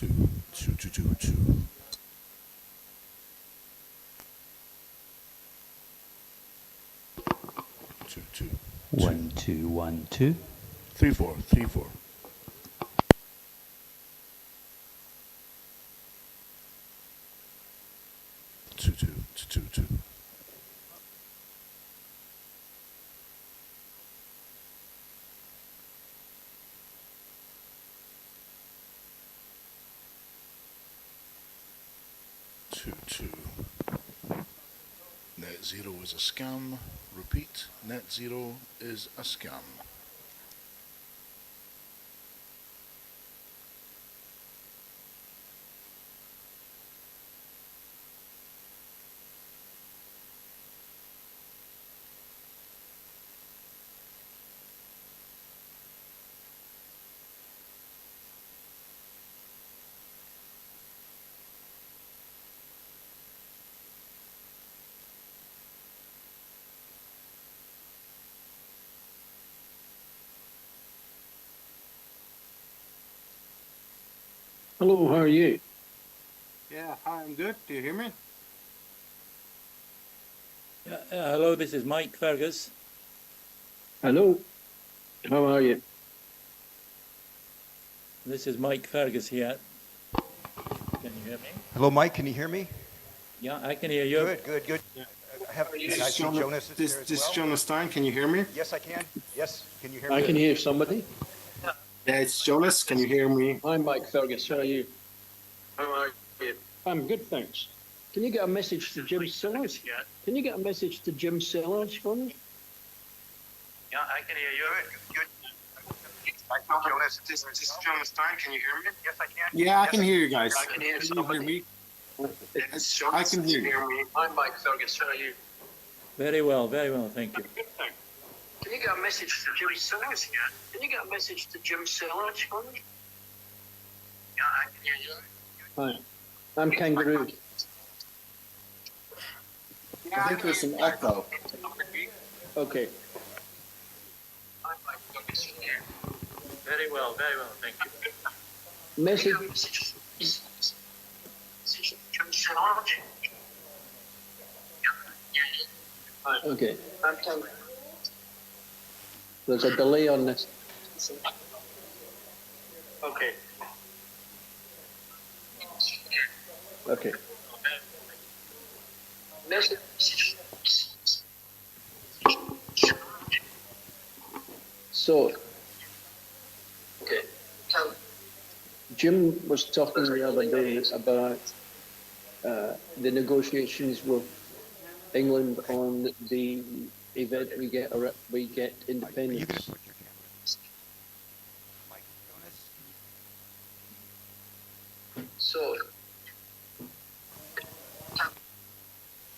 two. 2. 1, 2, 1, 2. 3, 4. 2. 2. Net zero is a scam. Repeat, net zero is a scam. Hello, how are you? Yeah, hi, I'm good. Do you hear me? Hello, this is Mike Fergus. Hello, how are you? This is Mike Fergus here. Can you hear me? Hello, Mike. Can you hear me? Yeah, I can hear you. Good. Yeah. Can I see Jonas is there as This well? Jonas Stien. Can you hear me? Yes, I can. Yes. Can you hear me? I can hear somebody. Yeah, it's Jonas. Can you hear me? I'm Mike Fergus, how are you? How are you? I'm good, thanks. Can you get a message to Jim Sellers? Can you get a message to Jim Sellers for me? Yeah, I can hear you. Good. Jonas. This Jonas Stien. Can you hear me? Yes, I can. Yeah, I can hear you guys. I can hear you somebody. hear me? It's I can hear you. I'm Mike Fergus, how are you? Very well, thank you. Good, thanks. Can you get a message to Jim Sellers? Can you get a message to Jim Sellers for me? Yeah, I can hear you. Hi, I'm Kangaroo. I think there's an echo. Okay. I'm Mike Fergus here. Very well, thank you. Message. Jim Sellers. Okay. I'm Kangaroo. There's a delay on this. Okay. Okay. Message. So, okay. Jim was talking the other day about the negotiations with England on the event we get You can independence. put your camera. Mike, Jonas. So,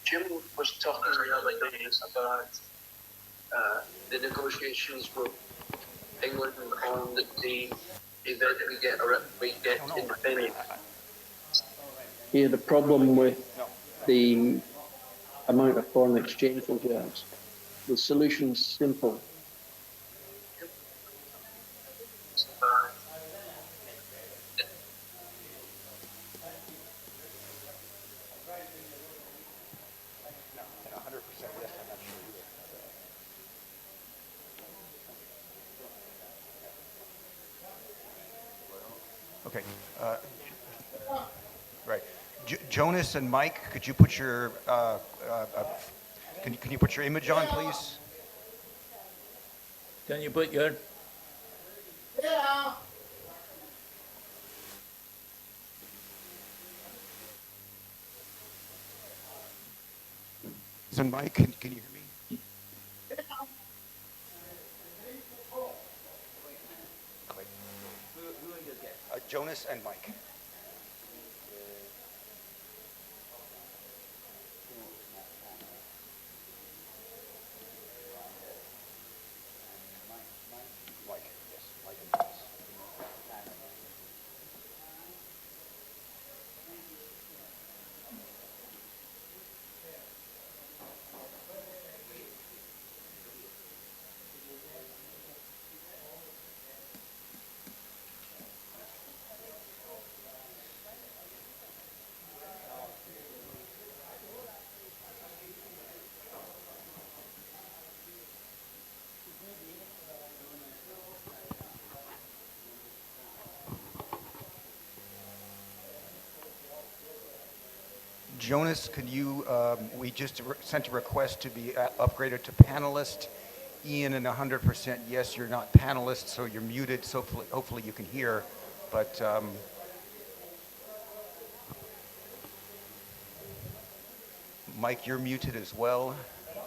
Jim was talking the other day about the negotiations with England on the event we get independence. Here, the problem with the amount of foreign exchange we have, the solution's simple. No, 100% yes. I'm not sure either. Okay. Right. Jonas and Mike, could you put your can you put your image on, please? Can you put your... So Mike, can you hear me? Jonas and Mike. Mike, yes, Mike and Jonas. Jonas, could you, we just sent a request to be upgraded to panelist. Ian, and 100% yes, you're not panelist, so you're muted, so hopefully you can hear, but Mike, you're muted as well.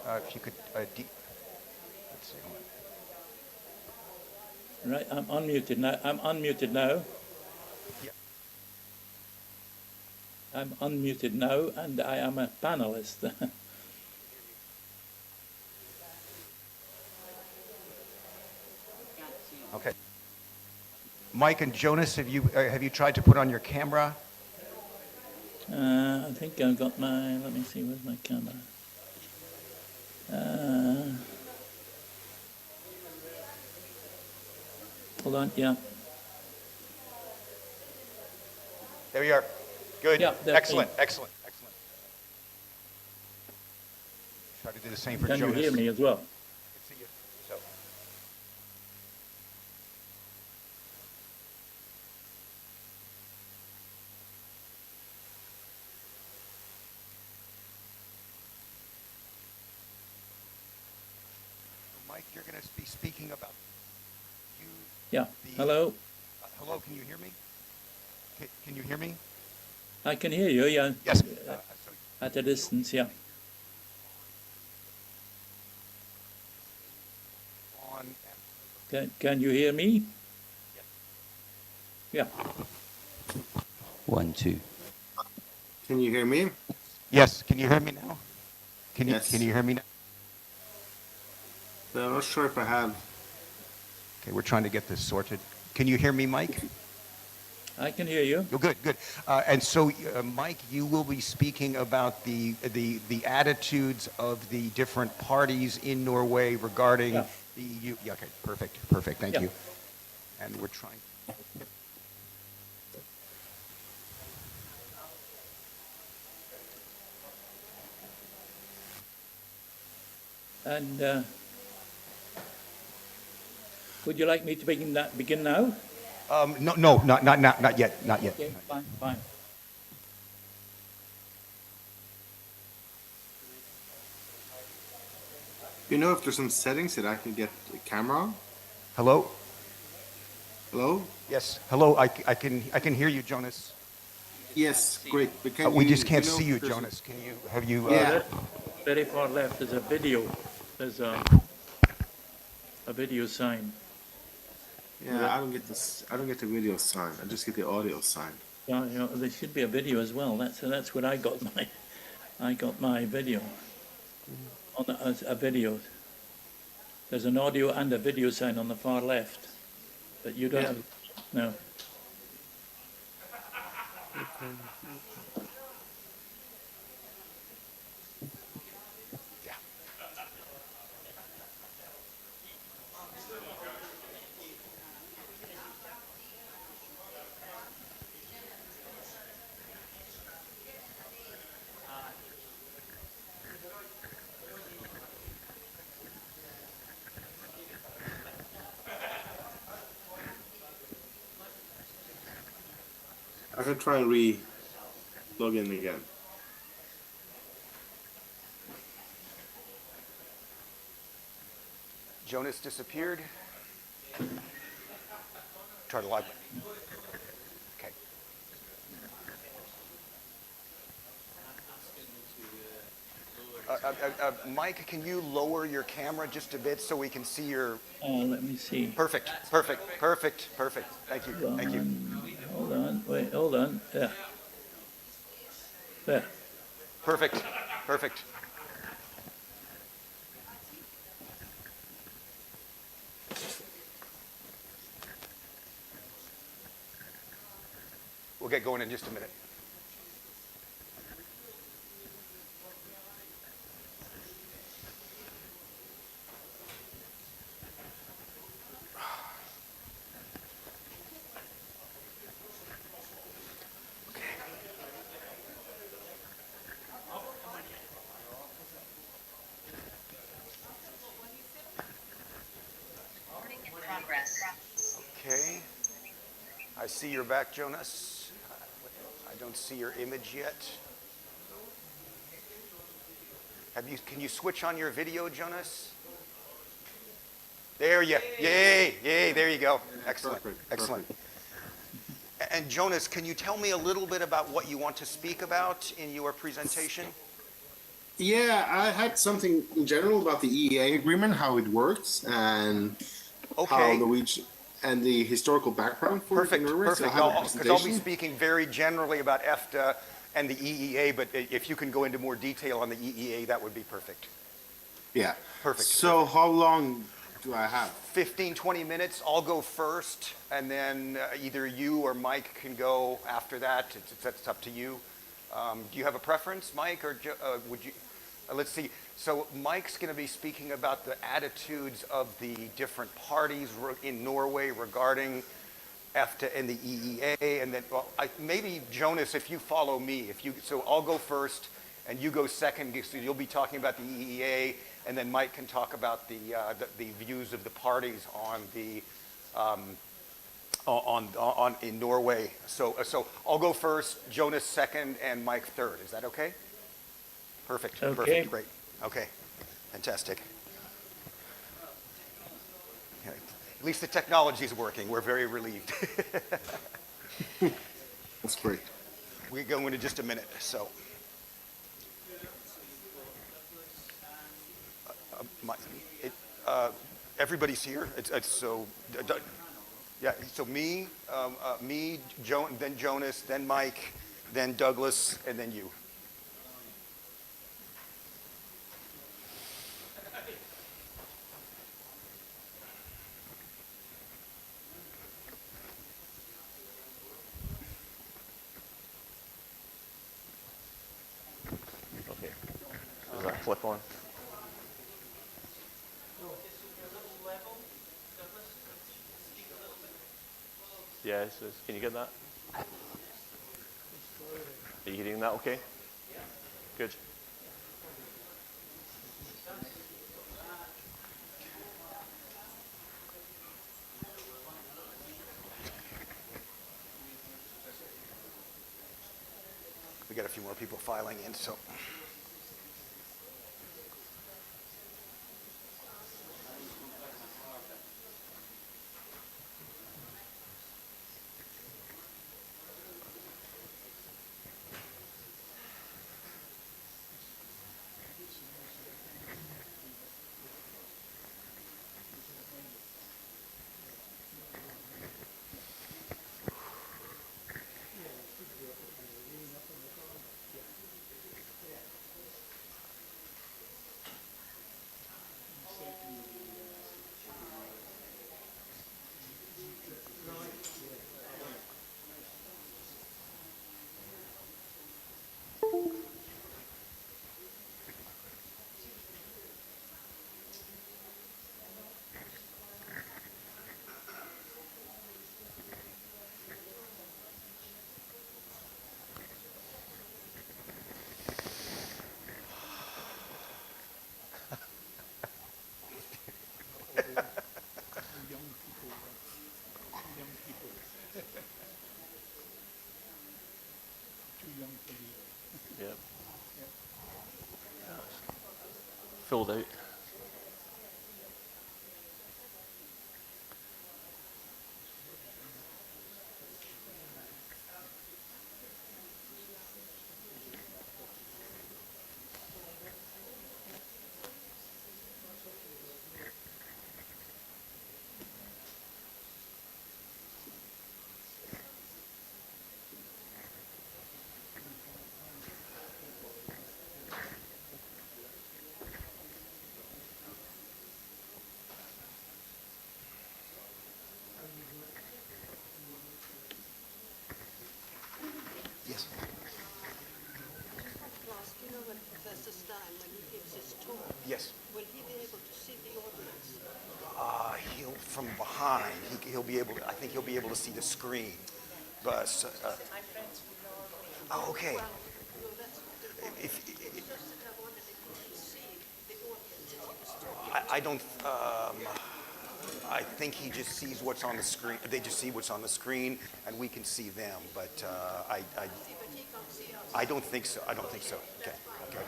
If you could, let's see. Right, I'm unmuted now. I'm unmuted now. Yeah. I'm unmuted now, and I am a panelist. Okay. Mike and Jonas, have you tried to put on your camera? I think I've got my, let me see, where's my camera? Hold on, yeah. There we are. Good. Yeah, Excellent. Try to do the same for Can Jonas. you hear me as well? I can see you. So. Mike, you're going to be speaking about you. Yeah. Hello? Hello, can you hear me? Can you hear me? I can hear you, yeah. Yes. At a distance, yeah. Can you hear me? Yeah. 1, 2. Can you hear me? Yes, can you hear me now? Can Yes. you hear me now? I'm not sure if I have. Okay, we're trying to get this sorted. Can you hear me, Mike? I can hear you. Oh, good. And so, Mike, you will be speaking about the attitudes of the different parties in Norway regarding the EU. Yeah, okay, perfect. Thank you. And we're trying. And would you like me to begin now? No, not yet. Okay, fine. You know if there's some settings that I can get the camera on? Hello? Hello? Yes. Hello. I can hear you, Jonas. Yes, great. But can We you, just can't know see if you, there's Jonas. Have you? Yeah. Very far left is a video. There's a video sign. Yeah, I don't get this. I don't get the video sign. I just get the audio sign. Yeah, there should be a video as well. That's where I got my video. On a video. There's an audio and a video sign on the far left, but you don't have. No. I can try and log in again. Jonas disappeared. Try to log. Okay. Mike, can you lower your camera just a bit so we can see your? Let me see. Perfect. Thank you. Hold on. Yeah. There. Perfect. We'll get going in just a minute. Okay. I see you're back, Jonas. I don't see your image yet. Can you switch on your video, Jonas? There you, yay, there you go. Excellent, excellent. And Jonas, can you tell me a little bit about what you want to speak about in your presentation? Yeah, I had something in general about the EEA agreement, how it works, and how Norwegian and the historical background for it in Norway. Perfect. Because I'll be speaking very generally about EFTA and the EEA, but if you can go into more detail on the EEA, that would be perfect. Yeah. Perfect. So how long do I have? 15, 20 minutes. I'll go first, and then either you or Mike can go after that. It's up to you. Do you have a preference, Mike, or would you? Let's see. So Mike's going to be speaking about the attitudes of the different parties in Norway regarding EFTA and the EEA, and then maybe Jonas, if you follow me, so I'll go first, and you go second. So you'll be talking about the EEA, and then Mike can talk about the views of the parties on the in Norway. So I'll go first, Jonas second, and Mike third. Is that okay? Perfect. Okay. Perfect. Great. Okay. Fantastic. Okay. At least the technology is working. We're very relieved. That's great. We go into just a minute. So. Everybody's here. So. Yeah. So me, then Jonas, then Mike, then Douglas, and then you. Okay. Does that flip on? Yeah, can you get that? Are you hearing that okay? Good. We got a few more people filing in, so. Yeah. Filled out. Yes. Last, you know when Professor Stien, when he gives his talk, Yes. will he be able to see the audience? He'll from behind. He'll be able. I think he'll be able to see the screen. But oh, okay. If I don't. I think he just sees what's on the screen. They just see what's on the screen, and we can see them. But I don't think so. I don't think so. Okay. Okay.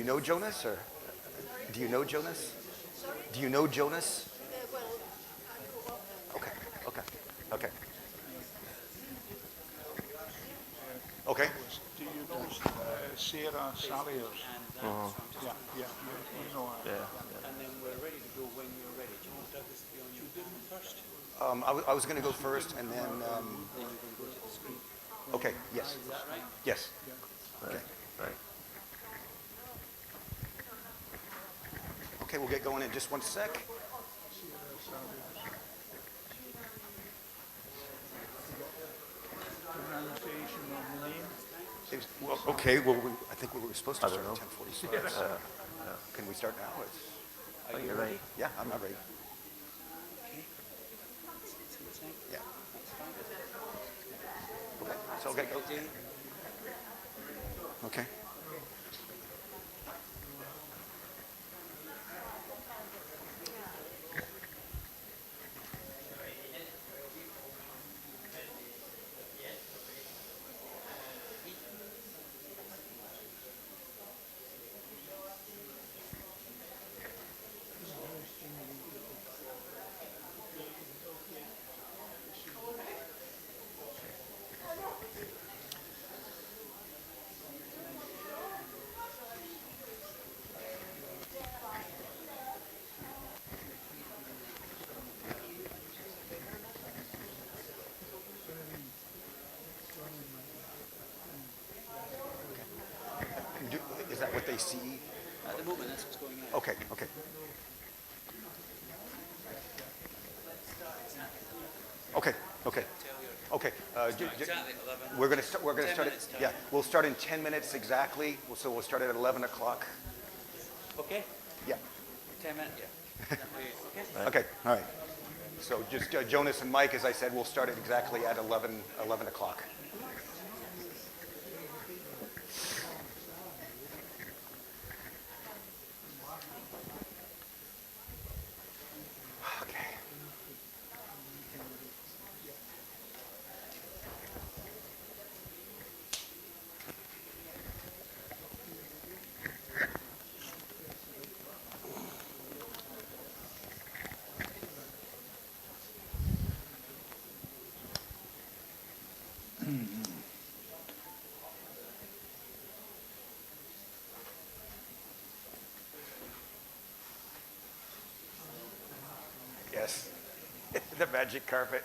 you know Jonas, or do you know Jonas? Do you know Jonas? Well, I grew up there. Okay, okay, okay. Okay. Do you know Sarah Saliers? Yeah, you know her. Yeah. And then we're ready to go when you're ready. Do you want Douglas to be on your didn't first? I was going to go first, and then. Then you're going to go to the screen. Okay. Yes. Is that right? Yes. Okay. Right. Okay, we'll get going in just one sec. Pronunciation of the name? Well, okay. Well, I think we were supposed to I start don't at know. 10:45. Can we start now? I think you're right. Yeah, I'm not ready. Yeah. Okay. So okay. Okay. Is that what they see? At the moment, that's what's going on. Okay, okay. Okay, okay. Okay. Exactly 11. We're going to start. 10 start minutes it. time. Yeah, we'll start in 10 minutes exactly. So we'll start at 11 o'clock. Okay? Yeah. 10 minutes, yeah. That way, okay? Okay. All right. So just Jonas and Mike, as I said, we'll start it exactly at 11 o'clock. Okay. Yes. The magic carpet.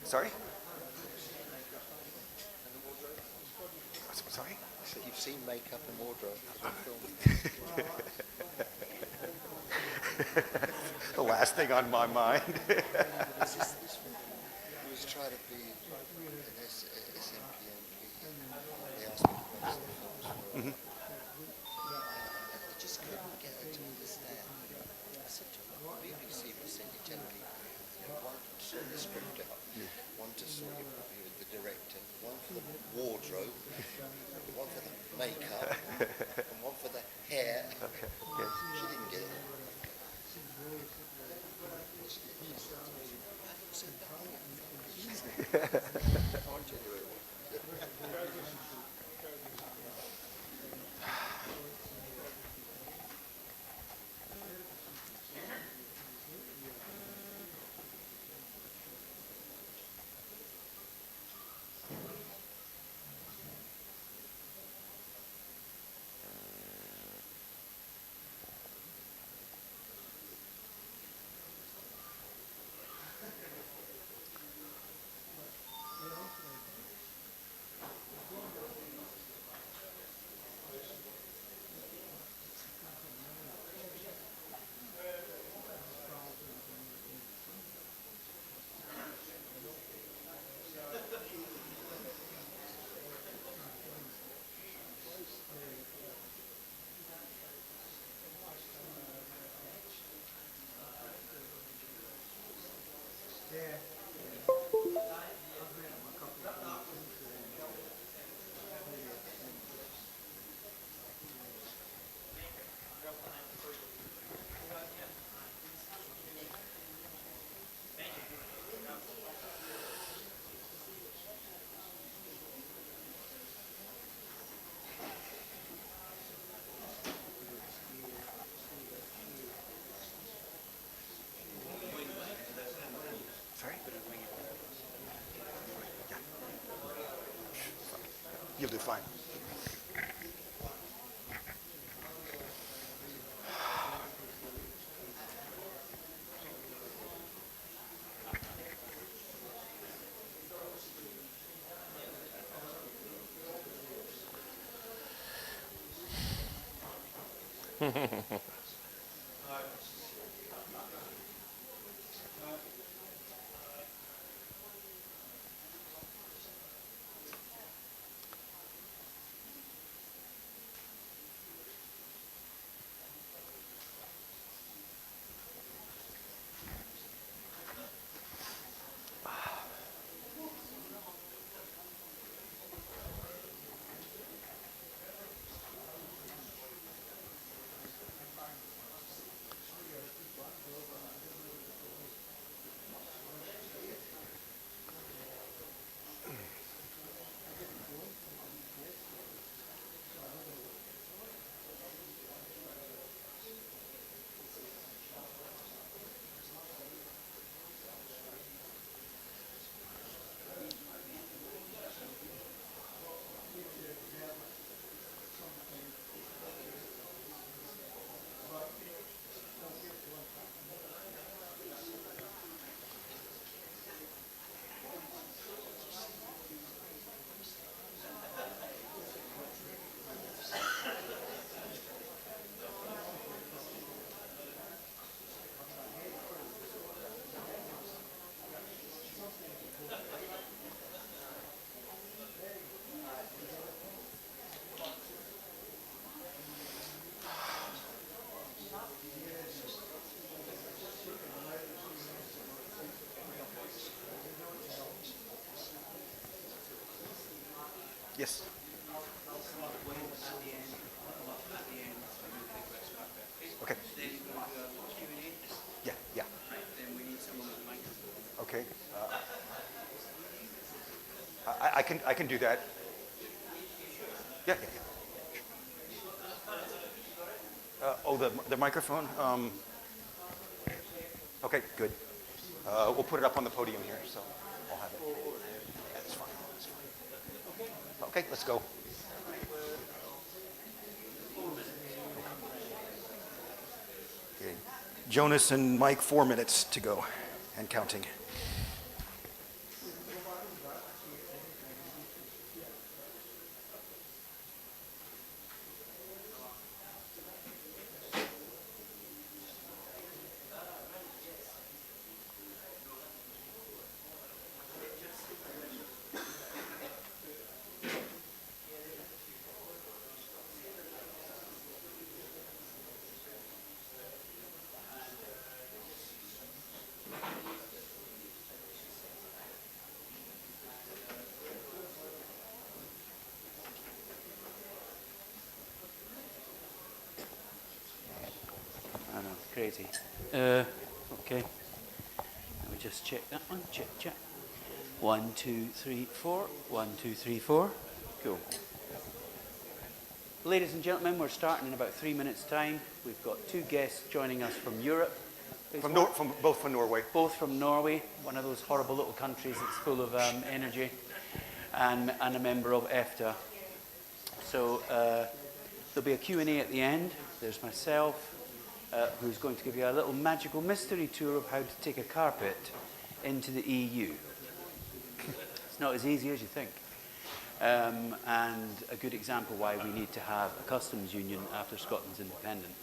Sorry? Sorry? So you've seen makeup and wardrobe for the film. The last thing on my mind. This was trying to be an SMPMP. They asked me to make some films for it. I just couldn't get her to understand. I said to her, BBC was saying you generally one to sort the script out, one to sort your movie with the director, one for the wardrobe, one for the makeup, and one for the hair. She didn't get it. You'll do fine. Yes. Okay. Yeah, yeah. Okay. I can do that. Yeah, yeah, yeah. Oh, the microphone? Okay, good. We'll put it up on the podium here, so I'll have it. That's fine. That's fine. Okay, let's go. Okay. Jonas and Mike, 4 minutes to go and counting. I know, crazy. Okay. Let me just check that one. Check, check. 1, 2, 3, 4. 1, 2, 3, 4. Cool. Ladies and gentlemen, we're starting in about 3 minutes' time. We've got 2 guests joining us from Europe. Both from Norway. Both from Norway, one of those horrible little countries that's full of energy, and a member of EFTA. So there'll be a Q&A at the end. There's myself, who's going to give you a little magical mystery tour of how to take a carpet into the EU. It's not as easy as you think. And a good example why we need to have a customs union after Scotland's independent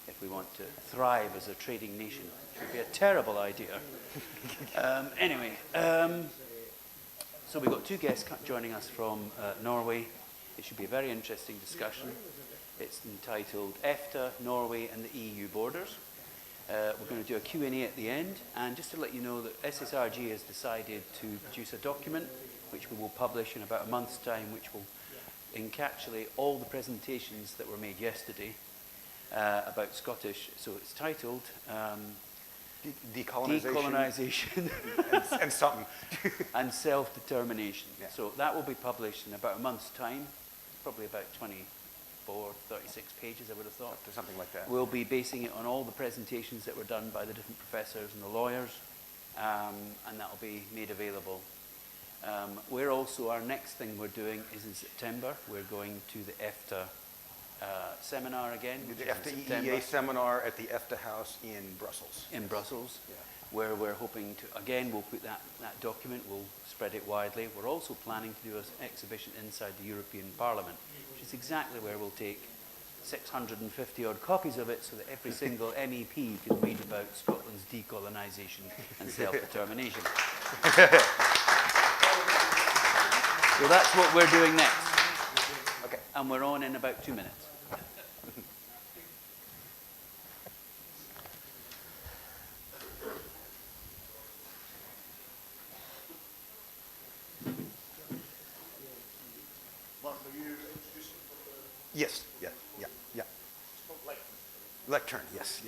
if we want to thrive as a trading nation. It would be a terrible idea. Anyway, so we've got 2 guests joining us from Norway. It should be a very interesting discussion. It's entitled EFTA, Norway and the EU Borders. We're going to do a Q&A at the end, and just to let you know that SSRG has decided to produce a document which we will publish in about a month's time, which will encapsulate all the presentations that were made yesterday about Scottish. So it's titled Decolonisation and something. and Self-Determination. Yeah. So that will be published in about a month's time, probably about 36 pages, I would have thought. Or something like that. We'll be basing it on all the presentations that were done by the different professors and the lawyers, and that will be made available. We're also, our next thing we're doing is in September. We're going to the EFTA seminar again. The EFTA EEA seminar at the EFTA House in Brussels. In Brussels, yeah. Where we're hoping to, again, we'll put that document, we'll spread it widely. We're also planning to do an exhibition inside the European Parliament, which is exactly where we'll take 650 odd copies of it so that every single MEP can read about Scotland's decolonisation and self-determination. So that's what we're doing next. Okay. And we're on in about 2 minutes. Yes, yeah. Lectern, yes.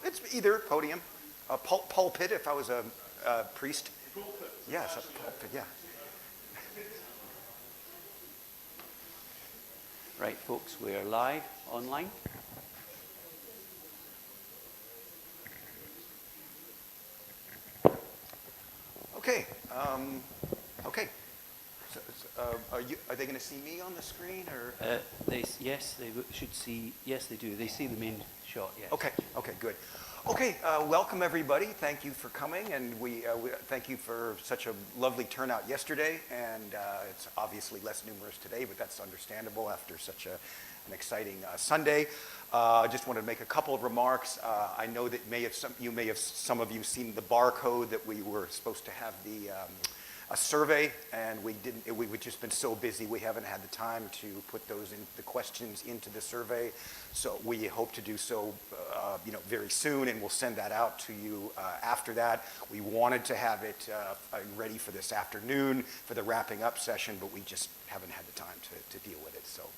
It's either podium, pulpit if I was a priest. Pulpit. Yes, a pulpit, yeah. Right, folks, we are live online. Okay. So, are they going to see me on the screen, or? Yes, they should see. Yes, they do. They see the main shot. Yes. Okay, good. Okay, welcome everybody. Thank you for coming, and we thank you for such a lovely turnout yesterday. And it's obviously less numerous today, but that's understandable after such an exciting Sunday. I just wanted to make a couple of remarks. I know that some of you seen the barcode that we were supposed to have a survey, and we've just been so busy we haven't had the time to put the questions into the survey. So we hope to do so very soon, and we'll send that out to you after that. We wanted to have it ready for this afternoon for the wrapping up session, but we just haven't had the time to deal with it. So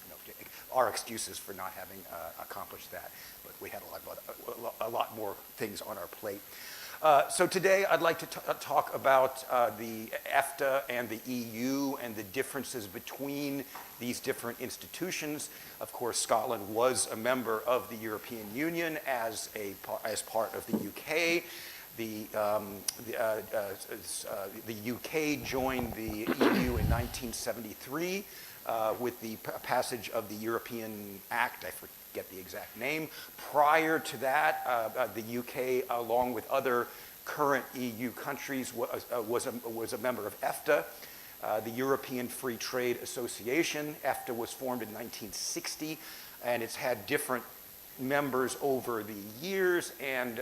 our excuses for not having accomplished that, but we had a lot more things on our plate. So today I'd like to talk about the EFTA and the EU and the differences between these different institutions. Of course, Scotland was a member of the European Union as part of the UK. The UK joined the EU in 1973 with the passage of the European Act. I forget the exact name. Prior to that, the UK, along with other current EU countries, was a member of EFTA, the European Free Trade Association. EFTA was formed in 1960, and it's had different members over the years. And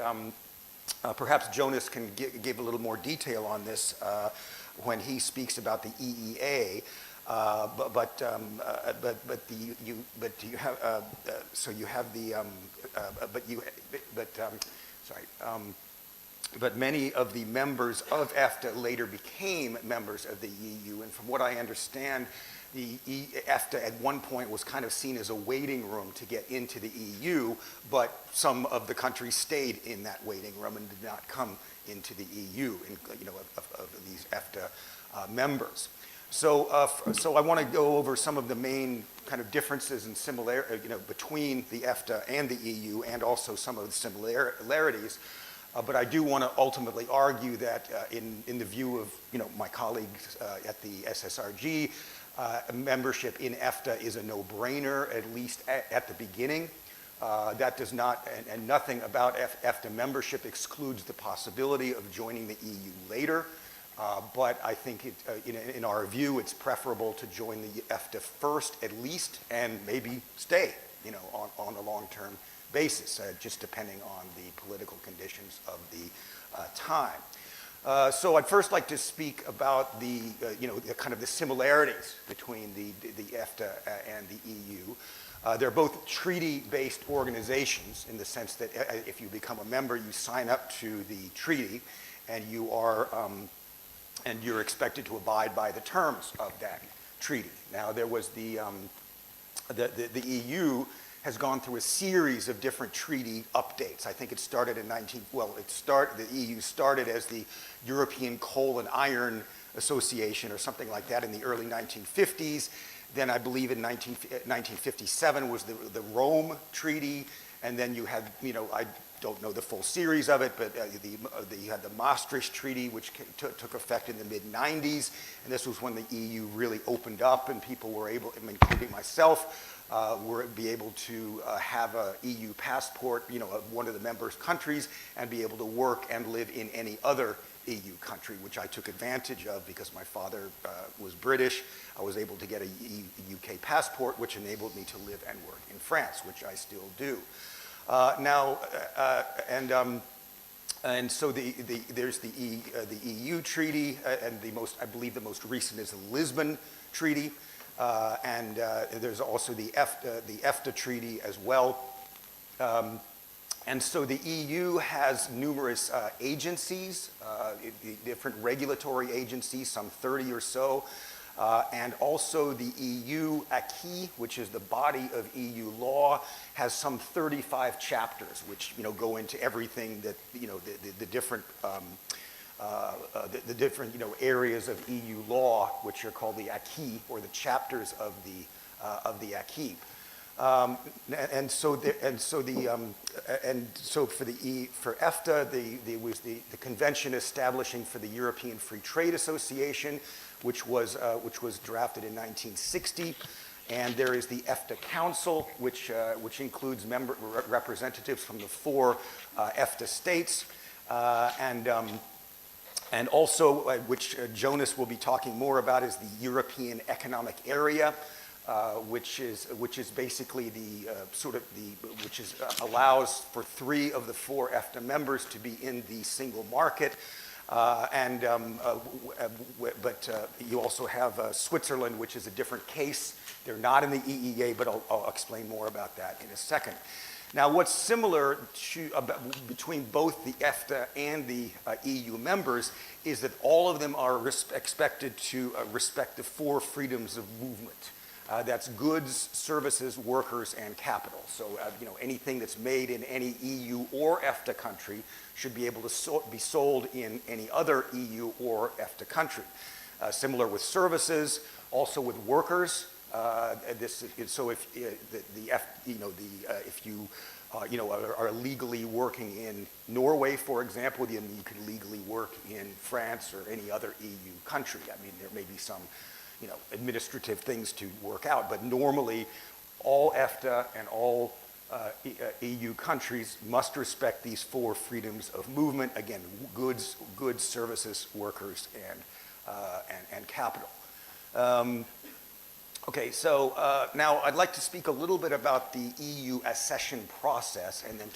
perhaps Jonas can give a little more detail on this when he speaks about the EEA. But many of the members of EFTA later became members of the EU, and from what I understand, the EFTA at one point was kind of seen as a waiting room to get into the EU, but some of the countries stayed in that waiting room and did not come into the EU, of these EFTA members. So I want to go over some of the main kind of differences and similarities, between the EFTA and the EU, and also some of the similarities. But I do want to ultimately argue that in the view of my colleagues at the SSRG, membership in EFTA is a no-brainer, at least at the beginning. That does not, and nothing about EFTA membership excludes the possibility of joining the EU later. But I think in our view, it's preferable to join the EFTA first, at least, and maybe stay, on a long-term basis, just depending on the political conditions of the time. So I'd first like to speak about the kind of the similarities between the EFTA and the EU. They're both treaty-based organizations in the sense that if you become a member, you sign up to the treaty, and you are and you're expected to abide by the terms of that treaty. Now, there was the EU has gone through a series of different treaty updates. I think it started in the EU started as the European Coal and Iron Association or something like that in the early 1950s. Then I believe in 1957 was the Rome Treaty, And then you had, I don't know the full series of it, but you had the Maastricht Treaty, which took effect in the mid-90s. And this was when the EU really opened up and people were able, including myself, were be able to have a EU passport, of one of the member countries, and be able to work and live in any other EU country, which I took advantage of because my father was British. I was able to get a UK passport, which enabled me to live and work in France, which I still do. And so there's the EU treaty, and I believe the most recent is the Lisbon Treaty, and there's also the EFTA treaty as well. And so the EU has numerous agencies, different regulatory agencies, some 30 or so, and also the EU acquis, which is the body of EU law, has some 35 chapters, which go into everything that the different areas of EU law, which are called the acquis, or the chapters of the acquis. For EFTA, there was the convention establishing for the European Free Trade Association, which was drafted in 1960, and there is the EFTA Council, which includes representatives from the 4 EFTA states, and also which Jonas will be talking more about is the European Economic Area. Which is basically allows for 3 of the 4 EFTA members to be in the single market, but you also have Switzerland, which is a different case. They're not in the EEA, but I'll explain more about that in a second. Now, what's similar between both the EFTA and the EU members is that all of them are expected to respect the 4 freedoms of movement. That's goods, services, workers, and capital. So, anything that's made in any EU or EFTA country should be able to be sold in any other EU or EFTA country. Similar with services, also with workers. So if if you are legally working in Norway, for example, then you can legally work in France or any other EU country. I mean, there may be some administrative things to work out, but normally all EFTA and all EU countries must respect these 4 freedoms of movement. Again, goods, services, workers, and capital. Okay, so now I'd like to speak a little bit about the EU accession process and then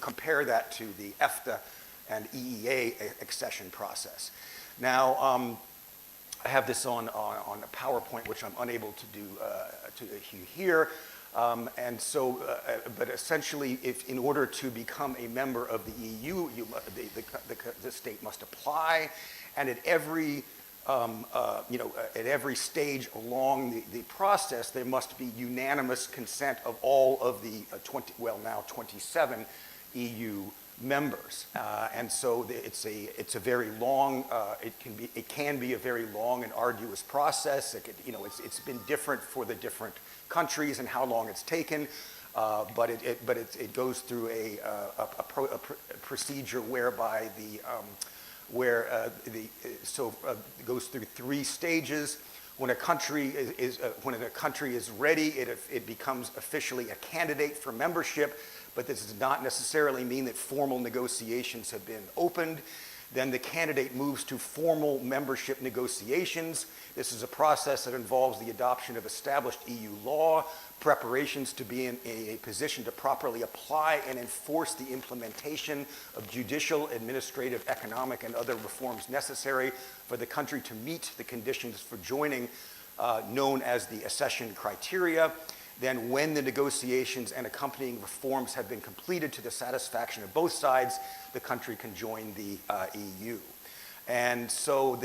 compare that to the EFTA and EEA accession process. Now, I have this on a PowerPoint, which I'm unable to do here. But essentially, in order to become a member of the EU, the state must apply, and at every stage along the process, there must be unanimous consent of all of the 27 EU members, and so it's a very long. It can be a very long and arduous process. It's been different for the different countries and how long it's taken, but it goes through a procedure whereby it goes through 3 stages. When a country is ready, it becomes officially a candidate for membership. But this does not necessarily mean that formal negotiations have been opened. Then the candidate moves to formal membership negotiations. This is a process that involves the adoption of established EU law, preparations to be in a position to properly apply and enforce the implementation of judicial, administrative, economic, and other reforms necessary for the country to meet the conditions for joining, known as the accession criteria. Then when the negotiations and accompanying reforms have been completed to the satisfaction of both sides, the country can join the EU. And so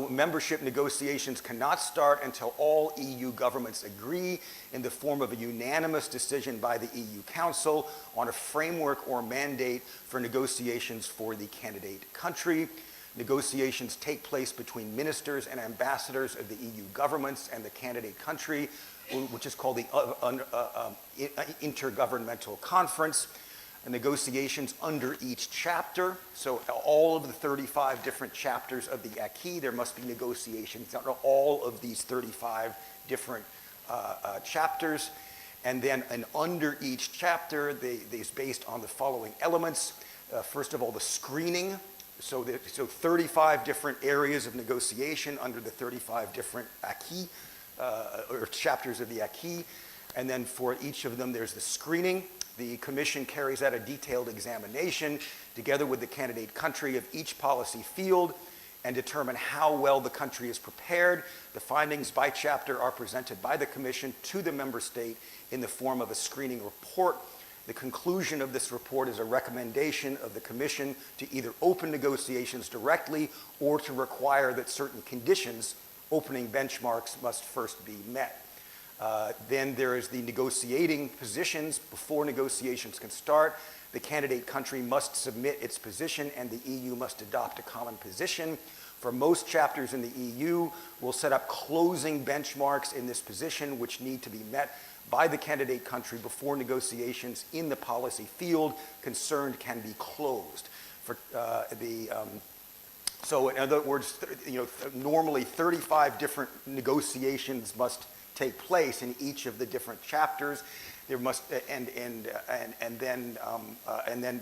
membership negotiations cannot start until all EU governments agree in the form of a unanimous decision by the EU Council on a framework or mandate for negotiations for the candidate country. Negotiations take place between ministers and ambassadors of the EU governments and the candidate country, which is called the Intergovernmental Conference. Negotiations under each chapter, so all of the 35 different chapters of the acquis, there must be negotiations under all of these 35 different chapters. And then under each chapter, is based on the following elements. First of all, the screening. So 35 different areas of negotiation under the 35 different acquis, or chapters of the acquis. And then for each of them, there's the screening. The Commission carries out a detailed examination together with the candidate country of each policy field and determine how well the country is prepared. The findings by chapter are presented by the Commission to the member state in the form of a screening report. The conclusion of this report is a recommendation of the Commission to either open negotiations directly or to require that certain conditions, opening benchmarks, must first be met. Then there is the negotiating positions. Before negotiations can start, the candidate country must submit its position and the EU must adopt a common position. For most chapters in the EU, we'll set up closing benchmarks in this position which need to be met by the candidate country before negotiations in the policy field concerned can be closed. So in other words, normally 35 different negotiations must take place in each of the different chapters. There must and then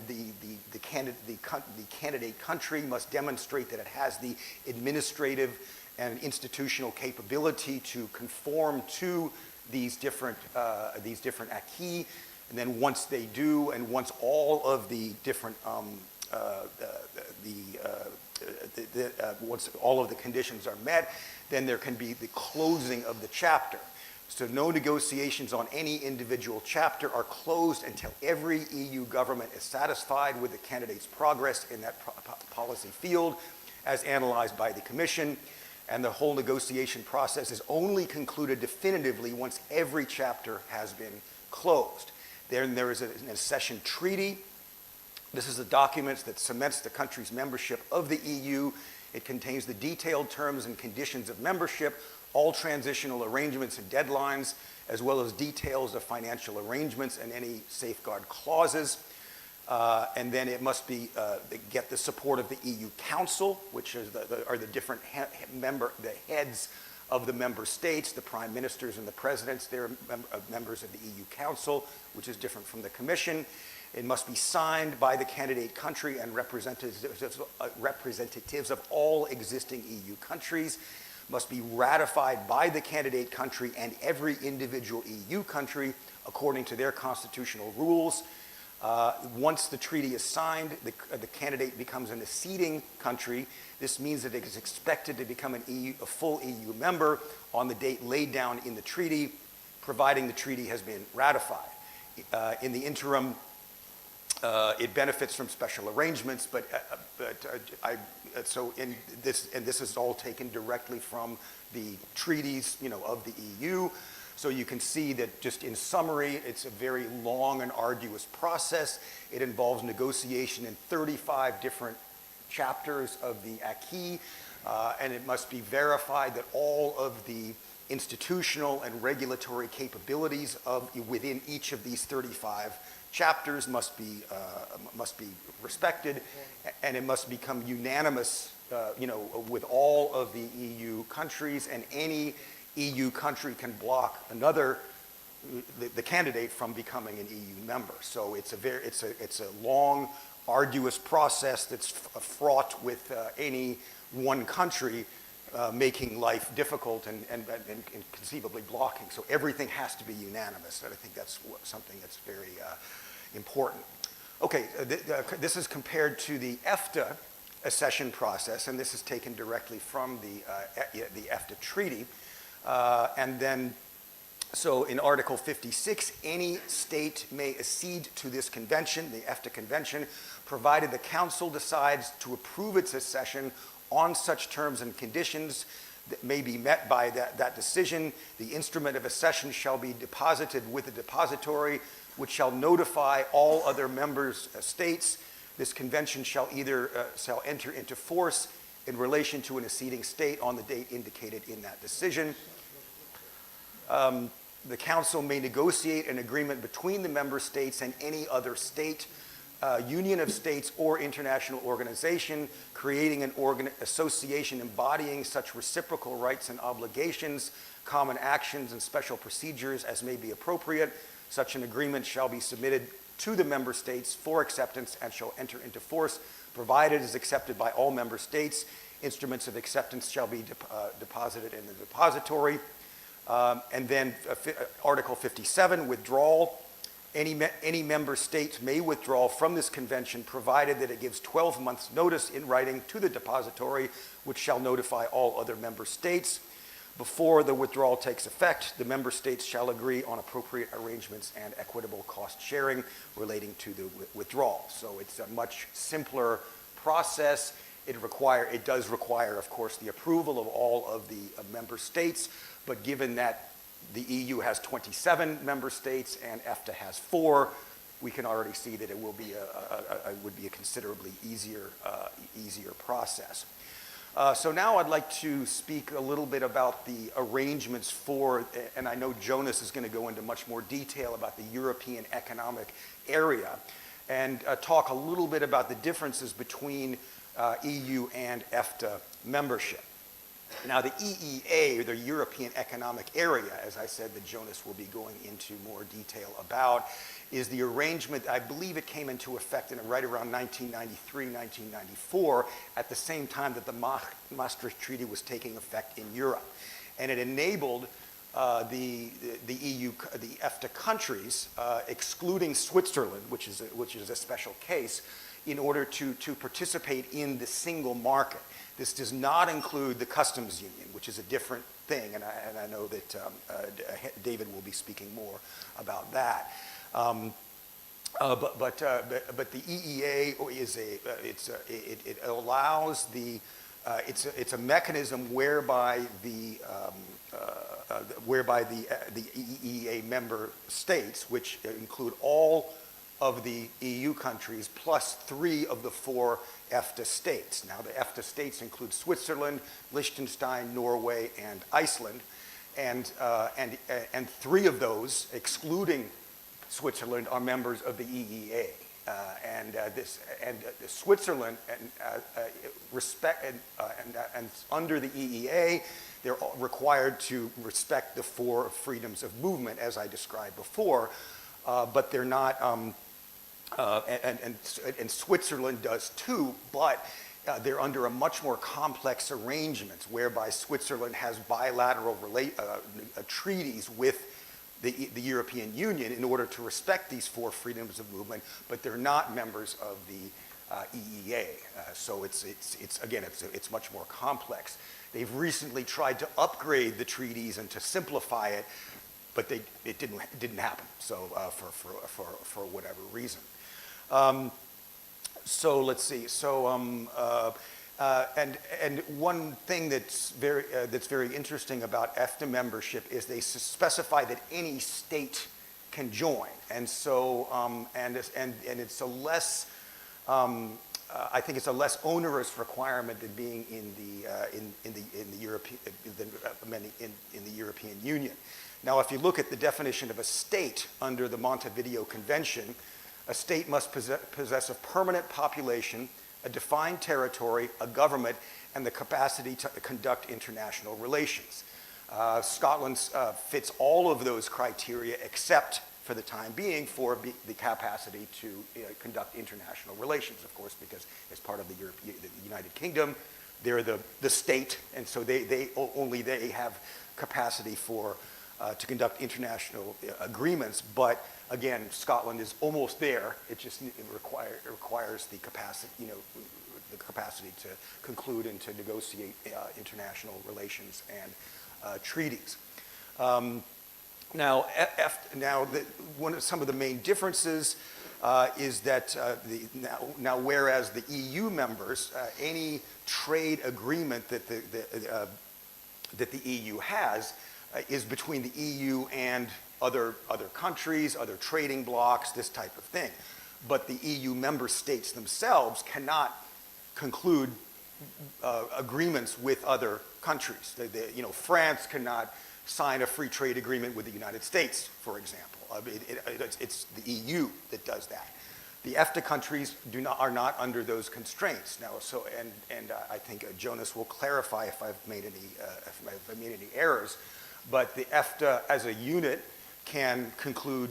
the candidate country must demonstrate that it has the administrative and institutional capability to conform to these different acquis. And then once they do, and once all of the different once all of the conditions are met, then there can be the closing of the chapter. So no negotiations on any individual chapter are closed until every EU government is satisfied with the candidate's progress in that policy field as analyzed by the Commission. And the whole negotiation process is only concluded definitively once every chapter has been closed. Then there is an accession treaty. This is a document that cements the country's membership of the EU. It contains the detailed terms and conditions of membership, all transitional arrangements and deadlines, as well as details of financial arrangements and any safeguard clauses. And then it must be get the support of the EU Council, which is are the different the heads of the member states, the prime ministers and the presidents. They're members of the EU Council, which is different from the Commission. It must be signed by the candidate country and representatives of all existing EU countries. Must be ratified by the candidate country and every individual EU country according to their constitutional rules. Once the treaty is signed, the candidate becomes an acceding country. This means that it is expected to become a full EU member on the date laid down in the treaty, providing the treaty has been ratified. In the interim, it benefits from special arrangements, so in this, and this is all taken directly from the treaties, of the EU. So you can see that just in summary, it's a very long and arduous process. It involves negotiation in 35 different chapters of the acquis, and it must be verified that all of the institutional and regulatory capabilities within each of these 35 chapters must be respected, and it must become unanimous, with all of the EU countries, and any EU country can block the candidate from becoming an EU member. So it's a long, arduous process that's fraught with any one country making life difficult and conceivably blocking. So everything has to be unanimous, and I think that's something that's very important. Okay, this is compared to the EFTA accession process, and this is taken directly from the EFTA treaty. And then, so in Article 56, any state may accede to this convention, the EFTA convention, provided the Council decides to approve its accession on such terms and conditions that may be met by that decision. The instrument of accession shall be deposited with the depository, which shall notify all other member states. This convention shall enter into force in relation to an acceding state on the date indicated in that decision. The Council may negotiate an agreement between the member states and any other state, union of states, or international organization, creating an association embodying such reciprocal rights and obligations, common actions, and special procedures as may be appropriate. Such an agreement shall be submitted to the member states for acceptance and shall enter into force, provided it is accepted by all member states. Instruments of acceptance shall be deposited in the depository. And then Article 57, withdrawal. Any member state may withdraw from this convention provided that it gives 12 months notice in writing to the depository, which shall notify all other member states. Before the withdrawal takes effect, the member states shall agree on appropriate arrangements and equitable cost sharing relating to the withdrawal. So it's a much simpler process. It does require, of course, the approval of all of the member states, but given that the EU has 27 member states and EFTA has 4, we can already see that it will be would be a considerably easier process. So now I'd like to speak a little bit about the arrangements for, and I know Jonas is going to go into much more detail about the European Economic Area, and talk a little bit about the differences between EU and EFTA membership. Now the EEA, or the European Economic Area, as I said, that Jonas will be going into more detail about, is the arrangement, I believe it came into effect in right around 1993, 1994, at the same time that the Maastricht Treaty was taking effect in Europe. And it enabled the EU, the EFTA countries, excluding Switzerland, which is a special case, in order to participate in the single market. This does not include the customs union, which is a different thing, and I know that David will be speaking more about that. But the EEA is it allows the it's a mechanism whereby the EEA member states, which include all of the EU countries plus 3 of the 4 EFTA states. Now the EFTA states include Switzerland, Liechtenstein, Norway, and Iceland, and 3 of those, excluding Switzerland, are members of the EEA. Switzerland and under the EEA, they're required to respect the 4 freedoms of movement, as I described before, but they're not. And Switzerland does too, but they're under a much more complex arrangement whereby Switzerland has bilateral treaties with the European Union in order to respect these 4 freedoms of movement, but they're not members of the EEA. So it's much more complex. They've recently tried to upgrade the treaties and to simplify it, but it didn't happen. So for whatever reason. So let's see. So and one thing that's very interesting about EFTA membership is they specify that any state can join, and so and it's a less I think it's a less onerous requirement than being in the European Union. Now, if you look at the definition of a state under the Montevideo Convention, a state must possess a permanent population, a defined territory, a government, and the capacity to conduct international relations. Scotland fits all of those criteria except, for the time being, for the capacity to conduct international relations, of course, because as part of the United Kingdom, they're the state, and so only they have capacity to conduct international agreements. But again, Scotland is almost there. It requires the capacity, the capacity to conclude and to negotiate international relations and treaties. Now, some of the main differences is that whereas the EU members, any trade agreement that the EU has is between the EU and other countries, other trading blocs, this type of thing. But the EU member states themselves cannot conclude agreements with other countries. France cannot sign a free trade agreement with the United States, for example. It's the EU that does that. The EFTA countries are not under those constraints now. So, and I think Jonas will clarify if I've made any errors. But the EFTA as a unit can conclude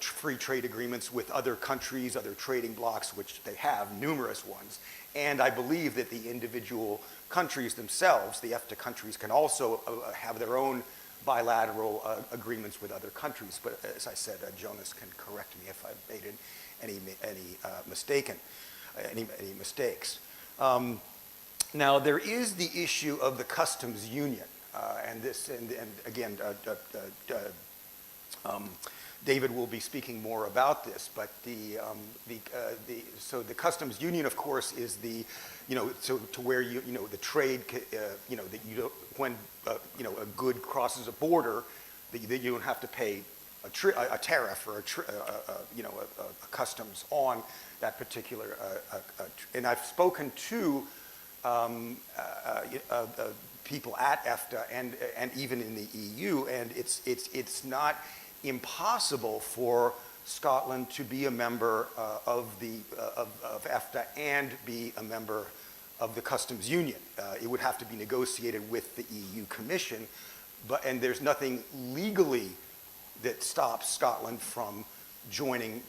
free trade agreements with other countries, other trading blocs, which they have, numerous ones. And I believe that the individual countries themselves, the EFTA countries, can also have their own bilateral agreements with other countries. But as I said, Jonas can correct me if I've made any mistakes. Now there is the issue of the customs union, and again, David will be speaking more about this. But so the customs union, of course, is the to where the trade that you don't, when a good crosses a border, that you don't have to pay a tariff or a customs on that particular. And I've spoken to people at EFTA and even in the EU, and it's not impossible for Scotland to be a member of EFTA and be a member of the customs union. It would have to be negotiated with the EU Commission, and there's nothing legally that stops Scotland from joining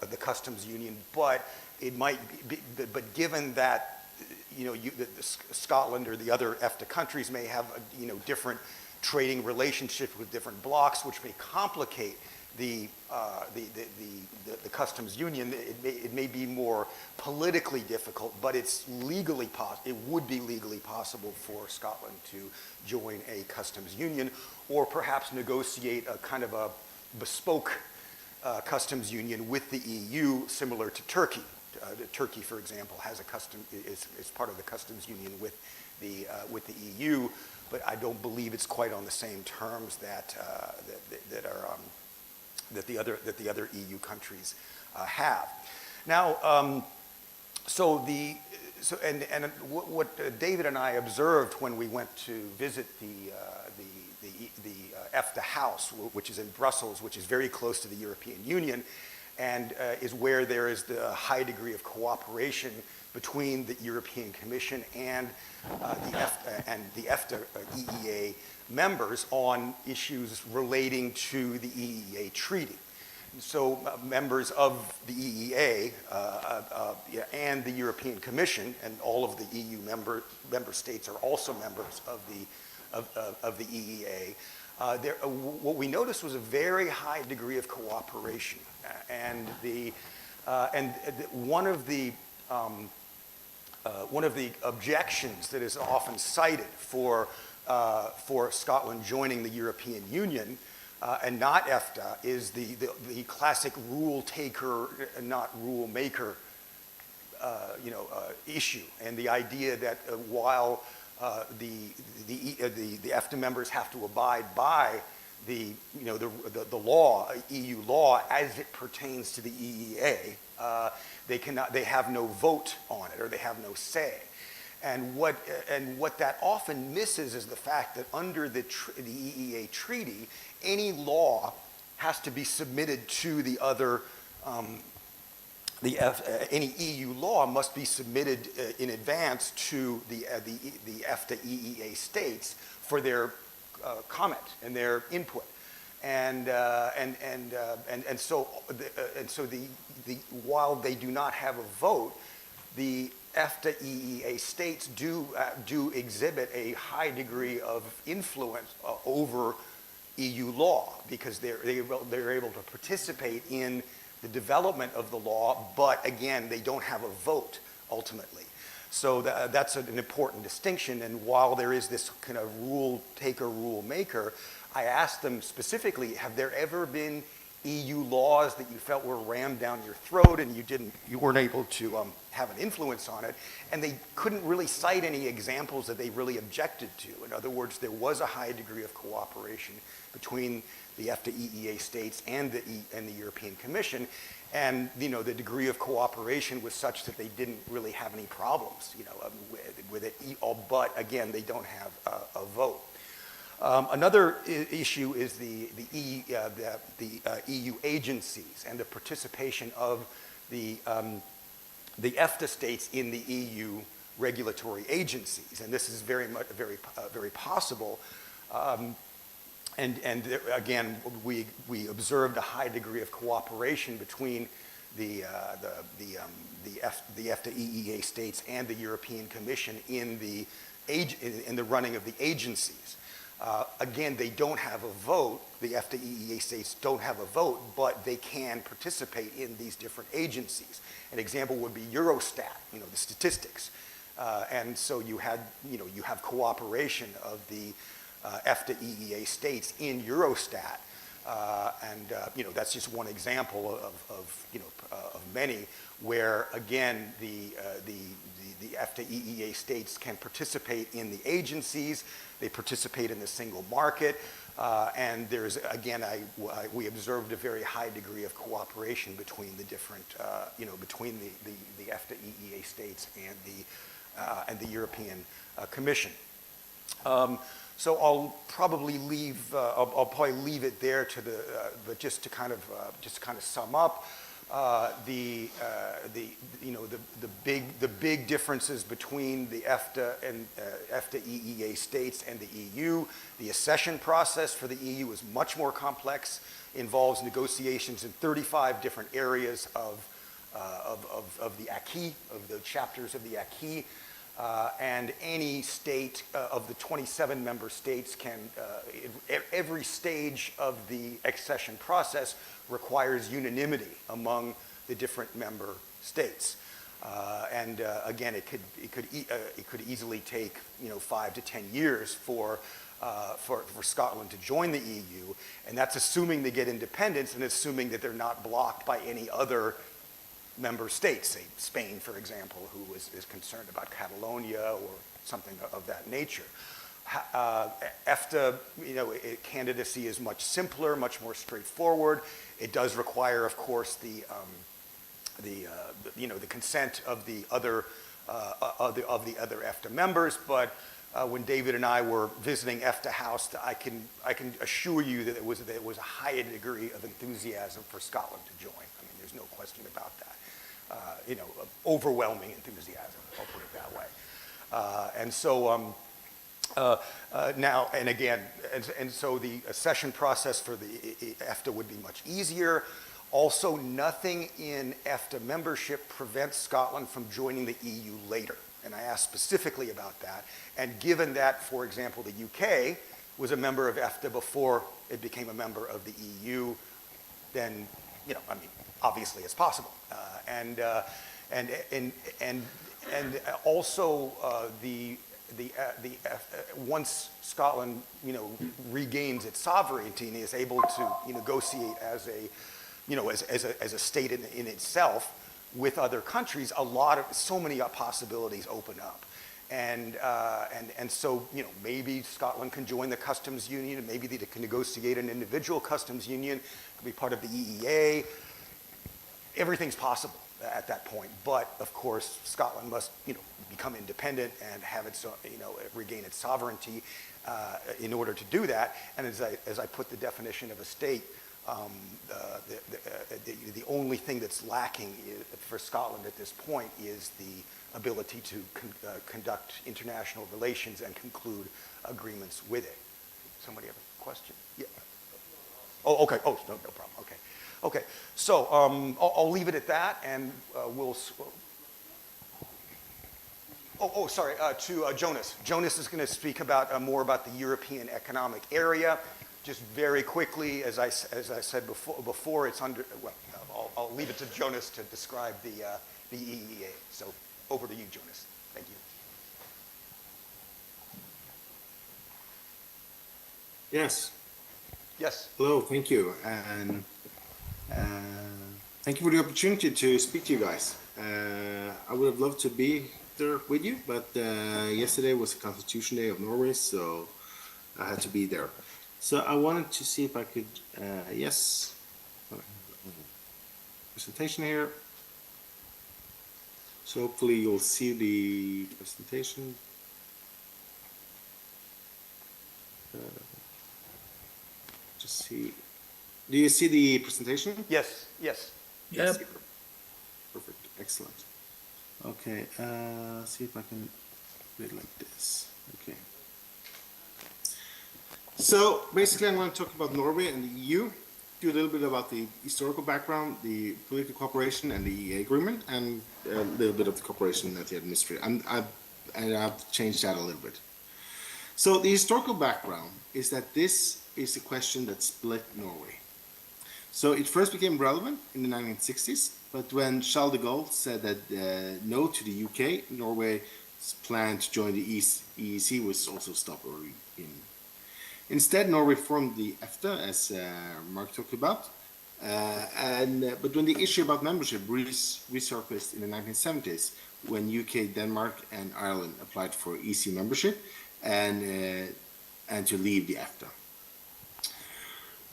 the customs union. But it might be, but given that Scotland or the other EFTA countries may have different trading relationships with different blocs, which may complicate the customs union. It may be more politically difficult, but it's legally it would be legally possible for Scotland to join a customs union, or perhaps negotiate a kind of a bespoke customs union with the EU, similar to Turkey. Turkey, for example, has is part of the customs union with the EU, but I don't believe it's quite on the same terms that the other EU countries have. Now, what David and I observed when we went to visit the EFTA House, which is in Brussels, which is very close to the European Union, and is where there is the high degree of cooperation between the European Commission and the EFTA EEA members on issues relating to the EEA treaty. So members of the EEA and the European Commission, and all of the EU member states are also members of the EEA. What we noticed was a very high degree of cooperation, and one of the objections that is often cited for Scotland joining the European Union and not EFTA is the classic rule taker and not rule maker issue, and the idea that while the EFTA members have to abide by the law, EU law, as it pertains to the EEA, they have no vote on it, or they have no say. And what that often misses is the fact that under the EEA treaty, any law has to be submitted to the other. Any EU law must be submitted in advance to the EFTA EEA states for their comment and their input, and so while they do not have a vote, the EFTA EEA states do exhibit a high degree of influence over EU law, because they're able to participate in the development of the law, but again, they don't have a vote ultimately. So that's an important distinction. And while there is this kind of rule taker, rule maker, I asked them specifically, have there ever been EU laws that you felt were rammed down your throat and you weren't able to have an influence on it? And they couldn't really cite any examples that they really objected to. In other words, there was a high degree of cooperation between the EFTA EEA states and the European Commission. And, you know, the degree of cooperation was such that they didn't really have any problems, you know, with it. But again, they don't have a vote. Another issue is the EU agencies and the participation of the EFTA states in the EU regulatory agencies, and this is very possible. And again, we observed a high degree of cooperation between the EFTA EEA states and the European Commission in the running of the agencies. Again, they don't have a vote. The EFTA EEA states don't have a vote, but they can participate in these different agencies. An example would be Eurostat, you know, the statistics. And so you have cooperation of the EFTA EEA states in Eurostat. You know, that's just one example of many where, again, the EFTA EEA states can participate in the agencies. They participate in the single market. And there's, again, we observed a very high degree of cooperation between the different, between the EFTA EEA states and the European Commission. So I'll probably leave. I'll probably leave it there but just to kind of sum up, the big differences between the EFTA and EFTA EEA states and the EU. The accession process for the EU is much more complex, involves negotiations in 35 different areas of the acquis, of the chapters of the acquis. And any state of the 27 member states can, every stage of the accession process requires unanimity among the different member states. Again, it could easily take 5 to 10 years for Scotland to join the EU, and that's assuming they get independence and assuming that they're not blocked by any other member states, say Spain, for example, who is concerned about Catalonia or something of that nature. EFTA, candidacy is much simpler, much more straightforward. It does require, of course, the consent of the other EFTA members. But when David and I were visiting EFTA House, I can assure you that there was a high degree of enthusiasm for Scotland to join. I mean, there's no question about that. Overwhelming enthusiasm, I'll put it that way. And so now, and again, and so the accession process for the EFTA would be much easier. Also, nothing in EFTA membership prevents Scotland from joining the EU later. And I asked specifically about that. And given that, for example, the UK was a member of EFTA before it became a member of the EU, then, obviously it's possible. And also once Scotland regains its sovereignty and is able to negotiate as a state in itself with other countries, so many possibilities open up. And so maybe Scotland can join the customs union, and maybe they can negotiate an individual customs union, can be part of the EEA. Everything's possible at that point, but of course Scotland must become independent and have its regain its sovereignty in order to do that. And as I put the definition of a state, the only thing that's lacking for Scotland at this point is the ability to conduct international relations and conclude agreements with it. Somebody have a question? Yeah. Oh, okay. Oh, no problem. Okay. Okay, so I'll leave it at that, and we'll. Sorry. To Jonas. Jonas is going to speak about more about the European Economic Area. Just very quickly, as I said before, it's under. Well, I'll leave it to Jonas to describe the EEA. So over to you, Jonas. Thank you. Yes. Yes. Hello. Thank you. And. Thank you for the opportunity to speak to you guys. I would have loved to be there with you, but yesterday was the Constitution Day of Norway, so I had to be there. So I wanted to see if I could, yes, presentation here. So hopefully you'll see the presentation. Just see. Do you see the presentation? Yes, yes. Yep. Perfect. Excellent. Okay. See if I can do it like this. Okay. So basically, I'm going to talk about Norway and the EU. Do a little bit about the historical background, the political cooperation, and the EEA agreement, and a little bit of the cooperation at the administration. I've changed that a little bit. So the historical background is that this is a question that split Norway. So it first became relevant in the 1960s, but when Charles de Gaulle said that no to the UK, Norway's plan to join the EEC was also stopped early in. Instead, Norway formed the EFTA, as Mark talked about, but when the issue about membership resurfaced in the 1970s, when UK, Denmark, and Ireland applied for EC membership and to leave the EFTA.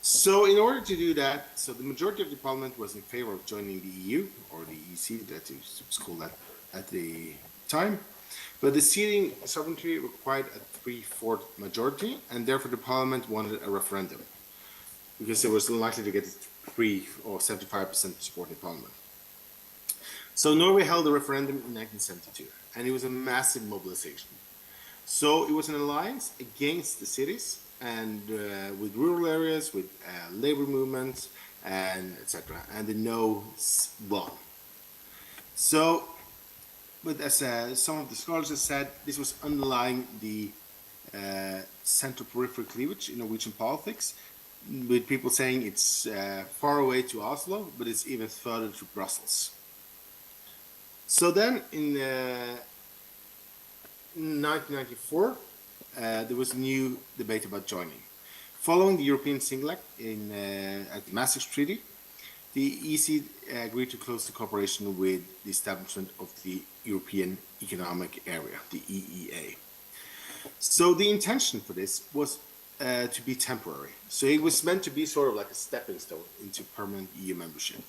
So in order to do that, so the majority of the parliament was in favor of joining the EU, or the EC, that it was called at the time. But the ceding sovereignty required a 3/4 majority, and therefore the parliament wanted a referendum, because it was unlikely to get 3 or 75% support in parliament. So Norway held a referendum in 1972, and it was a massive mobilization. So it was an alliance against the cities, and with rural areas, with labor movements, and etc. And the no's won. So, but as some of the scholars have said, this was underlying the center-peripheral cleavage in Norwegian politics, with people saying it's far away to Oslo, but it's even further to Brussels. So then, in 1994, there was a new debate about joining. Following the European Single Act at the Maastricht Treaty, the EC agreed to close the cooperation with the establishment of the European Economic Area, the EEA. So the intention for this was to be temporary. So it was meant to be sort of like a stepping stone into permanent EU membership.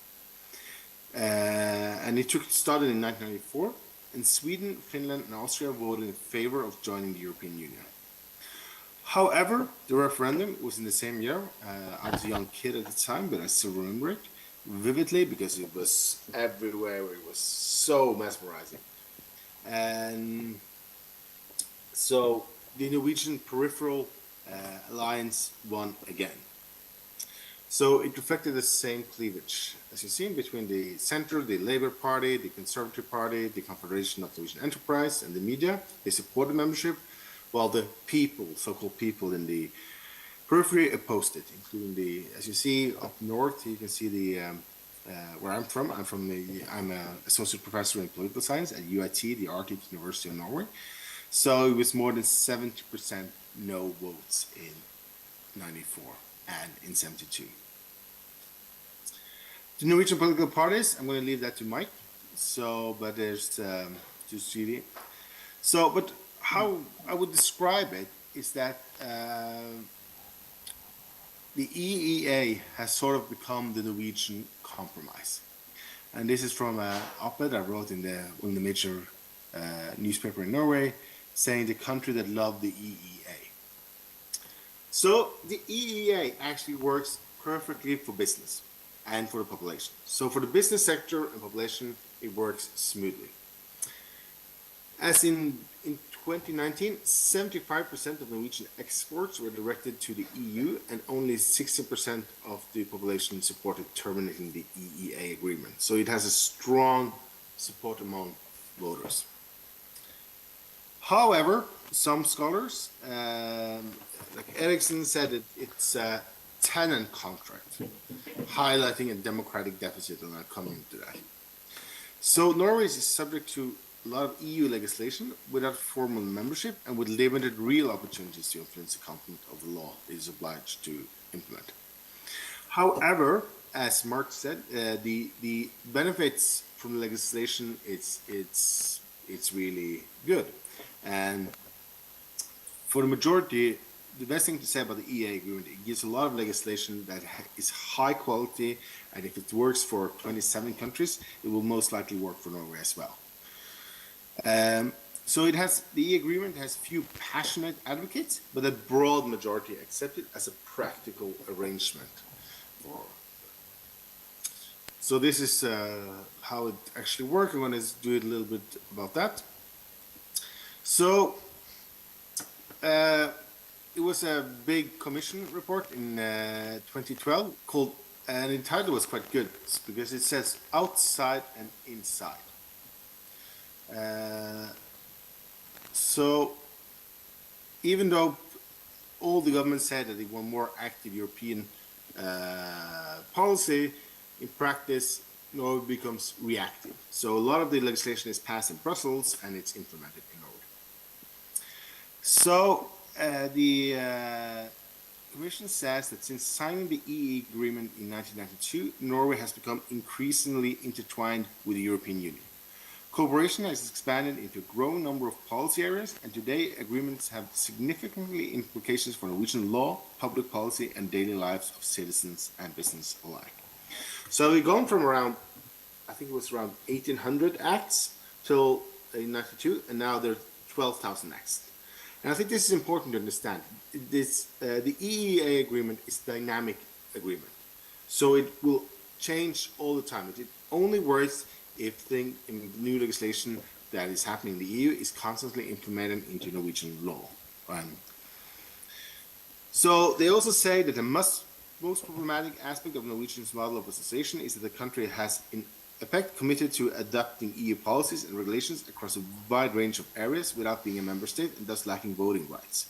And it started in 1994, and Sweden, Finland, and Austria voted in favor of joining the European Union. However, the referendum was in the same year. I was a young kid at the time, but I still remember it vividly because it was everywhere. It was so mesmerizing. And so the Norwegian Peripheral Alliance won again. So it reflected the same cleavage, as you've seen, between the Centre, the Labour Party, the Conservative Party, the Confederation of Norwegian Enterprise, and the media. They supported membership, while the people, so-called people in the periphery, opposed it, including the, as you see up north, you can see the, where I'm from. I'm an associate professor in political science at UiT, the Arctic University of Norway. So it was more than 70% no votes in 94 and in 72. The Norwegian political parties, I'm going to leave that to Mike. So, but there's just really. So, but how I would describe it is that the EEA has sort of become the Norwegian compromise. And this is from an op-ed I wrote in one of the major newspaper in Norway, saying the country that loved the EEA. So the EEA actually works perfectly for business and for the population. So for the business sector and population, it works smoothly. As in 2019, 75% of Norwegian exports were directed to the EU, and only 60% of the population supported terminating the EEA agreement. So it has a strong support among voters. However, some scholars, like Eriksson, said that it's a tenant contract, highlighting a democratic deficit, and I'll come into that. So Norway is subject to a lot of EU legislation without formal membership and with limited real opportunities to influence the content of the law it is obliged to implement. However, as Mark said, the benefits from the legislation, it's really good. And for the majority, the best thing to say about the EEA agreement, it gives a lot of legislation that is high quality, and if it works for 27 countries, it will most likely work for Norway as well. So it has, the EEA agreement has few passionate advocates, but a broad majority accept it as a practical arrangement. So this is how it actually works. I'm going to do it a little bit about that. So it was a big commission report in 2012 called, and the title was quite good because it says outside and inside. So even though all the governments said that they want more active European policy, in practice, Norway becomes reactive. So a lot of the legislation is passed in Brussels and it's implemented in Norway. So the Commission says that since signing the EE agreement in 1992, Norway has become increasingly intertwined with the European Union. Cooperation has expanded into a growing number of policy areas, and today agreements have significantly implications for Norwegian law, public policy, and daily lives of citizens and business alike. So we've gone from around, I think it was around 1,800 acts till 92, and now there are 12,000 acts. And I think this is important to understand. This, the EEA agreement is a dynamic agreement, so it will change all the time. It only works if new legislation that is happening in the EU is constantly implemented into Norwegian law. So they also say that the most problematic aspect of Norwegian's model of association is that the country has in effect committed to adopting EU policies and regulations across a wide range of areas without being a member state and thus lacking voting rights.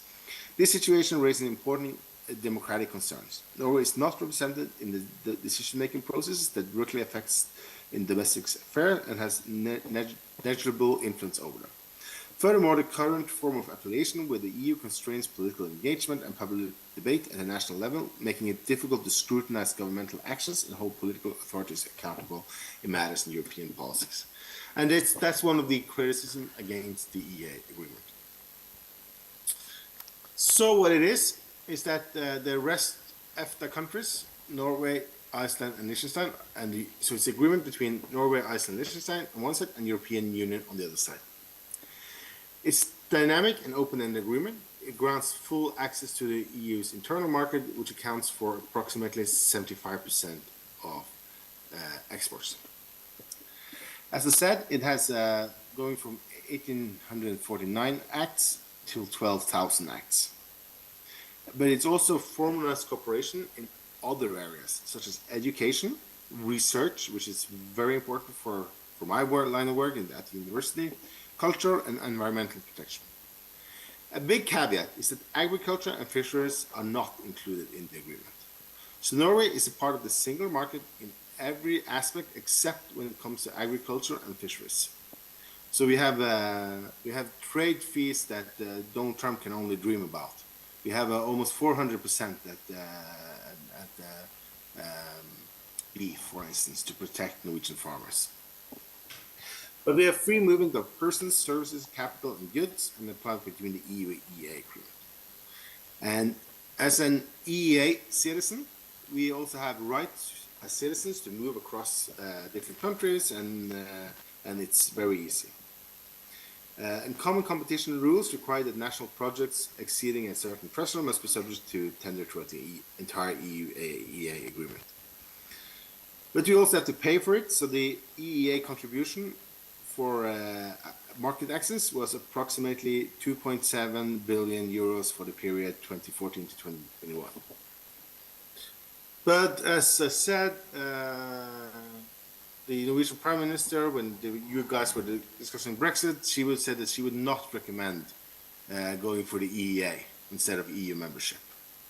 This situation raises important democratic concerns. Norway is not represented in the decision-making processes that directly affects in domestic affairs and has negligible influence over them. Furthermore, the current form of affiliation with the EU constrains political engagement and public debate at a national level, making it difficult to scrutinize governmental actions and hold political authorities accountable in matters in European policies. And that's one of the criticisms against the EEA agreement. So what it is that the rest EFTA countries, Norway, Iceland, and Liechtenstein, so it's an agreement between Norway, Iceland, and Liechtenstein on one side, and European Union on the other side. It's dynamic and open-ended agreement. It grants full access to the EU's internal market, which accounts for approximately 75% of exports. As I said, it has going from 1,849 acts to 12,000 acts. But it's also formalized cooperation in other areas, such as education, research, which is very important for my line of work at the university, culture, and environmental protection. A big caveat is that agriculture and fisheries are not included in the agreement. So Norway is a part of the single market in every aspect except when it comes to agriculture and fisheries. So we have trade fees that Donald Trump can only dream about. We have almost 400% at beef, for instance, to protect Norwegian farmers. But we have free movement of persons, services, capital, and goods, and apply between the EU and EEA agreement. And as an EEA citizen, we also have rights as citizens to move across different countries, and it's very easy. And common competition rules require that national projects exceeding a certain threshold must be subject to tender throughout the entire EU EEA agreement. But you also have to pay for it, so the EEA contribution for market access was approximately 2.7 billion euros for the period 2014 to 2021. But as I said, the Norwegian Prime Minister, when you guys were discussing Brexit, she would say that she would not recommend going for the EEA instead of EU membership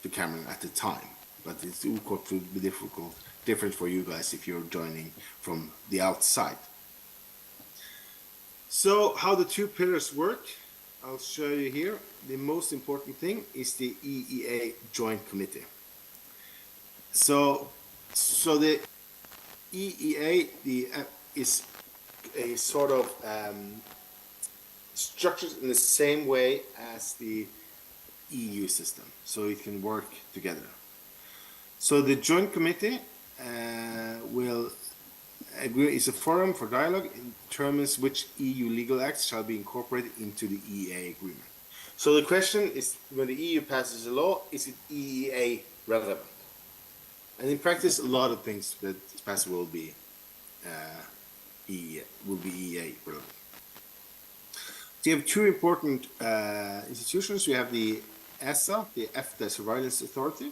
to Cameron at the time. But it's of course would be different for you guys if you're joining from the outside. So how the two pillars work, I'll show you here. The most important thing is the EEA Joint Committee. So the EEA is a sort of structured in the same way as the EU system, so it can work together. So the joint committee will agree is a forum for dialogue and determines which EU legal acts shall be incorporated into the EEA agreement. So the question is, when the EU passes a law, is it EEA relevant? And in practice, a lot of things that is passed will be EEA relevant. So you have two important institutions. You have the ESA, the EFTA Surveillance Authority,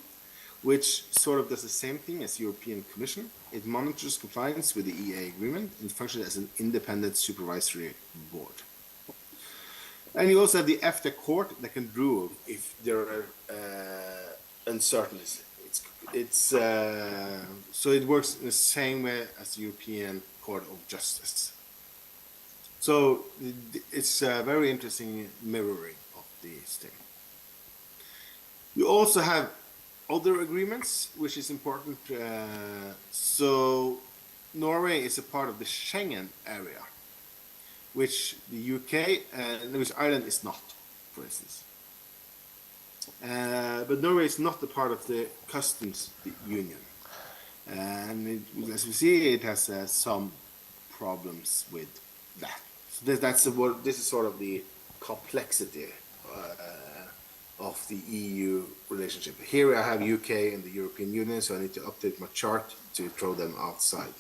which sort of does the same thing as the European Commission. It monitors compliance with the EEA agreement and functions as an independent supervisory board. And you also have the EFTA court that can rule if there are uncertainties. So it works in the same way as the European Court of Justice. So it's a very interesting mirroring of these things. You also have other agreements, which is important. So Norway is a part of the Schengen area, which the UK and which Ireland is not, for instance. But Norway is not a part of the customs union. And as we see, it has some problems with that. So this is sort of the complexity of the EU relationship. Here I have UK and the European Union, so I need to update my chart to throw them outside.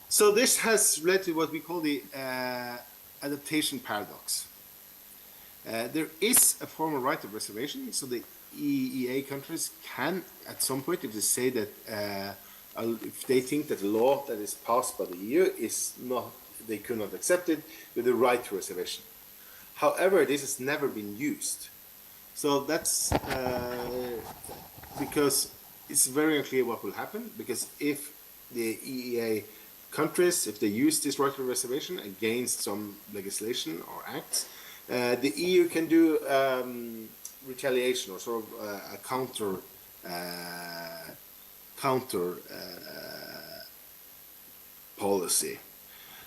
So this has led to what we call the adaptation paradox. There is a formal right of reservation, so the EEA countries can, at some point, if they say that if they think that the law that is passed by the EU is not, they could not accept it, with the right to reservation. However, this has never been used. So that's because it's very unclear what will happen, because if the EEA countries, if they use this right to reservation against some legislation or acts, the EU can do retaliation or sort of a counter policy.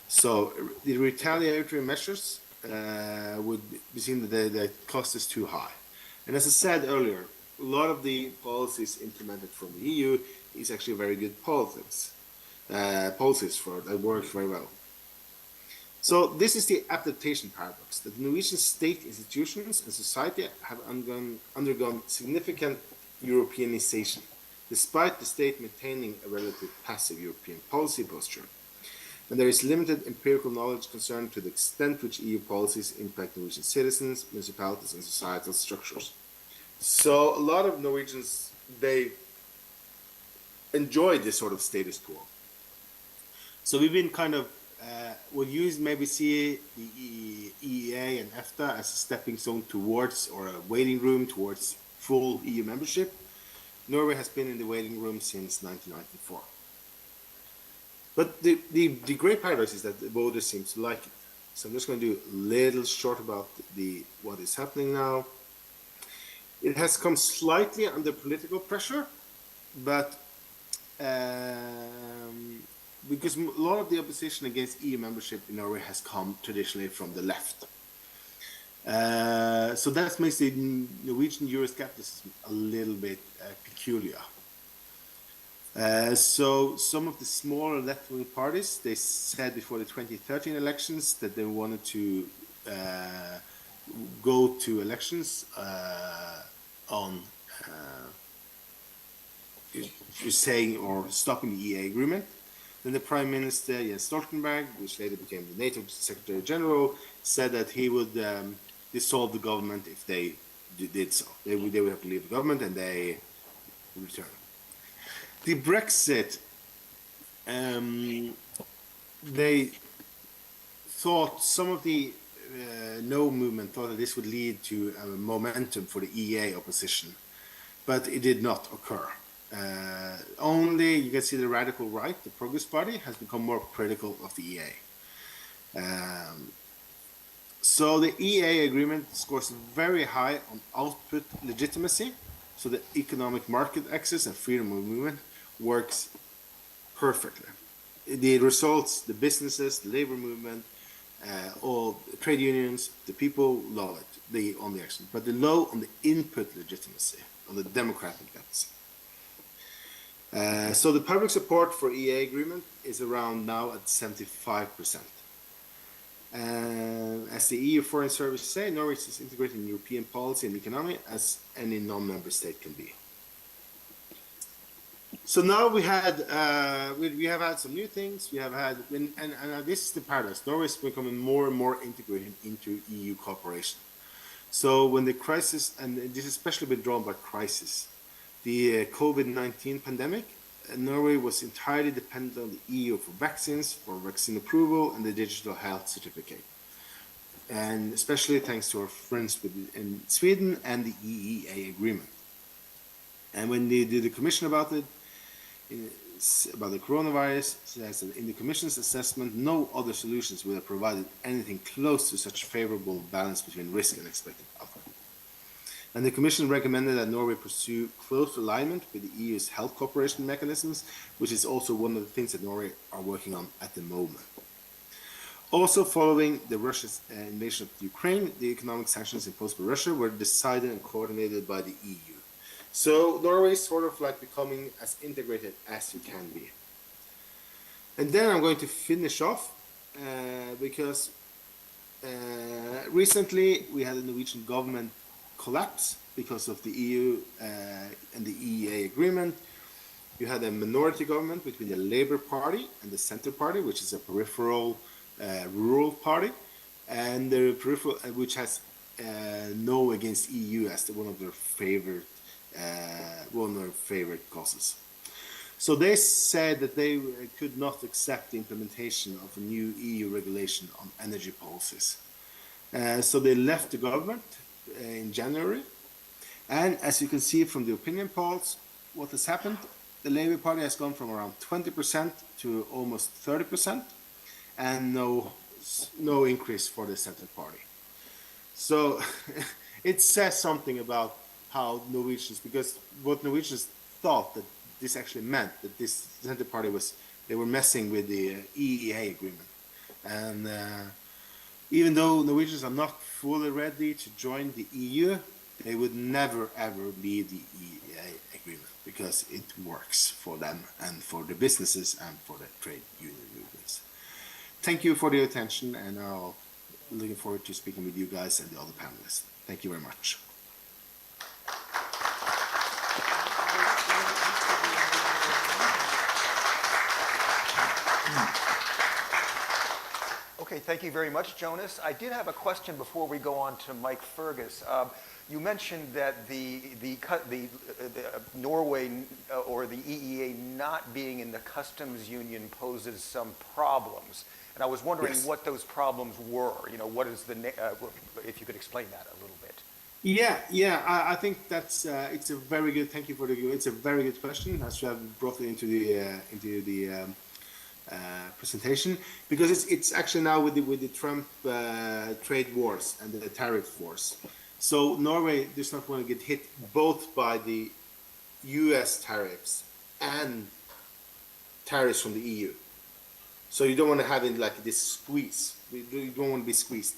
So the retaliatory measures would be seen that the cost is too high. And as I said earlier, a lot of the policies implemented from the EU is actually very good policies that work very well. So this is the adaptation paradox, that the Norwegian state institutions and society have undergone significant Europeanization, despite the state maintaining a relatively passive European policy posture. And there is limited empirical knowledge concerned to the extent which EU policies impact Norwegian citizens, municipalities, and societal structures. So a lot of Norwegians, they enjoy this sort of status quo. So we've been kind of, what you maybe see the EEA and EFTA as a stepping stone towards, or a waiting room towards full EU membership. Norway has been in the waiting room since 1994. But the great paradox is that the voters seem to like it. So I'm just going to do a little short about what is happening now. It has come slightly under political pressure, but because a lot of the opposition against EU membership in Norway has come traditionally from the left. So that makes the Norwegian Euroscepticism a little bit peculiar. So some of the smaller left-wing parties, they said before the 2013 elections that they wanted to go to elections on saying or stopping the EEA agreement. Then the Prime Minister, Jens Stoltenberg, which later became the NATO Secretary General, said that he would dissolve the government if they did so. They would have to leave the government and they return. The Brexit, they thought, some of the no movement thought that this would lead to a momentum for the EEA opposition, but it did not occur. Only, you can see the radical right, the Progress Party, has become more critical of the EEA. So the EEA agreement scores very high on output legitimacy, so the economic market access and freedom of movement works perfectly. The results, the businesses, the labor movement, all trade unions, the people love it, on the action, but the low on the input legitimacy, on the democratic legitimacy. So the public support for EEA agreement is around now at 75%. As the EU Foreign Service say, Norway is integrating European policy and economy as any non-member state can be. So now we have had some new things. We have had, and this is the paradox. Norway is becoming more and more integrated into EU cooperation. So when the crisis, and this has especially been drawn by crisis, the COVID-19 pandemic, Norway was entirely dependent on the EU for vaccines, for vaccine approval, and the digital health certificate. And especially thanks to our friends in Sweden and the EEA agreement. And when they did the commission about it, about the coronavirus, says that in the Commission's assessment, no other solutions would have provided anything close to such favorable balance between risk and expected outcome. And the Commission recommended that Norway pursue close alignment with the EU's health cooperation mechanisms, which is also one of the things that Norway are working on at the moment. Also, following the Russia's invasion of Ukraine, the economic sanctions imposed by Russia were decided and coordinated by the EU. So Norway is sort of like becoming as integrated as you can be. And then I'm going to finish off because recently we had a Norwegian government collapse because of the EU and the EEA agreement. You had a minority government between the Labour Party and the Centre Party, which is a peripheral rural party, and the peripheral, which has no against EU as one of their favorite causes. So they said that they could not accept the implementation of a new EU regulation on energy policies. So they left the government in January. And as you can see from the opinion polls, what has happened, the Labour Party has gone from around 20% to almost 30%, and no increase for the Centre Party. So it says something about how Norwegians, because what Norwegians thought that this actually meant, that this Centre Party they were messing with the EEA agreement. And even though Norwegians are not fully ready to join the EU, they would never ever leave the EEA agreement because it works for them and for the businesses and for the trade union movements. Thank you for the attention, and I'm looking forward to speaking with you guys and the other panelists. Thank you very much. Okay, thank you very much, Jonas. I did have a question before we go on to Mike Fergus. You mentioned that the Norway or the EEA not being in the customs union poses some problems, and I was wondering what those problems were. You know, what is if you could explain that a little bit. Yeah. I think that's it's a very good. Thank you for it's a very good question. As you have brought it into the presentation, because it's actually now with the Trump trade wars and the tariff wars. So Norway does not want to get hit both by the U.S. tariffs and tariffs from the EU. So you don't want to have it like this squeeze. You don't want to be squeezed.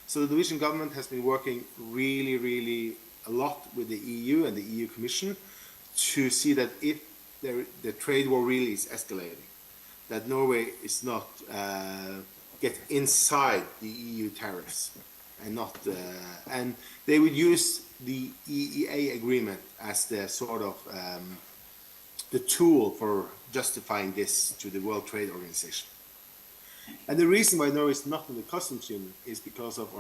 So the Norwegian government has been working really a lot with the EU and the EU Commission to see that if the trade war really is escalating, that Norway is not get inside the EU tariffs and not and they would use the EEA agreement as the sort of the tool for justifying this to the World Trade Organization. And the reason why Norway is not in the customs union is because of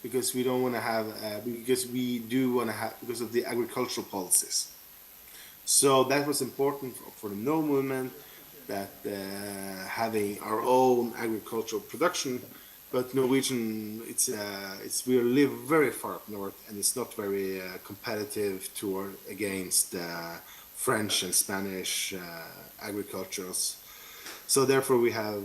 we don't want to have because we do want to have because of the agricultural policies. So that was important for the No movement, that having our own agricultural production, but Norwegian we live very far up north, and it's not very competitive against French and Spanish agricultures. So therefore we have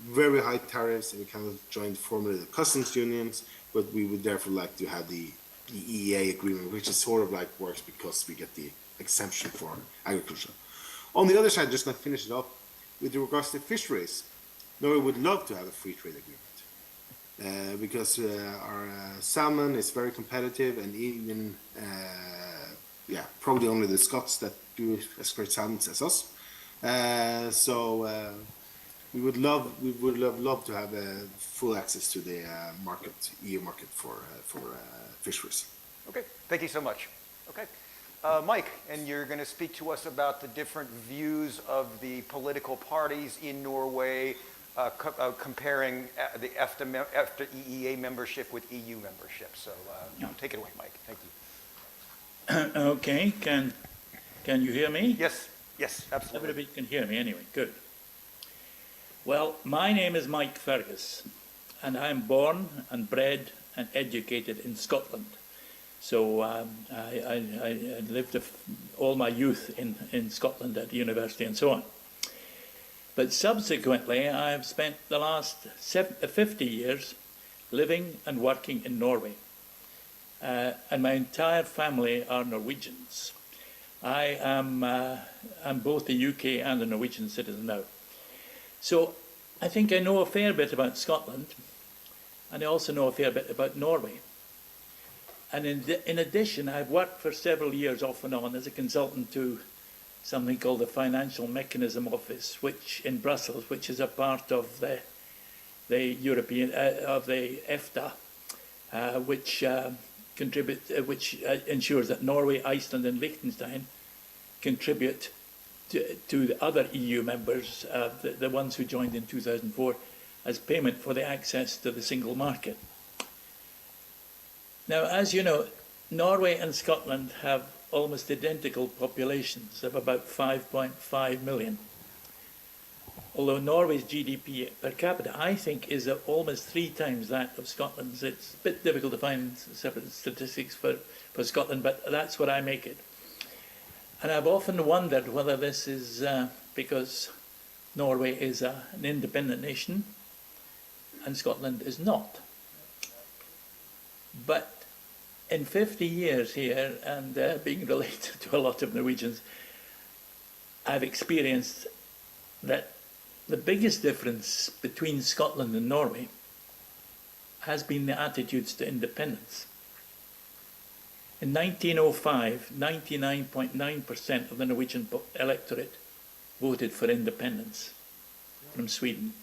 very high tariffs, and we cannot join formally the customs unions, but we would therefore like to have the EEA agreement, which is sort of like works because we get the exemption for agriculture. On the other side, just going to finish it up, with regards to fisheries, Norway would love to have a free trade agreement. because our salmon is very competitive, and even probably only the Scots that do as great salmon as us. We would love to have full access to the EU market for fisheries. Okay, thank you so much. Okay. Mike, and you're going to speak to us about the different views of the political parties in Norway, comparing the EFTA EEA membership with EU membership. So take it away, Mike. Thank you. Okay, can you hear me? Yes, absolutely. Everybody can hear me anyway, good. Well, my name is Mike Fergus, and I'm born and bred and educated in Scotland. So I lived all my youth in Scotland at university and so on. But subsequently, I've spent the last 50 years living and working in Norway. And my entire family are Norwegians. I am both a UK and a Norwegian citizen now. So I think I know a fair bit about Scotland, and I also know a fair bit about Norway. And in addition, I've worked for several years off and on as a consultant to something called the Financial Mechanism Office, which in Brussels, which is a part of the European of the EFTA, which ensures that Norway, Iceland, and Liechtenstein contribute to the other EU members, the ones who joined in 2004, as payment for the access to the single market. Now, as you know, Norway and Scotland have almost identical populations of about 5.5 million. Although Norway's GDP per capita, I think, is almost 3 times that of Scotland's. It's a bit difficult to find separate statistics for Scotland, but that's what I make it. And I've often wondered whether this is because Norway is an independent nation and Scotland is not. But in 50 years here, and being related to a lot of Norwegians, I've experienced that the biggest difference between Scotland and Norway has been the attitudes to independence. In 1905, 99.9% of the Norwegian electorate voted for independence from Sweden.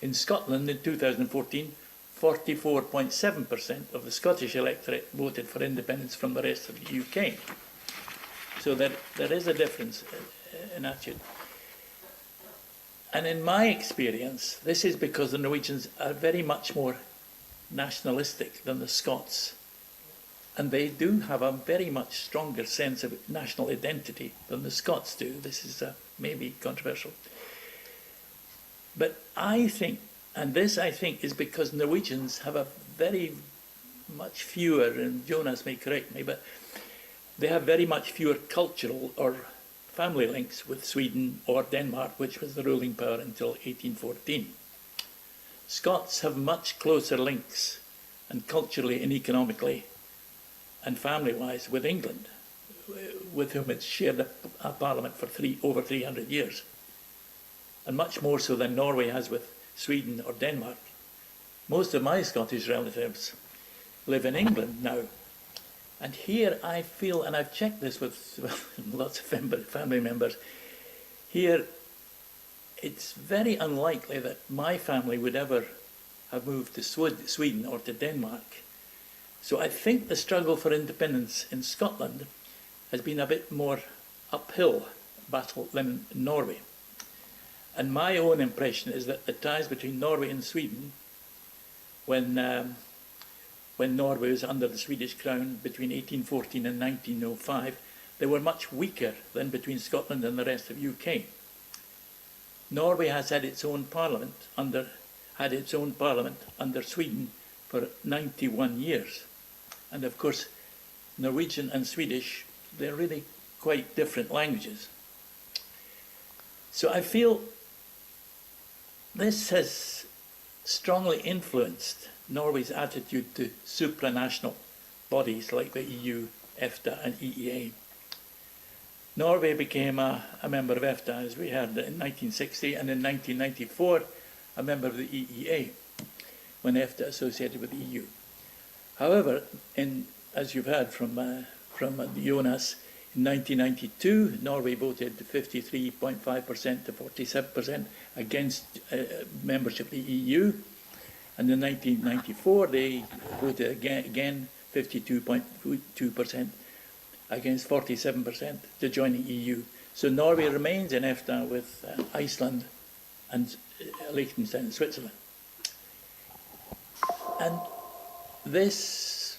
In Scotland, in 2014, 44.7% of the Scottish electorate voted for independence from the rest of the UK. So there is a difference in attitude. And in my experience, this is because the Norwegians are very much more nationalistic than the Scots. And they do have a very much stronger sense of national identity than the Scots do. This is maybe controversial. But I think, and this I think is because Norwegians have a very much fewer, and Jonas may correct me, but they have very much fewer cultural or family links with Sweden or Denmark, which was the ruling power until 1814. Scots have much closer links, and culturally and economically and family-wise, with England, with whom it's shared a parliament for over 300 years, and much more so than Norway has with Sweden or Denmark. Most of my Scottish relatives live in England now. And here I feel, and I've checked this with lots of family members, here it's very unlikely that my family would ever have moved to Sweden or to Denmark. So I think the struggle for independence in Scotland has been a bit more uphill battle than in Norway. And my own impression is that the ties between Norway and Sweden, when Norway was under the Swedish crown between 1814 and 1905, they were much weaker than between Scotland and the rest of UK. Norway has had its own parliament under Sweden for 91 years. And of course, Norwegian and Swedish, they're really quite different languages. So I feel this has strongly influenced Norway's attitude to supranational bodies like the EU, EFTA and EEA. Norway became a member of EFTA, as we heard, in 1960, and in 1994, a member of the EEA. when EFTA associated with the EU. However, as you've heard from Jonas, in 1992, Norway voted 53.5% to 47% against membership of the EU. And in 1994, they voted again 52.2% against 47% to join the EU. So Norway remains in EFTA with Iceland and Liechtenstein and Switzerland. And this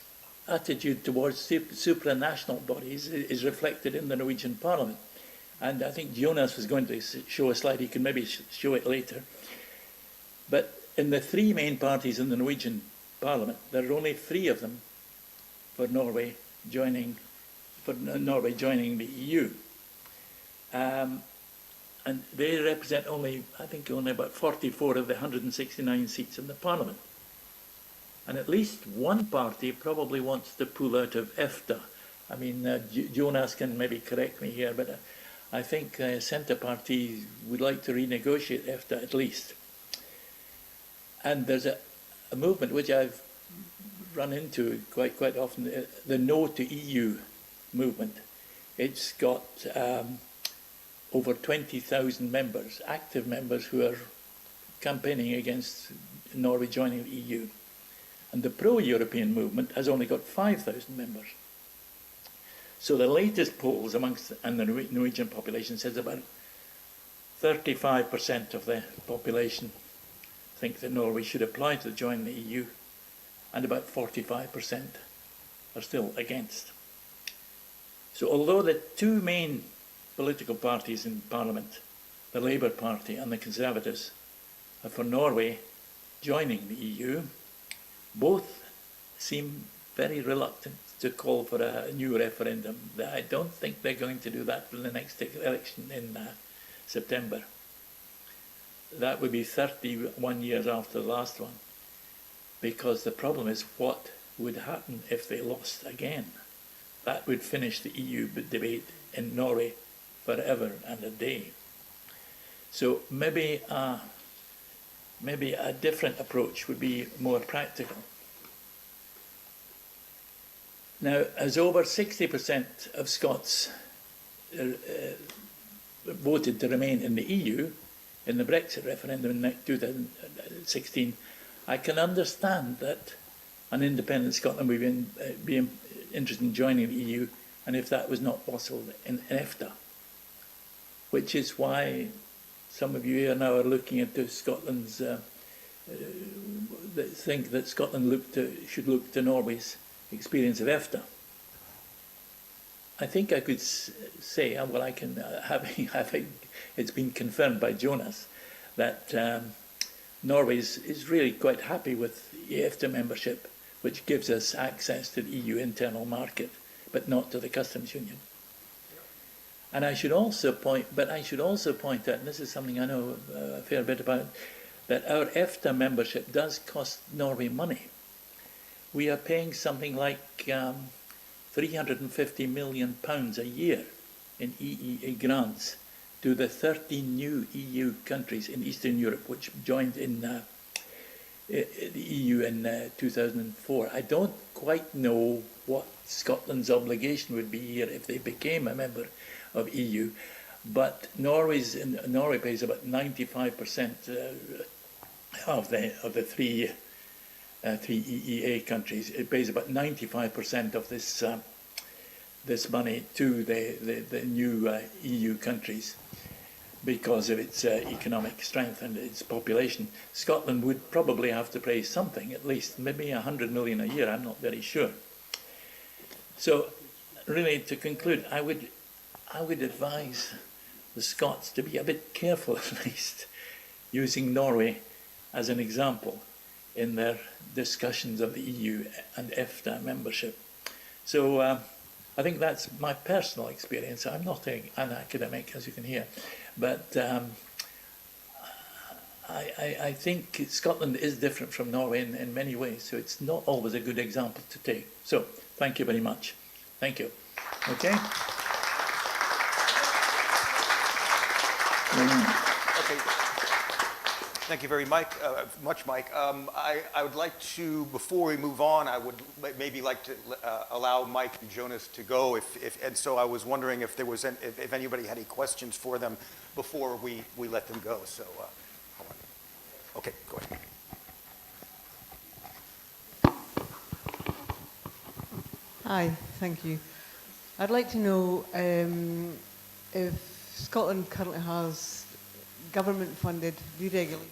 attitude towards supranational bodies is reflected in the Norwegian Parliament. And I think Jonas was going to show a slide, he can maybe show it later. But in the three main parties in the Norwegian Parliament, there are only 3 of them for Norway joining the EU. And they represent only about 44 of the 169 seats in the Parliament. And at least one party probably wants to pull out of EFTA. I mean, Jonas can maybe correct me here, but I think Centre Party would like to renegotiate EFTA at least. And there's a movement which I've run into quite often, the No to EU movement. It's got over 20,000 members, active members, who are campaigning against Norway joining the EU. And the pro-European movement has only got 5,000 members. So the latest polls amongst the Norwegian population says about 35% of the population think that Norway should apply to join the EU, and about 45% are still against. So although the 2 main political parties in Parliament, the Labour Party and the Conservatives, are for Norway joining the EU, both seem very reluctant to call for a new referendum. I don't think they're going to do that in the next election in September. That would be 31 years after the last one, because the problem is what would happen if they lost again. That would finish the EU debate in Norway forever and a day. So maybe a different approach would be more practical. Now, as over 60% of Scots voted to remain in the EU in the Brexit referendum in 2016, I can understand that an independent Scotland would be interested in joining the EU, and if that was not possible, in EFTA, which is why some of you here now are looking into Scotland's, think that Scotland should look to Norway's experience of EFTA. I think I could say, well, I can it's been confirmed by Jonas that Norway is really quite happy with EFTA membership, which gives us access to the EU internal market, but not to the customs union. And I should also point out, and this is something I know a fair bit about, that our EFTA membership does cost Norway money. We are paying something like £350 million a year in EEA grants to the 13 new EU countries in Eastern Europe, which joined in the EU in 2004. I don't quite know what Scotland's obligation would be here if they became a member of EU, but Norway pays about 95% of the three EEA countries. It pays about 95% of this money to the new EU countries because of its economic strength and its population. Scotland would probably have to pay something, at least maybe 100 million a year. I'm not very sure. So, really, to conclude, I would advise the Scots to be a bit careful, at least, using Norway as an example in their discussions of the EU and EFTA membership. So I think that's my personal experience. I'm not an academic, as you can hear, but I think Scotland is different from Norway in many ways, so it's not always a good example to take. So thank you very much. Thank you. Okay? Thank you very much, Mike. I would like to, before we move on, I would maybe like to allow Mike and Jonas to go. And so I was wondering if there was, if anybody had any questions for them before we let them go. So, hold on. Okay, go ahead. Hi, thank you. I'd like to know if Scotland currently has government-funded deregulation.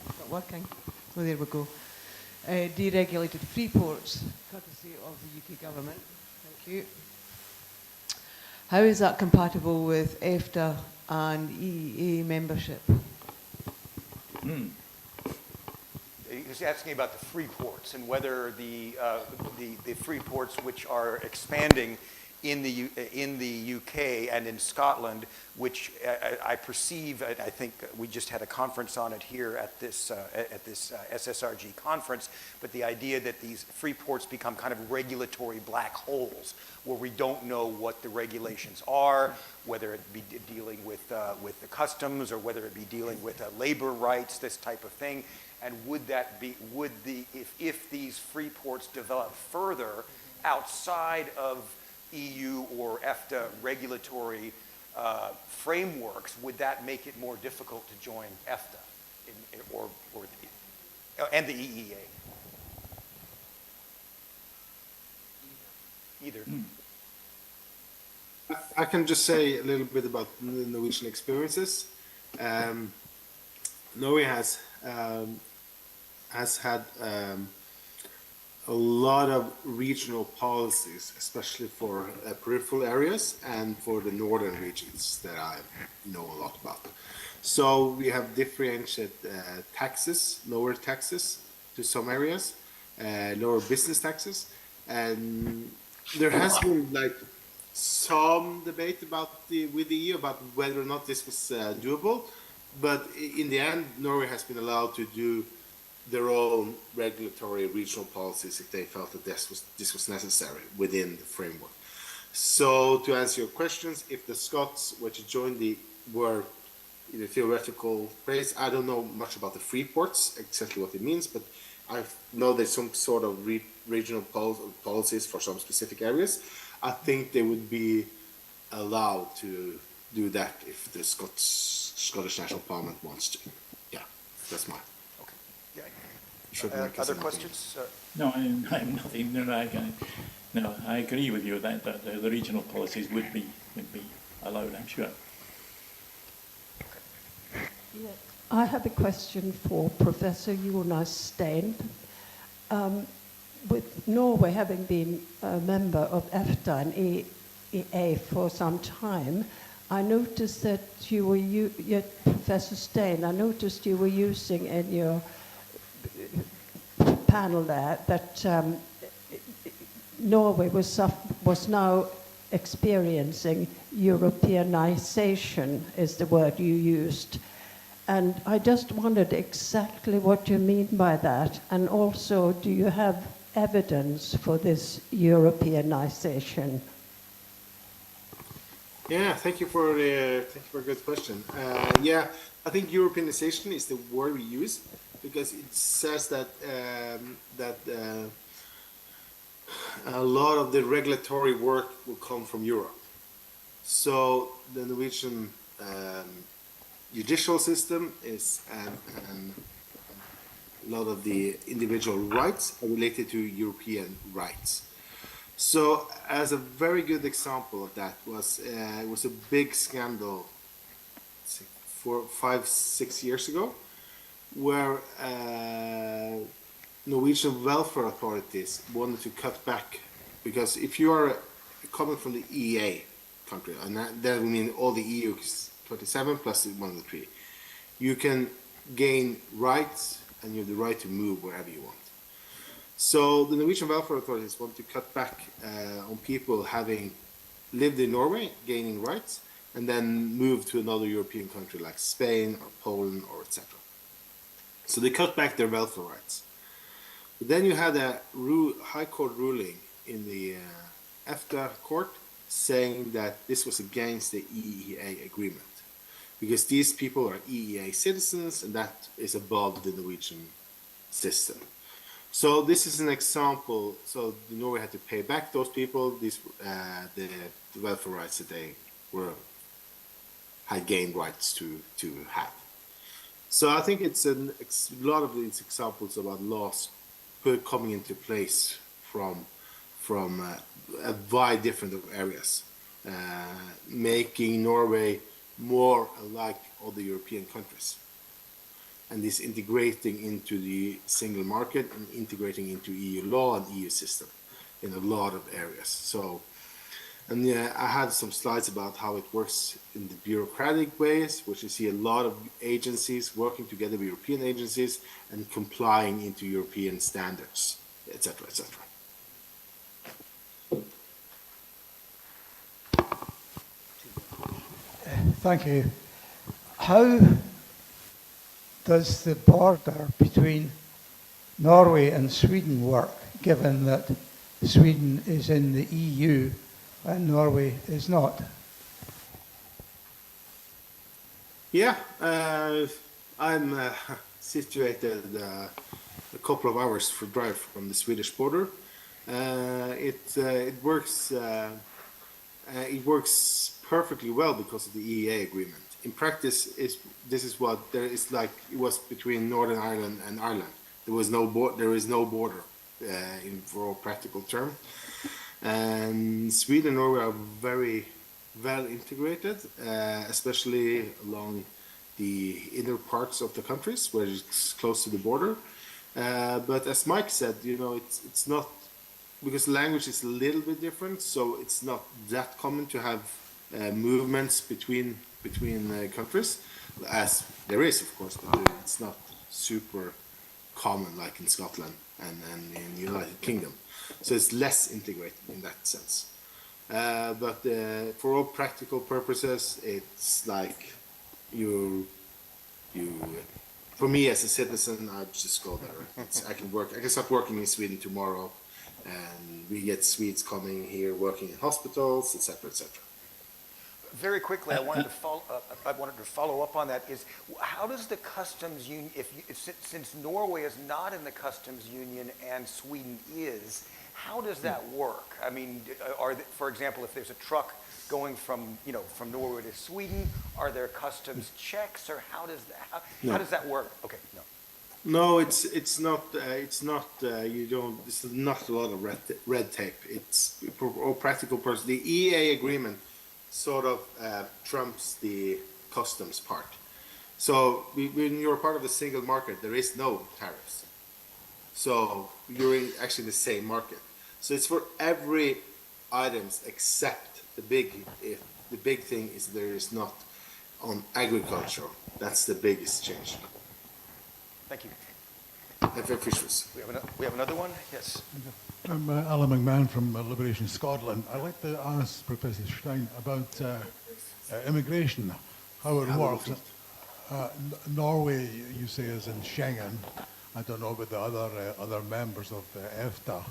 It's not working. Oh, there we go. Deregulated free ports, courtesy of the UK government. Thank you. How is that compatible with EFTA and EEA membership? He was asking about the free ports and whether the free ports which are expanding in the UK and in Scotland, which I perceive, I think we just had a conference on it here at this SSRG conference, but the idea that these free ports become kind of regulatory black holes where we don't know what the regulations are, whether it be dealing with the customs or whether it be dealing with labor rights, this type of thing. And would that be, if these free ports develop further outside of EU or EFTA regulatory frameworks, would that make it more difficult to join EFTA and the EEA? Either. I can just say a little bit about the Norwegian experiences. Norway has had a lot of regional policies, especially for peripheral areas and for the northern regions that I know a lot about. So we have differentiated taxes, lower taxes to some areas, lower business taxes, and there has been like some debate with the EU about whether or not this was doable, but in the end, Norway has been allowed to do their own regulatory regional policies if they felt that this was necessary within the framework. So to answer your questions, if the Scots were to join were in a theoretical phrase, I don't know much about the free ports, exactly what it means, but I know there's some sort of regional policies for some specific areas. I think they would be allowed to do that if the Scottish National Parliament wants to. Yeah, that's mine. Other questions? No, I have nothing. No, I agree with you that the regional policies would be allowed, I'm sure. Yeah. I have a question for Professor Jonas Stien. With Norway having been a member of EFTA and EEA for some time, I noticed that you were, Professor Stien, I noticed you were using in your panel there that Norway was now experiencing Europeanization, is the word you used. And I just wondered exactly what you mean by that. And also, do you have evidence for this Europeanization? Yeah, thank you for a good question. Yeah, I think Europeanization is the word we use because it says that a lot of the regulatory work will come from Europe. So the Norwegian judicial system is and a lot of the individual rights are related to European rights. So as a very good example of that was it was a big scandal 5-6 years ago where Norwegian welfare authorities wanted to cut back because if you are coming from the EEA country, and that would mean all the EU 27 plus one of the three, you can gain rights and you have the right to move wherever you want. So the Norwegian welfare authorities want to cut back on people having lived in Norway, gaining rights, and then move to another European country like Spain or Poland or etc. So they cut back their welfare rights. But then you had a high court ruling in the EFTA court saying that this was against the EEA agreement. because these people are EEA citizens, and that is above the Norwegian system. So this is an example. So Norway had to pay back those people the welfare rights that they had gained rights to have. So I think it's a lot of these examples about laws coming into place from a wide different areas, making Norway more like other European countries, and this integrating into the single market and integrating into EU law and EU system in a lot of areas. So, and yeah, I had some slides about how it works in the bureaucratic ways, which you see a lot of agencies working together with European agencies and complying into European standards, etc., etc. Thank you. How does the border between Norway and Sweden work, given that Sweden is in the EU and Norway is not? Yeah, I'm situated a couple of hours for drive from the Swedish border. It works perfectly well because of the EEA agreement. In practice, this is what there is like it was between Northern Ireland and Ireland. There is no border for all practical term. And Sweden and Norway are very well integrated, especially along the inner parts of the countries where it's close to the border. But as Mike said, it's not, because language is a little bit different, so it's not that common to have movements between countries, as there is, of course, but it's not super common like in Scotland and in the United Kingdom. So it's less integrated in that sense. But for all practical purposes, it's like for me as a citizen, I just go there. I can start working in Sweden tomorrow, and we get Swedes coming here working in hospitals, etc., etc. Very quickly, I wanted to follow up on that. Is how does the customs union, since Norway is not in the customs union and Sweden is, how does that work? I mean, for example, if there's a truck going from Norway to Sweden, are there customs checks, or how does that work? Okay, no. No, it's not. It's not a lot of red tape. It's for all practical purposes. The EEA agreement sort of trumps the customs part. So when you're part of the single market, there is no tariffs. So you're in actually the same market. So it's for every items except the big thing is there is not on agriculture. That's the biggest change. Thank you. Fisheries. We have another one? Yes. I'm Alan McMahon from Liberation Scotland. I'd like to ask Professor Stien about immigration, how it works. Norway, you say, is in Schengen. I don't know about the other members of EFTA.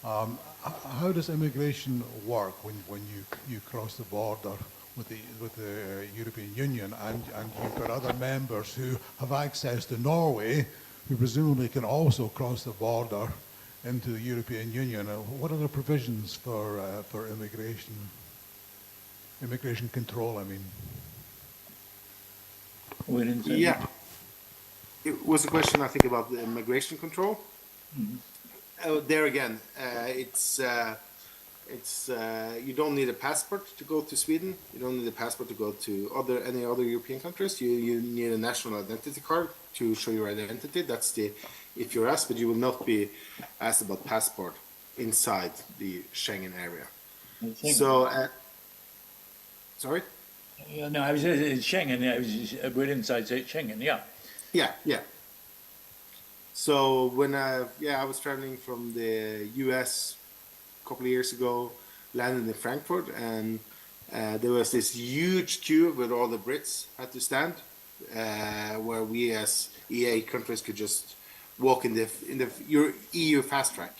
How does immigration work when you cross the border with the European Union, and you've got other members who have access to Norway, who presumably can also cross the border into the European Union? What are the provisions for immigration control, I mean? Yeah. It was a question, I think, about the immigration control. Mm-hmm. There again, it's you don't need a passport to go to Sweden. You don't need a passport to go to any other European countries. You need a national identity card to show your identity. That's if you're asked, but you will not be asked about passport inside the Schengen area. So, sorry? No, I was in Schengen. We're inside Schengen. Yeah. Yeah. So when I was traveling from the US a couple of years ago, landed in Frankfurt, and there was this huge queue where all the Brits had to stand, where we as EA countries could just walk in the EU fast track.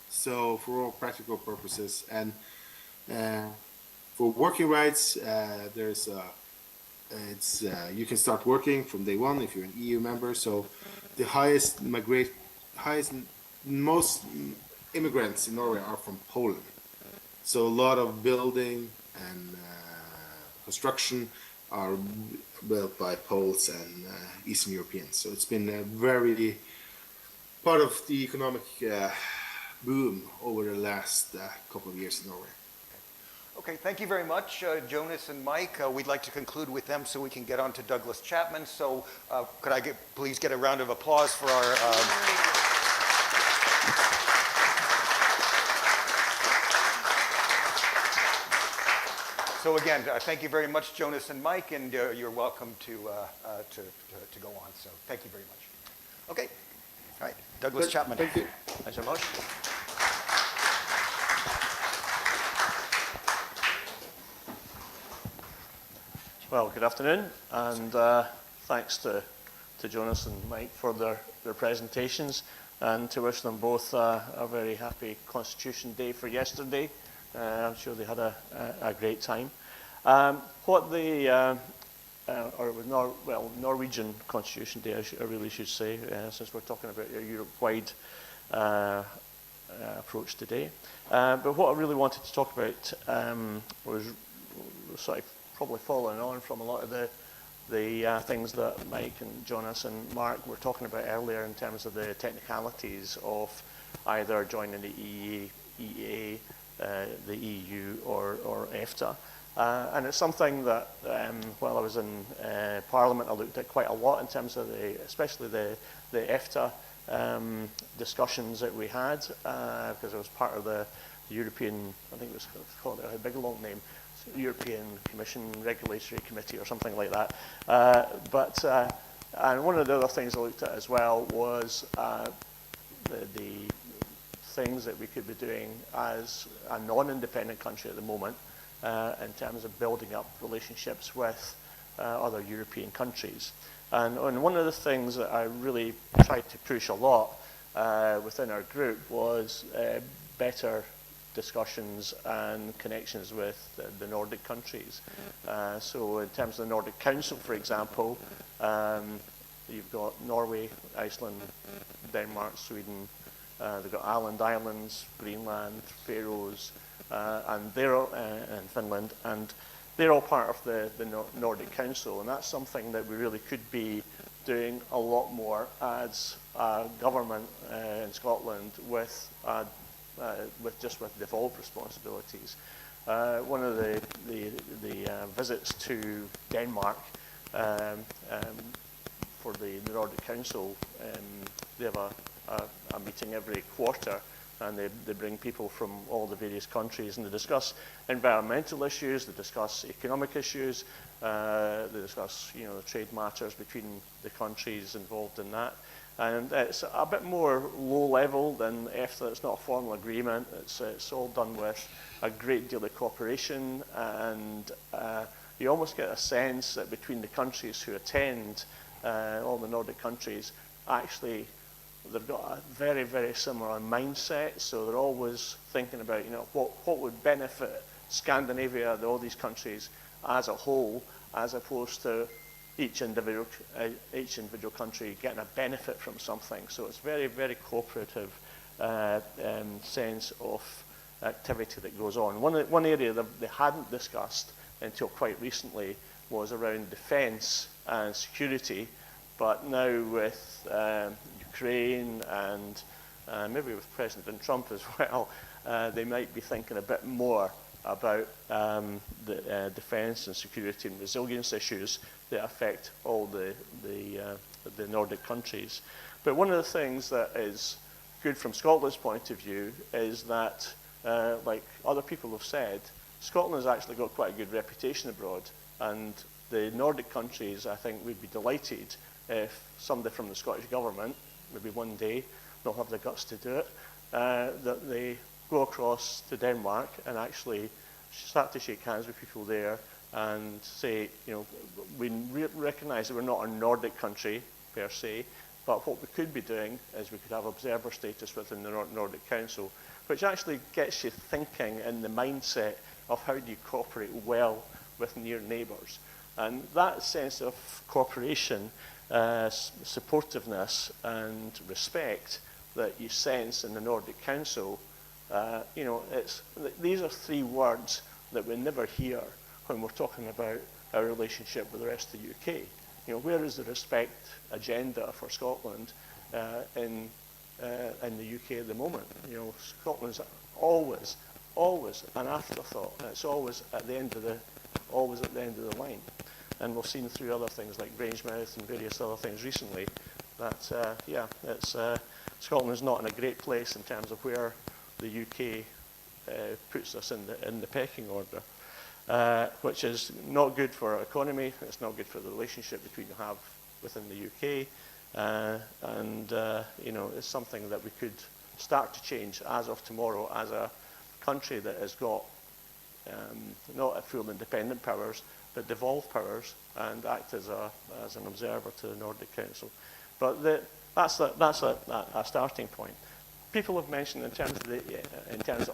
So for all practical purposes, and for working rights, there's It's you can start working from day one if you're an EU member. So the most immigrants in Norway are from Poland. So a lot of building and construction are built by Poles and Eastern Europeans. So it's been a very part of the economic boom over the last couple of years in Norway. Okay, thank you very much, Jonas and Mike. We'd like to conclude with them so we can get on to Douglas Chapman. So could I please get a round of applause for our... So again, thank you very much, Jonas and Mike, and you're welcome to go on. So thank you very much. Okay, all right, Douglas Chapman. Thank you. Thanks very much. Well, good afternoon, and thanks to Jonas and Mike for their presentations, and to wish them both a very happy Constitution Day for yesterday. I'm sure they had a great time. What the Norwegian Constitution Day, I really should say, since we're talking about a Europe-wide approach today. But what I really wanted to talk about was sort of probably following on from a lot of the things that Mike and Jonas and Mark were talking about earlier in terms of the technicalities of either joining the EEA, the EU or EFTA. And it's something that while I was in Parliament I looked at quite a lot in terms of especially the EFTA discussions that we had, because I was part of the European, I think it was called a big long name, European Commission Regulatory Committee or something like that. And one of the other things I looked at as well was the things that we could be doing as a non-independent country at the moment in terms of building up relationships with other European countries. And one of the things that I really tried to push a lot within our group was better discussions and connections with the Nordic countries. So in terms of the Nordic Council, for example, you've got Norway, Iceland, Denmark, Sweden, they've got Islands, Greenland, Faroes, and Finland, and they're all part of the Nordic Council, and that's something that we really could be doing a lot more as a government in Scotland with devolved responsibilities. One of the visits to Denmark for the Nordic Council, they have a meeting every quarter, and they bring people from all the various countries, and they discuss environmental issues, they discuss economic issues, they discuss the trade matters between the countries involved in that. And it's a bit more low level than EFTA. It's not a formal agreement. It's all done with a great deal of cooperation, and you almost get a sense that between the countries who attend, all the Nordic countries, actually they've got a very, very similar mindset. So they're always thinking about what would benefit Scandinavia, all these countries as a whole, as opposed to each individual country getting a benefit from something. So it's very, very cooperative sense of activity that goes on. One area that they hadn't discussed until quite recently was around defence and security, but now with Ukraine and maybe with President Trump as well, they might be thinking a bit more about the defence and security and resilience issues that affect all the Nordic countries. But one of the things that is good from Scotland's point of view is that, like other people have said, Scotland has actually got quite a good reputation abroad, and the Nordic countries, I think, would be delighted if somebody from the Scottish Government, maybe one day, they'll have the guts to do it, that they go across to Denmark and actually start to shake hands with people there and say, we recognise that we're not a Nordic country per se, but what we could be doing is we could have observer status within the Nordic Council, which actually gets you thinking in the mindset of how do you cooperate well with near neighbours. And that sense of cooperation, supportiveness and respect that you sense in the Nordic Council, these are three words that we never hear when we're talking about our relationship with the rest of the UK. Where is the respect agenda for Scotland in the UK at the moment? Scotland's always an afterthought. It's always at the end of the line. And we've seen through other things like Grangemouth and various other things recently that Scotland's not in a great place in terms of where the UK puts us in the pecking order, which is not good for our economy. It's not good for the relationship between we have within the UK, and it's something that we could start to change as of tomorrow as a country that has got not full independent powers, but devolved powers, and act as an observer to the Nordic Council. But that's a starting point. People have mentioned in terms of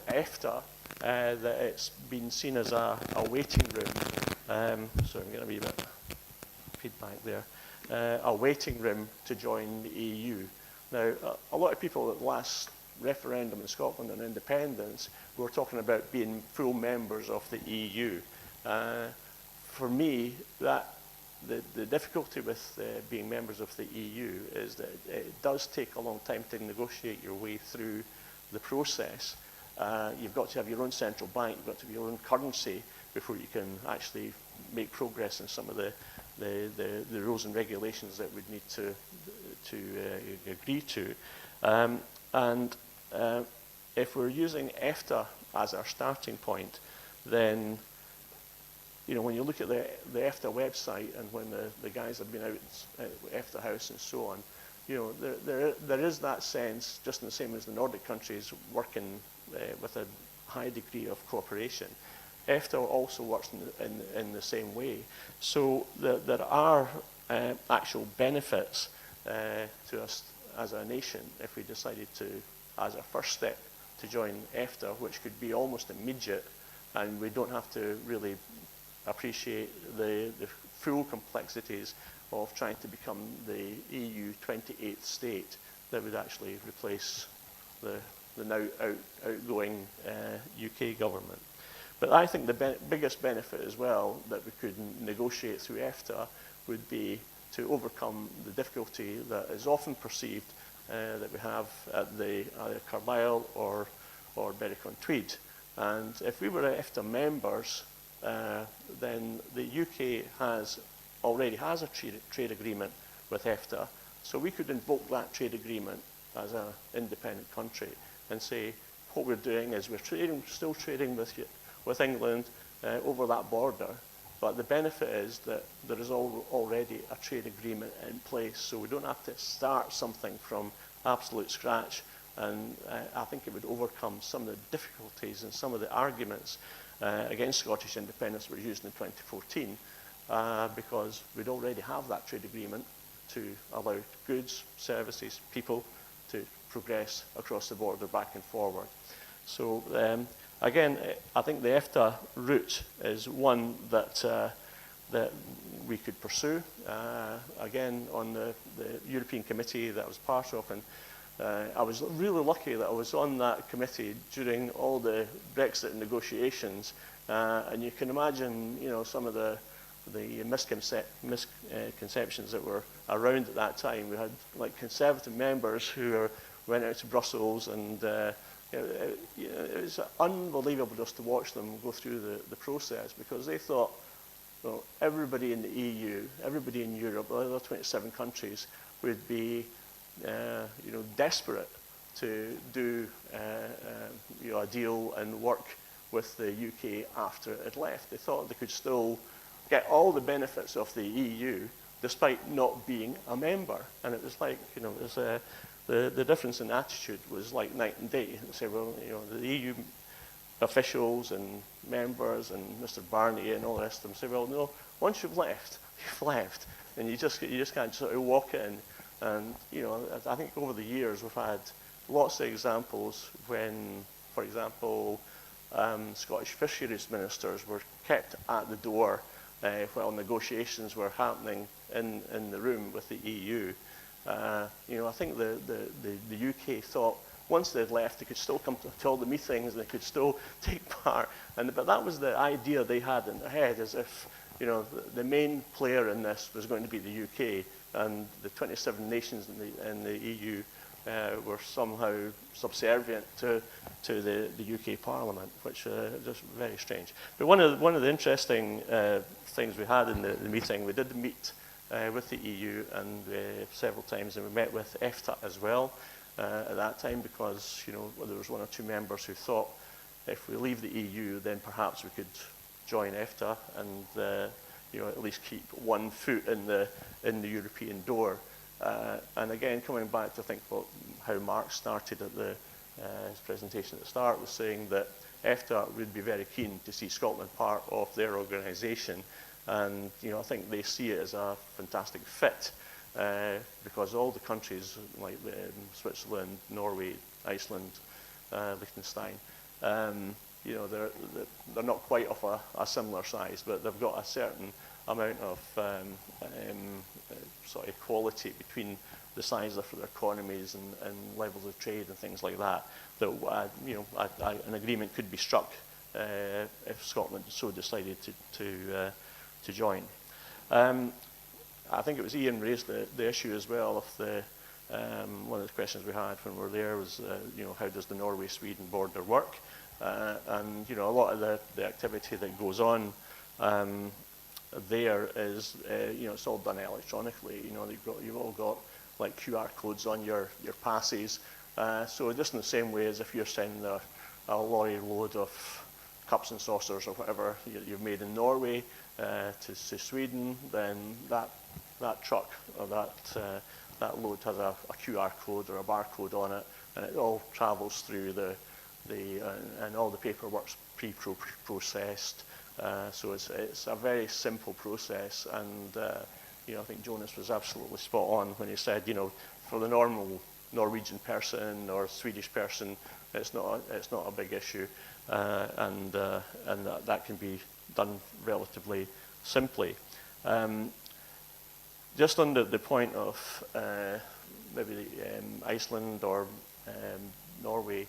EFTA that it's been seen as a waiting room. So I'm getting a wee bit of feedback there. A waiting room to join the EU. Now, a lot of people at the last referendum in Scotland on independence were talking about being full members of the EU. For me, the difficulty with being members of the EU is that it does take a long time to negotiate your way through the process. You've got to have your own central bank, you've got to have your own currency before you can actually make progress in some of the rules and regulations that we'd need to agree to. If we're using EFTA as our starting point, then when you look at the EFTA website and when the guys have been out at EFTA House and so on, there is that sense, just the same as the Nordic countries working with a high degree of cooperation. EFTA also works in the same way. So there are actual benefits to us as a nation if we decided to, as a first step, to join EFTA, which could be almost immediate, and we don't have to really appreciate the full complexities of trying to become the EU 28th state that would actually replace the now outgoing UK government. But I think the biggest benefit as well that we could negotiate through EFTA would be to overcome the difficulty that is often perceived that we have at either Carlisle or Berwick-on-Tweed. And if we were EFTA members, then the UK already has a trade agreement with EFTA, so we could invoke that trade agreement as an independent country and say what we're doing is we're still trading with England over that border, but the benefit is that there is already a trade agreement in place, so we don't have to start something from absolute scratch. And I think it would overcome some of the difficulties and some of the arguments against Scottish independence were used in 2014 because we'd already have that trade agreement to allow goods, services, people to progress across the border back and forward. So again, I think the EFTA route is one that we could pursue. Again, on the European Committee that I was part of, and I was really lucky that I was on that committee during all the Brexit negotiations, and you can imagine, some of the misconceptions that were around at that time. We had like Conservative members who went out to Brussels, and it was unbelievable just to watch them go through the process, because they thought, well, everybody in the EU, everybody in Europe, the other 27 countries would be desperate to do a deal and work with the UK after it left. They thought they could still get all the benefits of the EU despite not being a member. And it was like, the difference in attitude was like night and day. They say, well, the EU officials and members and Mr. Barnier and all the rest of them say, well, no, once you've left, you've left, and you just can't sort of walk in. And I think over the years we've had lots of examples when, for example, Scottish fisheries ministers were kept at the door while negotiations were happening in the room with the EU, I think the UK thought once they'd left, they could still come to all the meetings, they could still take part. But that was the idea they had in their head, as if the main player in this was going to be the UK, and the 27 nations in the EU were somehow subservient to the UK Parliament, which is just very strange. But one of the interesting things we had in the meeting, we did meet with the EU and several times, and we met with EFTA as well at that time, because there was one or two members who thought if we leave the EU, then perhaps we could join EFTA and at least keep one foot in the European door. And again, coming back to how Mark started at his presentation at the start, was saying that EFTA would be very keen to see Scotland part of their organisation, and I think they see it as a fantastic fit, because all the countries like Switzerland, Norway, Iceland, Liechtenstein, they're not quite of a similar size, but they've got a certain amount of sort of equality between the size of their economies and levels of trade and things like that. That an agreement could be struck if Scotland so decided to join. I think it was Ian raised the issue as well of one of the questions we had when we were there was how does the Norway-Sweden border work? And a lot of the activity that goes on there is it's all done electronically. You've all got like QR codes on your passes. So just in the same way as if you're sending a lorry load of cups and saucers or whatever you've made in Norway to Sweden, then that truck or that load has a QR code or a barcode on it, and it all travels through and all the paperwork's pre-processed. So it's a very simple process, and I think Jonas was absolutely spot on when he said, for the normal Norwegian person or Swedish person, it's not a big issue, and that can be done relatively simply. Just on the point of maybe Iceland or Norway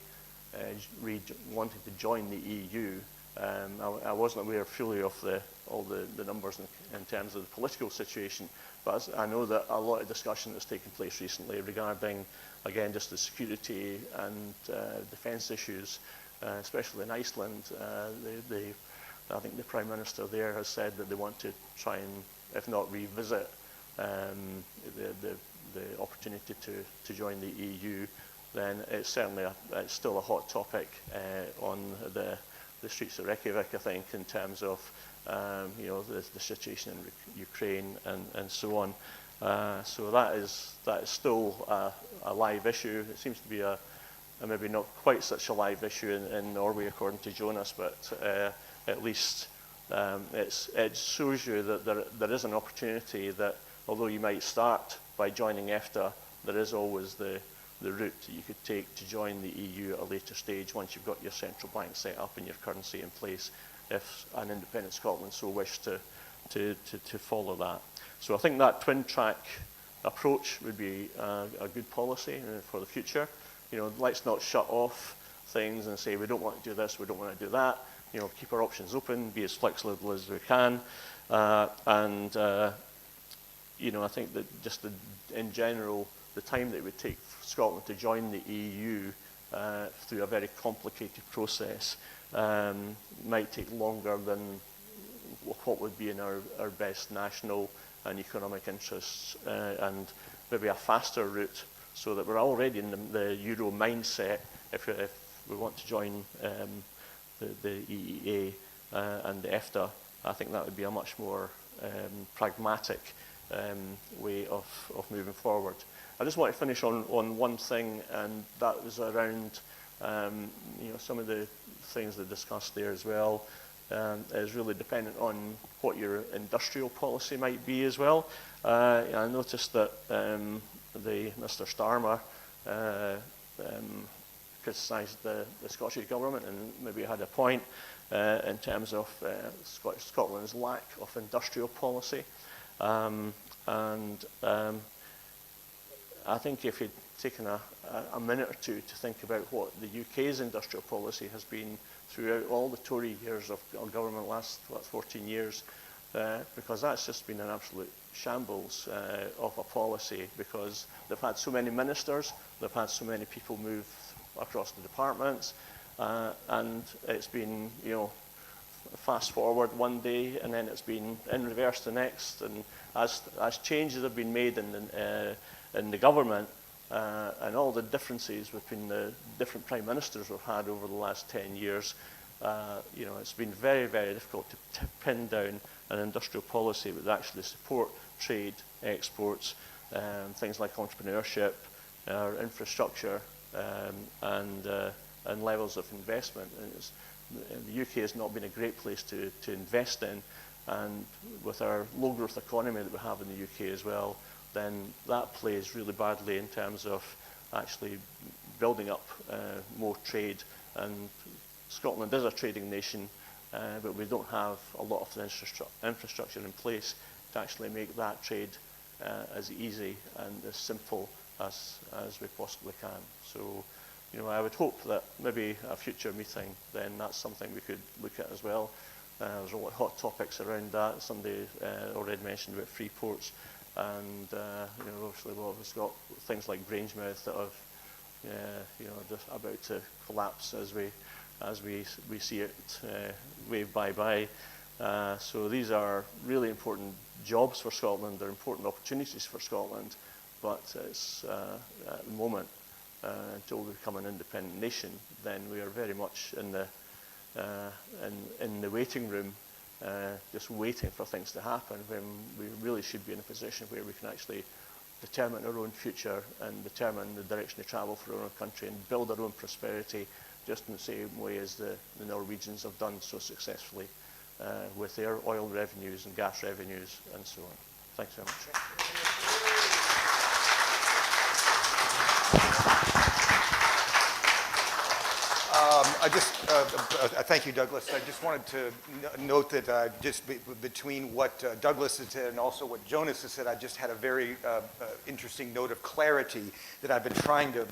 wanting to join the EU, I wasn't aware fully of all the numbers in terms of the political situation, but I know that a lot of discussion has taken place recently regarding, again, just the security and defence issues, especially in Iceland. I think the Prime Minister there has said that they want to try and, if not revisit, the opportunity to join the EU. Then it's certainly it's still a hot topic on the streets of Reykjavik, I think, in terms of the situation in Ukraine and so on. So that is still a live issue. It seems to be a maybe not quite such a live issue in Norway, according to Jonas, but at least it shows you that there is an opportunity that, although you might start by joining EFTA, there is always the route that you could take to join the EU at a later stage once you've got your central bank set up and your currency in place, if an independent Scotland so wished to follow that. So I think that twin track approach would be a good policy for the future. Let's not shut off things and say we don't want to do this, we don't want to do that. Keep our options open, be as flexible as we can, and I think that just in general, the time that it would take Scotland to join the EU through a very complicated process might take longer than what would be in our best national and economic interests, and maybe a faster route, so that we're already in the Euro mindset if we want to join the EEA and the EFTA. I think that would be a much more pragmatic way of moving forward. I just want to finish on one thing, and that was around some of the things they discussed there as well. Is really dependent on what your industrial policy might be as well. I noticed that Mr. Starmer criticised the Scottish Government, and maybe had a point in terms of Scotland's lack of industrial policy. I think if you'd taken a minute or two to think about what the UK's industrial policy has been throughout all the Tory years of government, last 14 years, because that's just been an absolute shambles of a policy, because they've had so many ministers, they've had so many people move across the departments, and it's been, you know, fast forward one day and then it's been in reverse the next, and as changes have been made in the government, and all the differences between the different prime ministers we've had over the last 10 years, you know, it's been very, very difficult to pin down an industrial policy that would actually support trade, exports, things like entrepreneurship, infrastructure, and levels of investment. And the UK has not been a great place to invest in, and with our low growth economy that we have in the UK as well, then that plays really badly in terms of actually building up more trade. And Scotland is a trading nation, but we don't have a lot of the infrastructure in place to actually make that trade as easy and as simple as we possibly can. So, you know, I would hope that maybe a future meeting, then that's something we could look at as well. There's a lot of hot topics around that. Somebody already mentioned about free ports, and you know, obviously we've got things like Grangemouth that have, you know, just about to collapse as we see it wave bye. So these are really important jobs for Scotland. They're important opportunities for Scotland, but it's at the moment, until we become an independent nation, then we are very much in the waiting room, just waiting for things to happen, when we really should be in a position where we can actually determine our own future and determine the direction of travel for our own country and build our own prosperity, just in the same way as the Norwegians have done so successfully with their oil revenues and gas revenues and so on. Thanks very much. Thank you, Douglas. I just wanted to note that between what Douglas has said and also what Jonas has said, I just had a very interesting note of clarity that I've been trying to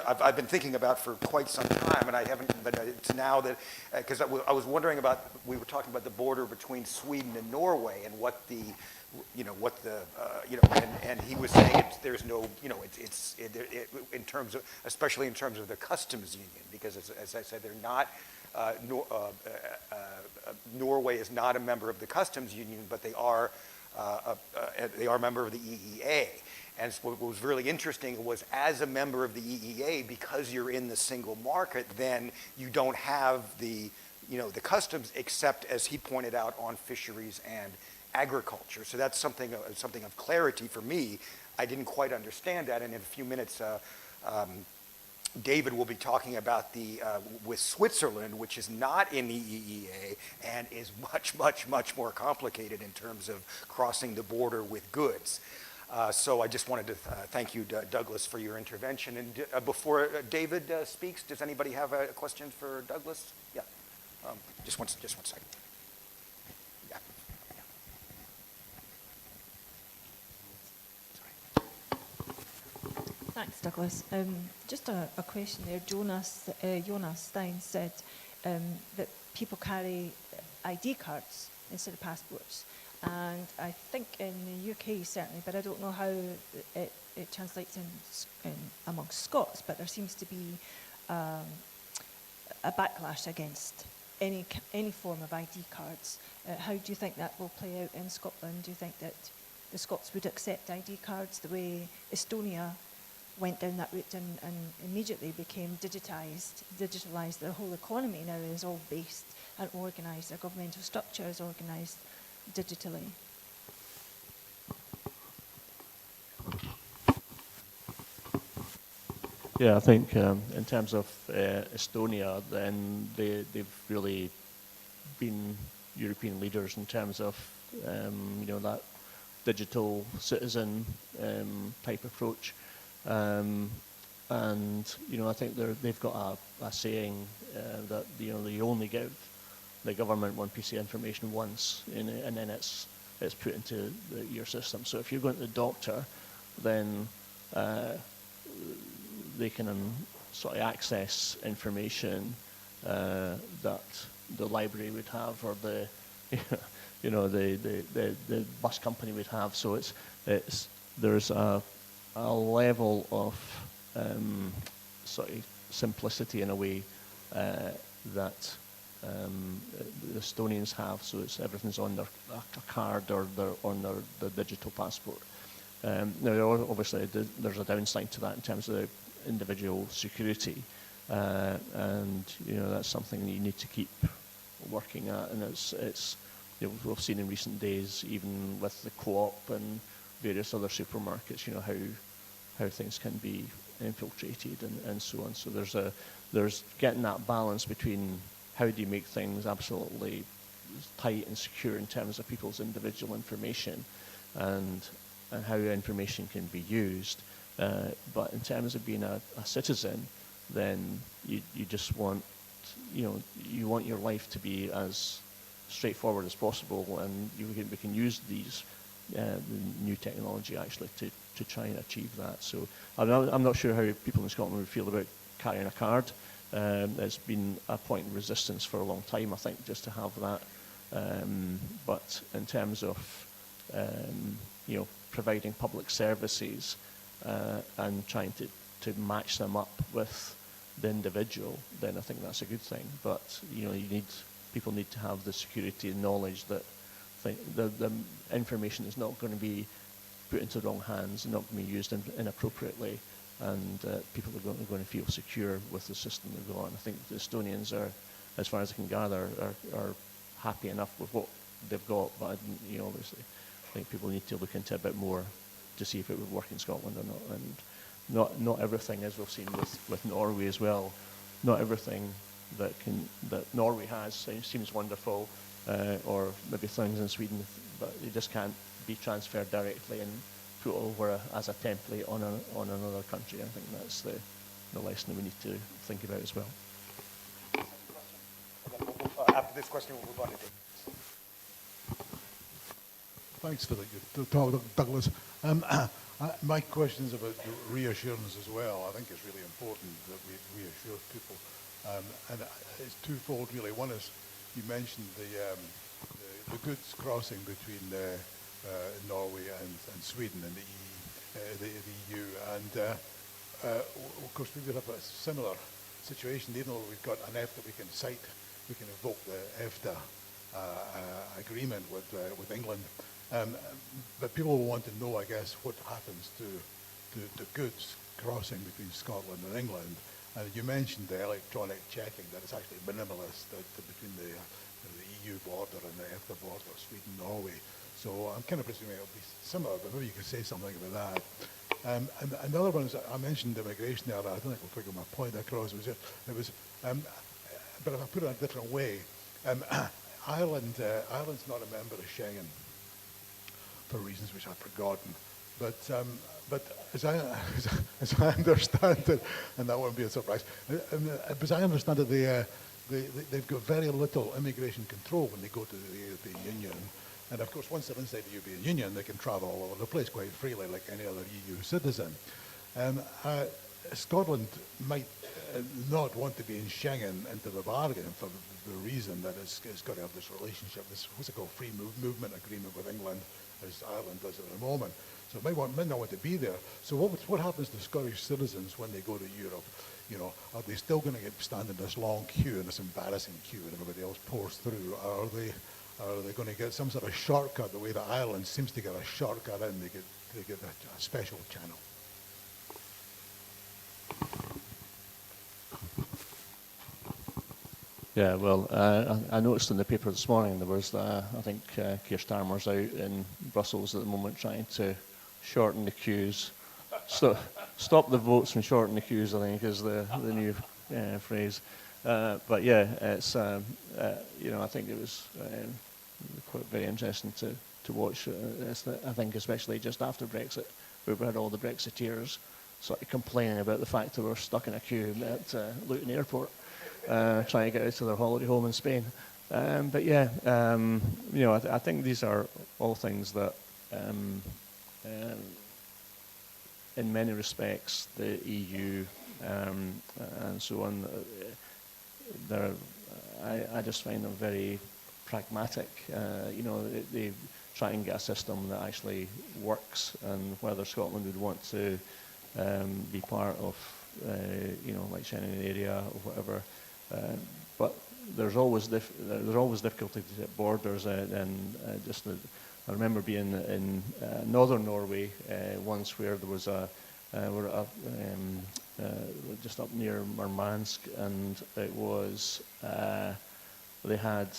I've been thinking about for quite some time, and I haven't, but it's now that, because I was wondering about, we were talking about the border between Sweden and Norway and what the, and he was saying there's no, in terms of, especially in terms of the customs union, because as I said, they're not, Norway is not a member of the customs union, but they are a member of the EEA. And what was really interesting was, as a member of the EEA, because you're in the single market, then you don't have the customs, except, as he pointed out, on fisheries and agriculture. So that's something of clarity for me. I didn't quite understand that, and in a few minutes, David will be talking about with Switzerland, which is not in the EEA and is much, much, much more complicated in terms of crossing the border with goods. So I just wanted to thank you, Douglas, for your intervention. And before David speaks, does anybody have a question for Douglas? Yeah, just one second. Yeah. Thanks, Douglas. Just a question there. Jonas Stien said that people carry ID cards instead of passports. And I think in the UK certainly, but I don't know how it translates in amongst Scots, but there seems to be a backlash against any form of ID cards. How do you think that will play out in Scotland? Do you think that the Scots would accept ID cards the way Estonia went down that route and immediately became digitalised? Their whole economy now is all based and organised. Their governmental structure is organised digitally. Yeah, I think in terms of Estonia, then they've really been European leaders in terms of that digital citizen type approach, and I think they've got a saying that they only give the government one piece of information once, and then it's put into your system. So if you're going to the doctor, then they can sort of access information that the library would have, or the the bus company would have. So there's a level of sort of simplicity in a way that the Estonians have. So everything's on their a card or on their digital passport. Now, obviously, there's a downside to that in terms of the individual security, and that's something that you need to keep working at. And it's we've seen in recent days, even with the Co-op and various other supermarkets, how things can be infiltrated and so on. So there's getting that balance between how do you make things absolutely tight and secure in terms of people's individual information, and how information can be used. But in terms of being a citizen, then you just want, you want your life to be as straightforward as possible, and we can use these new technology actually to try and achieve that. So I'm not sure how people in Scotland would feel about carrying a card. It's been a point of resistance for a long time, I think, just to have that. But in terms of providing public services and trying to match them up with the individual, then I think that's a good thing. But people need to have the security and knowledge that the information is not going to be put into the wrong hands, not going to be used inappropriately, and people are going to feel secure with the system they've got. And I think the Estonians are, as far as I can gather, are happy enough with what they've got. But obviously, I think people need to look into a bit more to see if it would work in Scotland or not. And not everything, as we've seen with Norway as well, not everything that Norway has seems wonderful, or maybe things in Sweden, but they just can't be transferred directly and put over as a template on another country. I think that's the lesson that we need to think about as well. After this question, we'll move on to Dave. Thanks for the talk, Douglas. My question is about reassurance as well. I think it's really important that we reassure people. And it's twofold, really. One is, you mentioned the goods crossing between Norway and Sweden and the EU. And of course, we would have a similar situation, even though we've got an EFTA we can cite, we can invoke the EFTA agreement with England. But people will want to know, I guess, what happens to the goods crossing between Scotland and England. And you mentioned the electronic checking, that it's actually minimalist between the EU border and the EFTA border, Sweden, Norway. So I'm kind of presuming it'll be similar, but maybe you could say something about that. And another one is, I mentioned immigration there. I don't think we'll figure my point across. But if I put it in a different way, Ireland's not a member of Schengen for reasons which I've forgotten. But as I understand it, and that won't be a surprise, as I understand it, they've got very little immigration control when they go to the European Union. And of course, once they're inside the European Union, they can travel all over the place quite freely, like any other EU citizen. Scotland might not want to be in Schengen into the bargain for the reason that it's got to have this relationship, this what's it called, free movement agreement with England, as Ireland does at the moment. So it might not want to be there. So what happens to Scottish citizens when they go to Europe? Are they still going to stand in this long queue, in this embarrassing queue, and everybody else pours through? Or are they going to get some sort of shortcut, the way that Ireland seems to get a shortcut in? They get a special channel. Yeah, well, I noticed in the paper this morning there was, I think Keir Starmer's out in Brussels at the moment trying to shorten the queues. So, stop the votes and shorten the queues, I think, is the new phrase. But yeah, it's I think it was quite very interesting to watch. I think especially just after Brexit, we had all the Brexiteers sort of complaining about the fact that we're stuck in a queue at Luton Airport, trying to get out to their holiday home in Spain. But yeah, you know, I think these are all things that, in many respects, the EU and so on, I just find them very pragmatic. You know, they try and get a system that actually works, and whether Scotland would want to be part of, you know, like Schengen area or whatever. But there's always difficulties at borders, and just I remember being in northern Norway once, where there was just up near Murmansk, and it was they had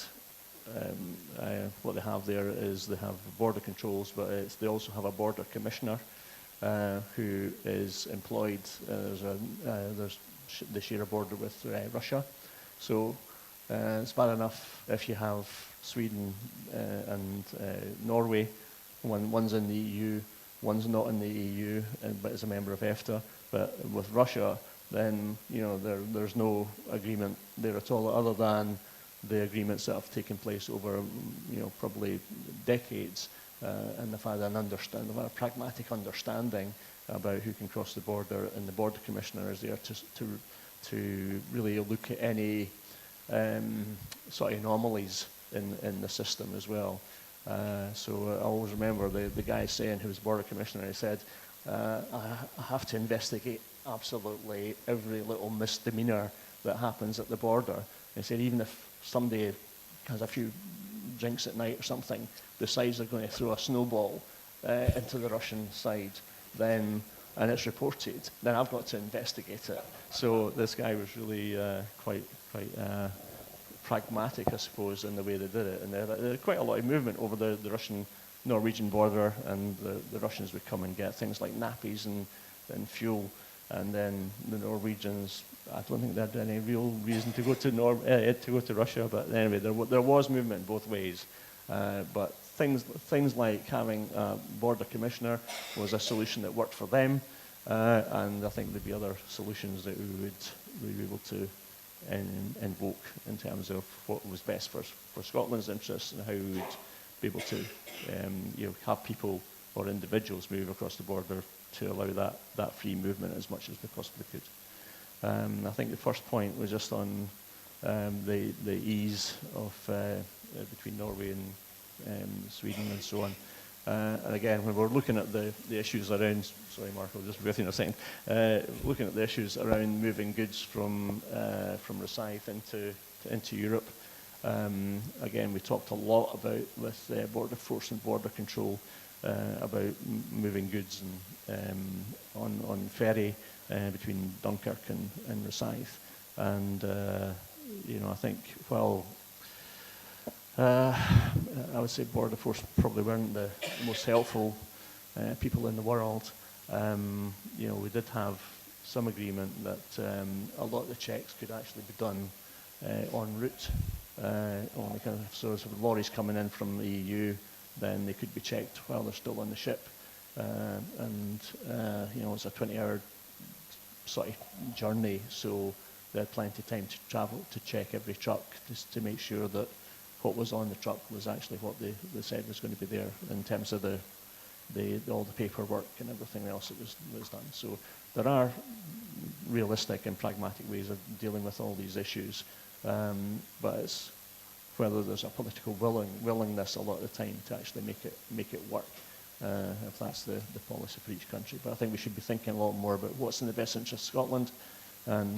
what they have there is they have border controls, but they also have a border commissioner who is employed. They share a border with Russia, so it's bad enough if you have Sweden and Norway. One's in the EU, one's not in the EU, but is a member of EFTA. But with Russia, then you know there's no agreement there at all, other than the agreements that have taken place over, you know, probably decades, and they've had they've had a pragmatic understanding about who can cross the border, and the border commissioner is there to really look at any sort of anomalies in the system as well. So I always remember the guy saying, who was border commissioner, he said, I have to investigate absolutely every little misdemeanor that happens at the border. He said, even if somebody has a few drinks at night or something, decides they're going to throw a snowball into the Russian side, then, and it's reported, then I've got to investigate it. So this guy was really quite pragmatic, I suppose, in the way they did it. And there had quite a lot of movement over the Russian-Norwegian border, and the Russians would come and get things like nappies and fuel. And then the Norwegians, I don't think they had any real reason to go to Russia. But anyway, there was movement both ways. But things like having a border commissioner was a solution that worked for them, and I think there'd be other solutions that we would be able to invoke in terms of what was best for Scotland's interests, and how we would be able to you know, have people or individuals move across the border to allow that free movement as much as we possibly could. I think the first point was just on the ease of between Norway and Sweden and so on. And again, when we're looking at the issues around, sorry Mark, I'll just wait in a second, looking at the issues around moving goods from Rosyth into Europe, again, we talked a lot about, with border force and border control, about moving goods and on ferry between Dunkirk and Rosyth. And you know, I think, well, I would say border force probably weren't the most helpful people in the world. You know, we did have some agreement that a lot of the checks could actually be done en route. So if lorries coming in from the EU, then they could be checked while they're still on the ship. And you know, it's a 20-hour sort of journey, so they had plenty of time to travel to check every truck, just to make sure that what was on the truck was actually what they said was going to be there, in terms of all the paperwork and everything else that was done. So there are realistic and pragmatic ways of dealing with all these issues, but it's whether there's a political willingness a lot of the time to actually make it work, if that's the policy for each country. But I think we should be thinking a lot more about what's in the best interest of Scotland, and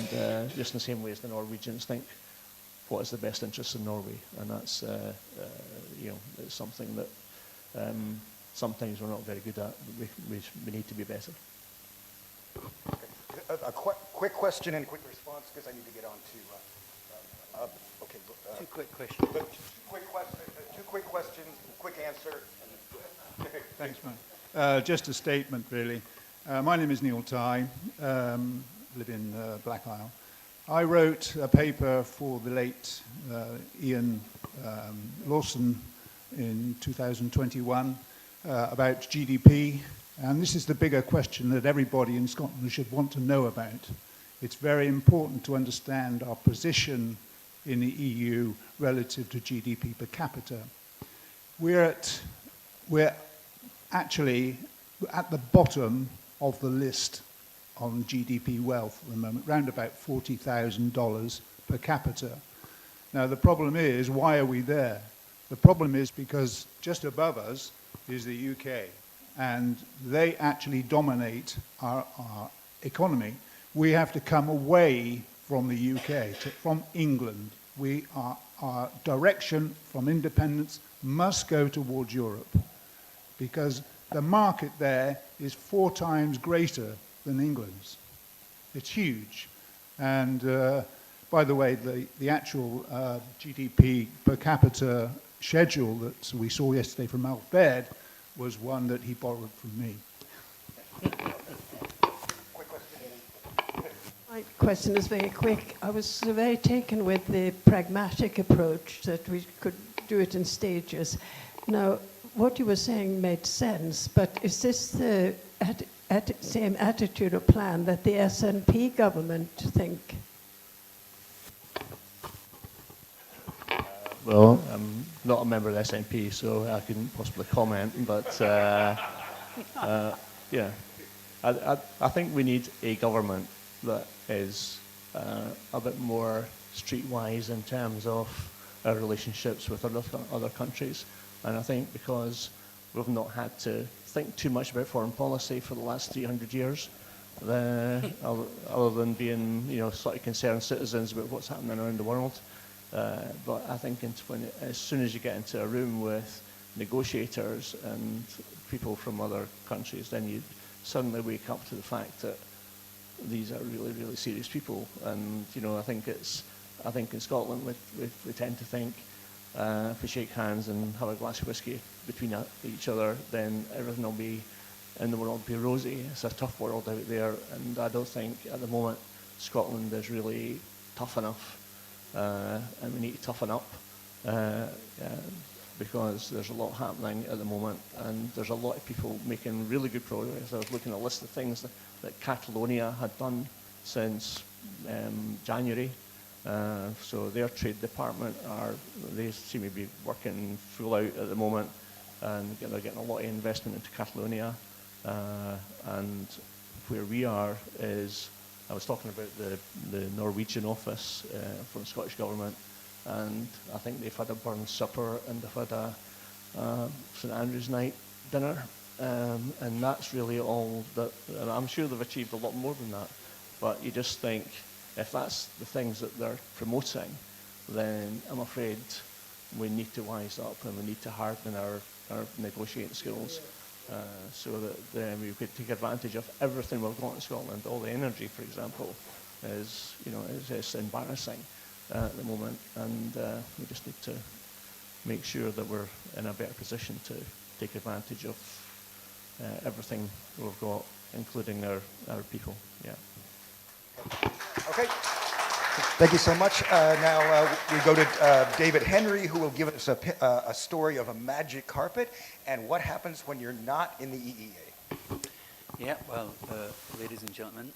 just in the same way as the Norwegians think, what is the best interest in Norway, and that's you know, it's something that sometimes we're not very good at. We need to be better. A quick question and quick response, because I need to get on to. Okay. Two quick questions. Two quick questions, quick answer. Thanks, man. Just a statement, really. My name is Neil Tye, live in Black Isle. I wrote a paper for the late Ian Lawson in 2021 about GDP, and this is the bigger question that everybody in Scotland should want to know about. It's very important to understand our position in the EU relative to GDP per capita. We're actually at the bottom of the list on GDP wealth at the moment, around about $40,000 per capita. Now the problem is, why are we there? The problem is because just above us is the UK, and they actually dominate our economy. We have to come away from the UK, from England. Our direction from independence must go towards Europe, because the market there is 4 times greater than England's. It's huge. And by the way, the actual GDP per capita schedule that we saw yesterday from Alf Baird was one that he borrowed from me. My question is very quick. I was very taken with the pragmatic approach that we could do it in stages. Now, what you were saying made sense, but is this the same attitude or plan that the SNP government think? Well, I'm not a member of the SNP, so I couldn't possibly comment, but yeah. I think we need a government that is a bit more streetwise in terms of our relationships with other countries. And I think because we've not had to think too much about foreign policy for the last 300 years, other than being, slightly concerned citizens about what's happening around the world. But I think as soon as you get into a room with negotiators and people from other countries, then you suddenly wake up to the fact that these are really, really serious people. And I think in Scotland we tend to think if we shake hands and have a glass of whiskey between each other, then everything will be in the world be rosy. It's a tough world out there, and I don't think at the moment Scotland is really tough enough. And we need to toughen up because there's a lot happening at the moment, and there's a lot of people making really good progress. I was looking at a list of things that Catalonia had done since January. So their trade department they seem to be working full out at the moment, and they're getting a lot of investment into Catalonia. And where we are is, I was talking about the Norwegian office from the Scottish Government, and I think they've had a burn supper and they've had a St Andrew's night dinner, and that's really all that. And I'm sure they've achieved a lot more than that, but you just think if that's the things that they're promoting, then I'm afraid we need to wise up and we need to harden our negotiating skills. So that we could take advantage of everything we've got in Scotland. All the energy, for example, is it's embarrassing at the moment, and we just need to make sure that we're in a better position to take advantage of everything we've got, including our people. Yeah. Okay. Thank you so much. Now we go to David Henry, who will give us a story of a magic carpet and what happens when you're not in the EEA. Yeah, well, ladies and gentlemen,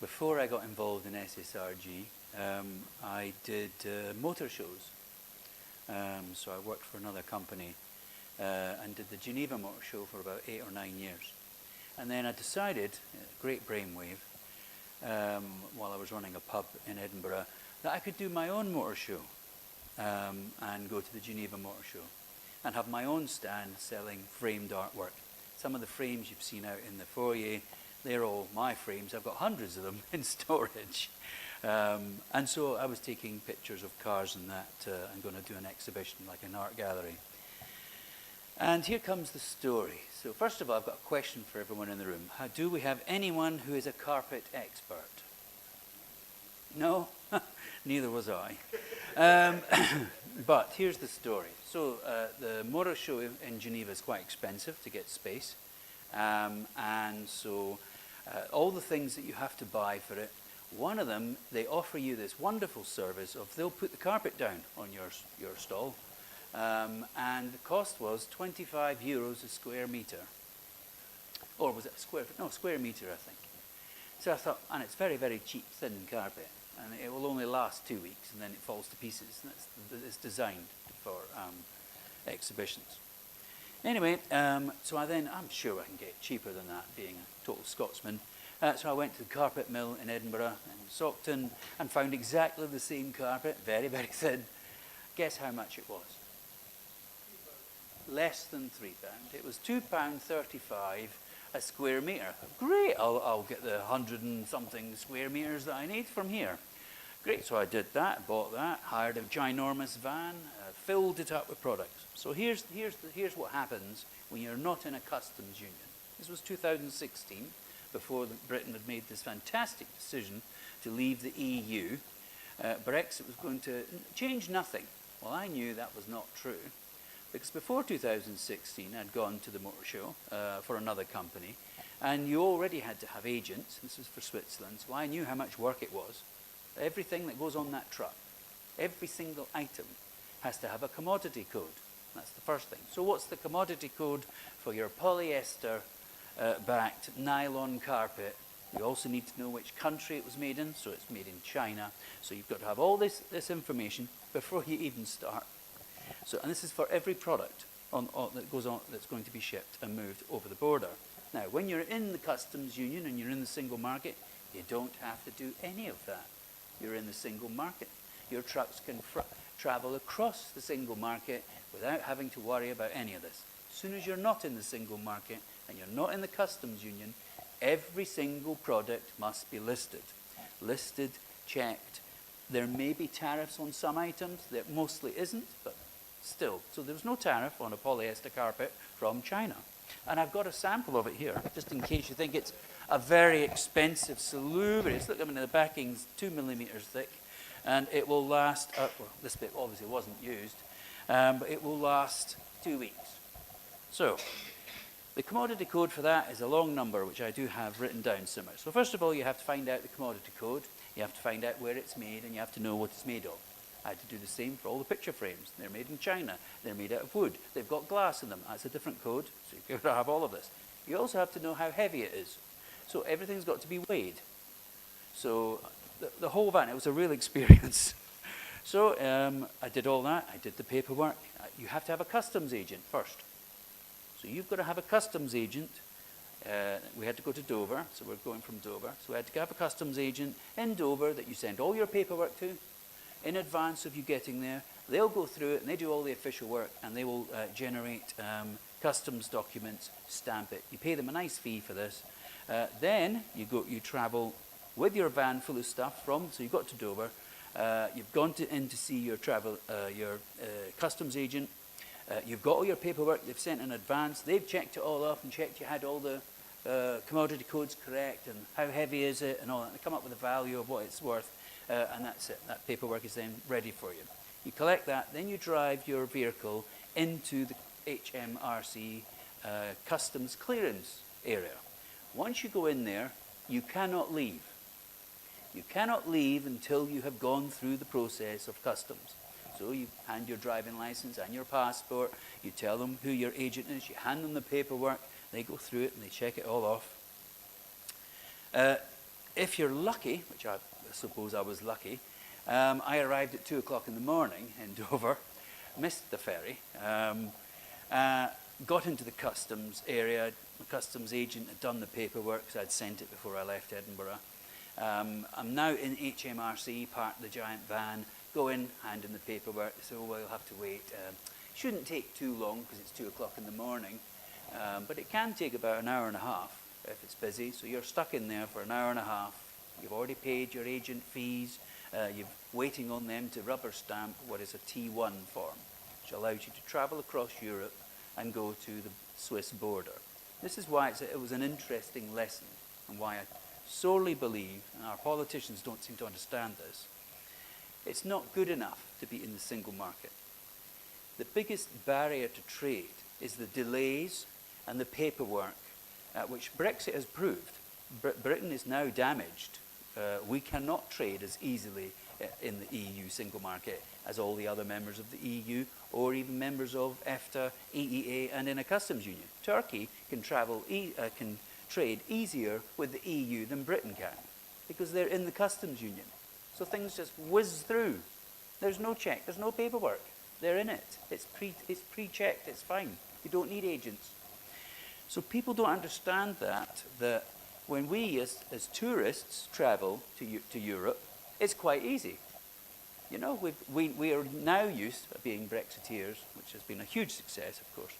before I got involved in SSRG, I did motor shows. So I worked for another company and did the Geneva Motor Show for about 8 or 9 years. And then I decided, great brainwave, while I was running a pub in Edinburgh, that I could do my own motor show and go to the Geneva Motor Show and have my own stand selling framed artwork. Some of the frames you've seen out in the foyer, they're all my frames. I've got hundreds of them in storage. And so I was taking pictures of cars and that. I'm going to do an exhibition, like an art gallery. And here comes the story. So first of all, I've got a question for everyone in the room. Do we have anyone who is a carpet expert? No? Neither was I. But here's the story. So the motor show in Geneva is quite expensive to get space. And so all the things that you have to buy for it, one of them, they offer you this wonderful service of they'll put the carpet down on your stall. And the cost was 25 euros a square meter. Or was it a square meter, I think. So I thought, and it's very, very cheap, thin carpet. and it will only last 2 weeks, and then it falls to pieces. It's designed for exhibitions. Anyway, so I'm sure I can get cheaper than that, being a total Scotsman. So I went to the carpet mill in Edinburgh and Stockton and found exactly the same carpet, very, very thin. Guess how much it was? Less than £3. It was £2.35 a square metre. Great, I'll get the 100 and something square metres that I need from here. Great, so I did that, bought that, hired a ginormous van, filled it up with products. So here's what happens when you're not in a customs union. This was 2016, before Britain had made this fantastic decision to leave the EU. Brexit was going to change nothing. Well, I knew that was not true, because before 2016, I'd gone to the motor show for another company, and you already had to have agents. This was for Switzerland, so I knew how much work it was. Everything that goes on that truck, every single item has to have a commodity code. That's the first thing. So what's the commodity code for your polyester backed nylon carpet? You also need to know which country it was made in, so it's made in China. So you've got to have all this information before you even start. So, and this is for every product that goes on, that's going to be shipped and moved over the border. Now, when you're in the customs union and you're in the single market, you don't have to do any of that. You're in the single market. Your trucks can travel across the single market without having to worry about any of this. As soon as you're not in the single market and you're not in the customs union, every single product must be listed. Listed, checked. There may be tariffs on some items. There mostly isn't, but still. So there's no tariff on a polyester carpet from China. And I've got a sample of it here, just in case you think it's a very expensive, salubrious. Look, I mean, the backing's 2 millimeters thick, and it will last, well, this bit obviously wasn't used, but it will last 2 weeks. So, the commodity code for that is a long number, which I do have written down somewhere. So first of all, you have to find out the commodity code, you have to find out where it's made, and you have to know what it's made of. I had to do the same for all the picture frames. They're made in China. They're made out of wood. They've got glass in them. That's a different code, so you've got to have all of this. You also have to know how heavy it is. So everything's got to be weighed. So the whole van, it was a real experience. So I did all that. I did the paperwork. You have to have a customs agent first. So you've got to have a customs agent. We had to go to Dover, so we're going from Dover. So we had to have a customs agent in Dover that you send all your paperwork to in advance of you getting there. They'll go through it, and they do all the official work, and they will generate customs documents, stamp it. You pay them a nice fee for this. Then you travel with your van full of stuff so you got to Dover. You've gone in to see your customs agent. You've got all your paperwork they've sent in advance. They've checked it all off and checked you had all the commodity codes correct and how heavy is it and all that. They come up with a value of what it's worth, and that's it. That paperwork is then ready for you. You collect that, then you drive your vehicle into the HMRC customs clearance area. Once you go in there, you cannot leave. You cannot leave until you have gone through the process of customs. So you hand your driving license and your passport, you tell them who your agent is, you hand them the paperwork, they go through it and they check it all off. If you're lucky, which I suppose I was lucky, I arrived at 2 o'clock in the morning in Dover, missed the ferry, got into the customs area. The customs agent had done the paperwork because I'd sent it before I left Edinburgh. I'm now in HMRC, parked the giant van, go in, hand in the paperwork. So we'll have to wait. Shouldn't take too long because it's 2 o'clock in the morning, but it can take about an hour and a half if it's busy. So you're stuck in there for an hour and a half. You've already paid your agent fees. You're waiting on them to rubber stamp what is a T1 form, which allows you to travel across Europe and go to the Swiss border. This is why it was an interesting lesson, and why I sorely believe, and our politicians don't seem to understand this, it's not good enough to be in the single market. The biggest barrier to trade is the delays and the paperwork, which Brexit has proved. Britain is now damaged. We cannot trade as easily in the EU single market as all the other members of the EU, or even members of EFTA, EEA, and in a customs union. Turkey can trade easier with the EU than Britain can, because they're in the customs union. So things just whiz through. There's no check, there's no paperwork. They're in it. It's pre-checked, it's fine. You don't need agents. So people don't understand that when we as tourists travel to Europe, it's quite easy. You know, we are now used to being Brexiteers, which has been a huge success, of course.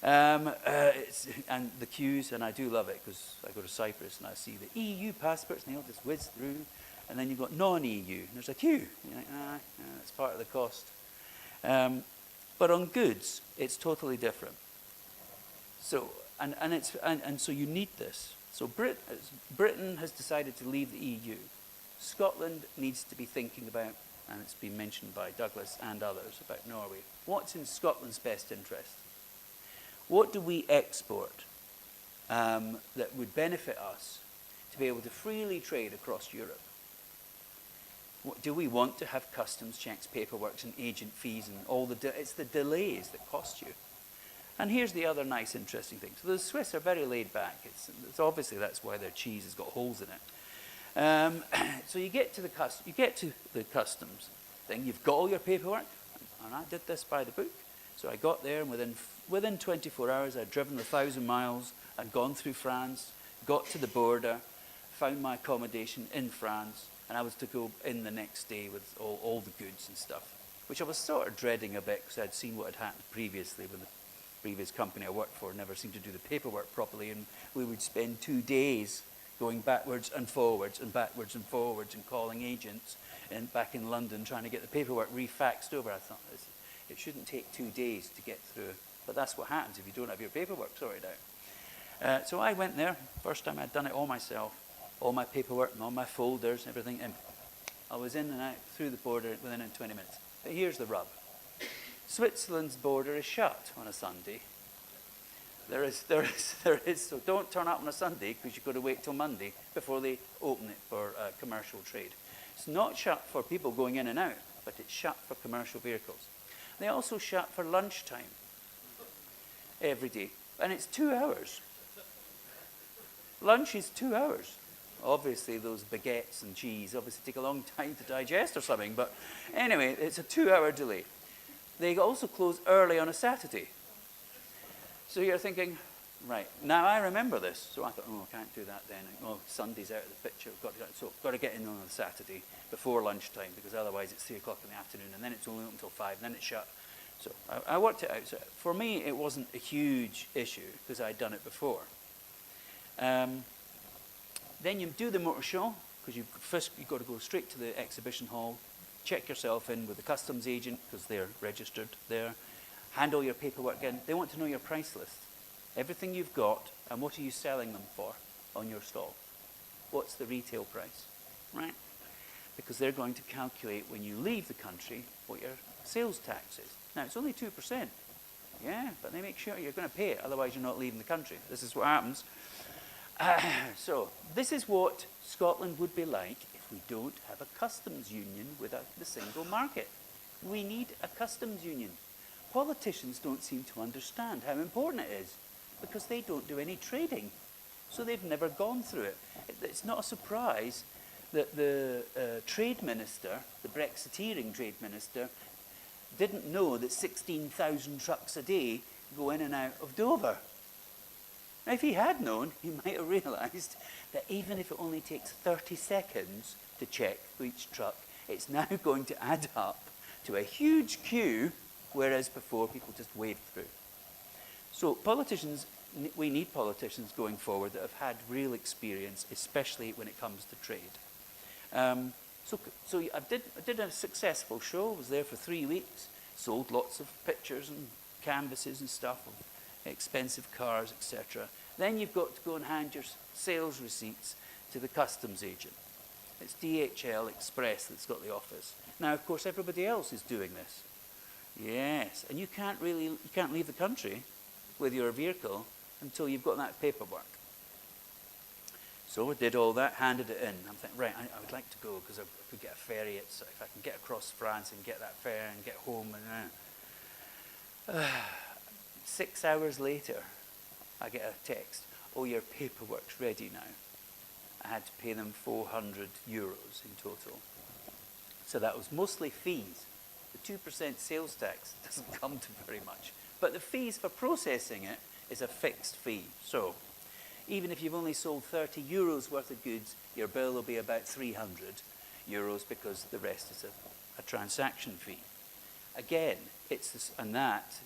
And the queues, and I do love it because I go to Cyprus and I see the EU passports and they all just whiz through, and then you've got non-EU and there's a queue. You're like, it's part of the cost. But on goods, it's totally different. So and so you need this. So Britain has decided to leave the EU. Scotland needs to be thinking about, and it's been mentioned by Douglas and others about Norway, what's in Scotland's best interest? What do we export that would benefit us to be able to freely trade across Europe? Do we want to have customs checks, paperwork, and agent fees, and all it's the delays that cost you. And here's the other nice, interesting thing. So the Swiss are very laid back. It's obviously that's why their cheese has got holes in it. So you get to the customs thing. You've got all your paperwork, and I did this by the book. So I got there, and within 24 hours, I'd driven 1,000 miles. I'd gone through France, got to the border, found my accommodation in France, and I was to go in the next day with all the goods and stuff, which I was sort of dreading a bit because I'd seen what had happened previously with the previous company I worked for. Never seemed to do the paperwork properly, and we would spend 2 days going backwards and forwards and backwards and forwards and calling agents and back in London trying to get the paperwork refaxed over. I thought it shouldn't take 2 days to get through, but that's what happens if you don't have your paperwork sorted out. So I went there. First time I'd done it all myself. All my paperwork and all my folders, everything. And I was in and out through the border within 20 minutes. But here's the rub. Switzerland's border is shut on a Sunday. There is. So don't turn up on a Sunday because you've got to wait till Monday before they open it for commercial trade. It's not shut for people going in and out, but it's shut for commercial vehicles. They also shut for lunchtime every day. And it's 2 hours. Lunch is 2 hours. Obviously, those baguettes and cheese obviously take a long time to digest or something. But anyway, it's a 2-hour delay. They also close early on a Saturday. So you're thinking, right, now I remember this. So I thought, I can't do that then. Oh, Sunday's out of the picture. Got to get in on a Saturday before lunchtime because otherwise it's 3 o'clock in the afternoon and then it's only open until 5 and then it's shut. So I worked it out. So for me, it wasn't a huge issue because I'd done it before. Then you do the motor show, because you've got to go straight to the exhibition hall, check yourself in with the customs agent, because they're registered there, hand all your paperwork in. They want to know your price list, everything you've got, and what are you selling them for on your stall. What's the retail price, right? Because they're going to calculate when you leave the country what your sales tax is. Now, it's only 2%. Yeah, but they make sure you're going to pay it, otherwise you're not leaving the country. This is what happens. So this is what Scotland would be like if we don't have a customs union without the single market. We need a customs union. Politicians don't seem to understand how important it is because they don't do any trading. So they've never gone through it. It's not a surprise that the trade minister, the Brexiteering trade minister, didn't know that 16,000 trucks a day go in and out of Dover. Now, if he had known, he might have realised that even if it only takes 30 seconds to check each truck, it's now going to add up to a huge queue, whereas before people just waved through. So politicians, we need politicians going forward that have had real experience, especially when it comes to trade. So I did a successful show. I was there for 3 weeks, sold lots of pictures and canvases and stuff of expensive cars, etc. Then you've got to go and hand your sales receipts to the customs agent. It's DHL Express that's got the office. Now, of course, everybody else is doing this. Yes, and you can't leave the country with your vehicle until you've got that paperwork. So I did all that, handed it in. I'm thinking, right, I would like to go because I could get a ferry. If I can get across France and get that fare and get home. And 6 hours later, I get a text. Oh, your paperwork's ready now. I had to pay them €400 in total. So that was mostly fees. The 2% sales tax doesn't come to very much. But the fees for processing it is a fixed fee. So even if you've only sold 30 euros worth of goods, your bill will be about 300 euros because the rest is a transaction fee. Again, it's this, and that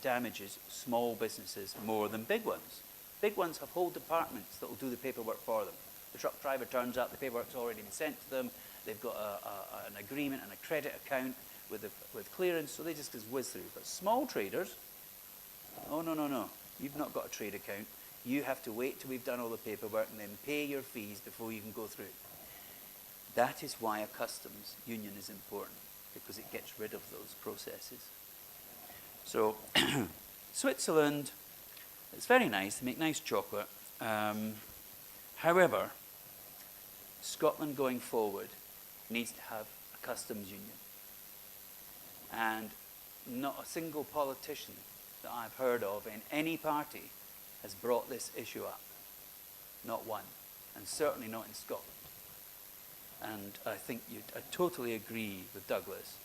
damages small businesses more than big ones. Big ones have whole departments that will do the paperwork for them. The truck driver turns up, the paperwork's already been sent to them, they've got an agreement and a credit account with clearance, so they just whiz through. But small traders, oh, no, you've not got a trade account. You have to wait till we've done all the paperwork and then pay your fees before you can go through. That is why a customs union is important, because it gets rid of those processes. So Switzerland, it's very nice, they make nice chocolate. However, Scotland going forward needs to have a customs union. And not a single politician that I've heard of in any party has brought this issue up. Not one. And certainly not in Scotland. And I think I totally agree with Douglas.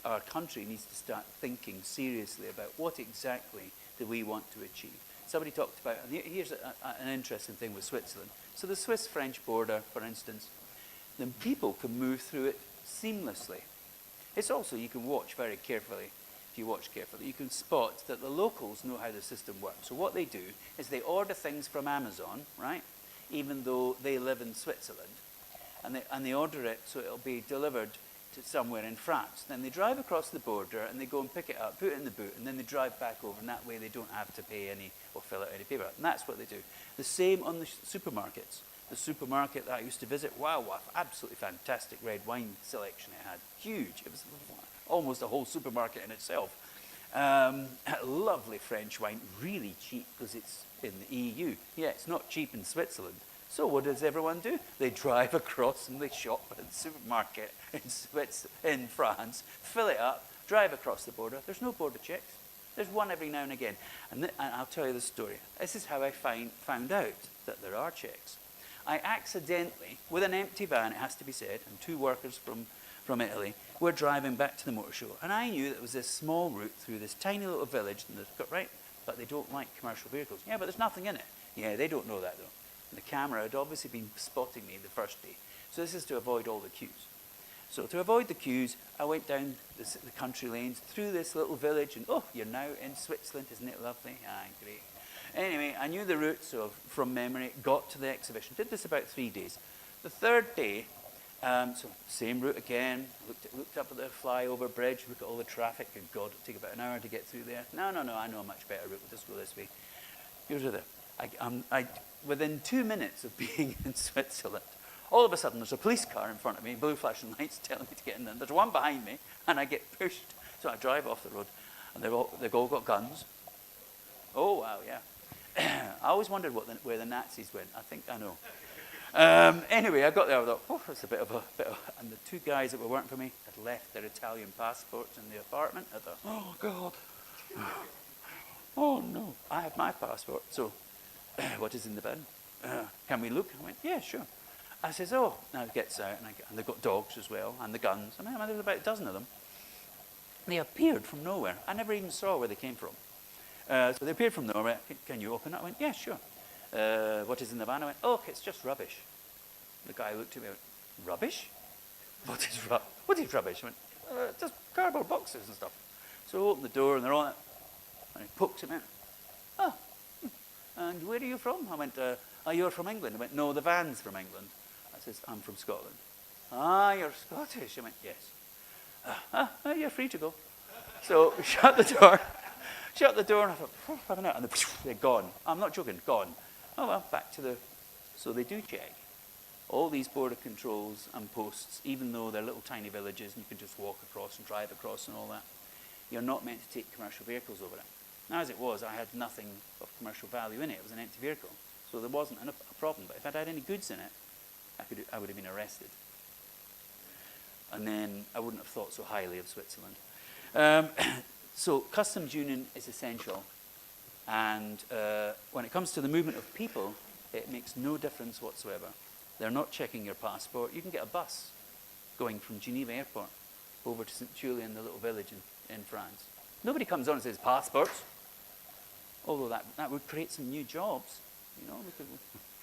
Our country needs to start thinking seriously about what exactly do we want to achieve. Somebody talked about, and here's an interesting thing with Switzerland. So the Swiss-French border, for instance, then people can move through it seamlessly. It's also, you can watch very carefully. If you watch carefully, you can spot that the locals know how the system works. So what they do is they order things from Amazon, right? Even though they live in Switzerland. And they order it so it'll be delivered to somewhere in France. Then they drive across the border and they go and pick it up, put it in the boot, and then they drive back over, and that way they don't have to pay any or fill out any paper. And that's what they do. The same on the supermarkets. The supermarket that I used to visit, wow, absolutely fantastic red wine selection it had. Huge. It was almost a whole supermarket in itself. Lovely French wine, really cheap because it's in the EU. Yeah, it's not cheap in Switzerland. So what does everyone do? They drive across and they shop at the supermarket in France, fill it up, drive across the border. There's no border checks. There's one every now and again. And I'll tell you the story. This is how I found out that there are checks. I accidentally, with an empty van, it has to be said, and 2 workers from Italy, were driving back to the motor show. And I knew that there was this small route through this tiny little village, and right, but they don't like commercial vehicles. Yeah, but there's nothing in it. Yeah, they don't know that, though. And the camera had obviously been spotting me the first day. So this is to avoid all the queues. So to avoid the queues, I went down the country lanes through this little village, and oh, you're now in Switzerland, isn't it lovely? Ah, great. Anyway, I knew the route, so from memory, got to the exhibition. Did this about 3 days. The 3rd day, so same route again, looked up at the flyover bridge, look at all the traffic, and God, it'll take about an hour to get through there. No, I know a much better route, we'll just go this way. Here's within 2 minutes of being in Switzerland, all of a sudden there's a police car in front of me, blue flashing lights telling me to get in there. There's one behind me, and I get pushed. So I drive off the road, and they've all got guns. Oh, wow, yeah. I always wondered where the Nazis went. I think I know. Anyway, I got there, I thought, oh, it's a bit of and the 2 guys that were working for me had left their Italian passports in the apartment. I thought, oh, God. Oh, no. I have my passport. So, what is in the bin? Can we look? I went, yeah, sure. I says, oh, now it gets out, and they've got dogs as well, and the guns. I mean, there was about a dozen of them. They appeared from nowhere. I never even saw where they came from. So they appeared from nowhere. Can you open it? I went, yeah, sure. What is in the van? I went, oh, okay, it's just rubbish. The guy looked at me and went, rubbish? What is rubbish? I went, just cardboard boxes and stuff. So I opened the door, and they're on it. And he pokes him in. Oh, and where are you from? I went, you're from England. I went, no, the van's from England. I says, I'm from Scotland. Ah, you're Scottish. I went, yes. You're free to go. So shut the door. Shut the door, and I thought, have an out, and they're gone. I'm not joking, gone. Oh, well, back to the... So they do check. All these border controls and posts, even though they're little tiny villages, and you can just walk across and drive across and all that, you're not meant to take commercial vehicles over it. Now, as it was, I had nothing of commercial value in it. It was an empty vehicle. So there wasn't a problem. But if I'd had any goods in it, I would have been arrested. And then I wouldn't have thought so highly of Switzerland. So customs union is essential. And when it comes to the movement of people, it makes no difference whatsoever. They're not checking your passport. You can get a bus going from Geneva Airport over to St. Julian, the little village in France. Nobody comes on and says passports, although that would create some new jobs, you know, because,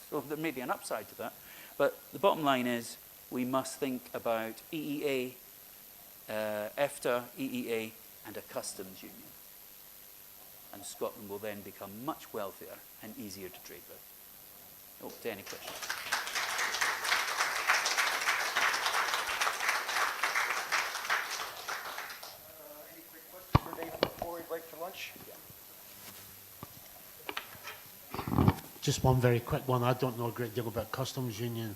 so there may be an upside to that. But the bottom line is we must think about EEA, EFTA, EEA, and a customs union. And Scotland will then become much wealthier and easier to trade with. Open to any questions. Any quick questions for David before we break for lunch? Just one very quick one. I don't know a great deal about customs union,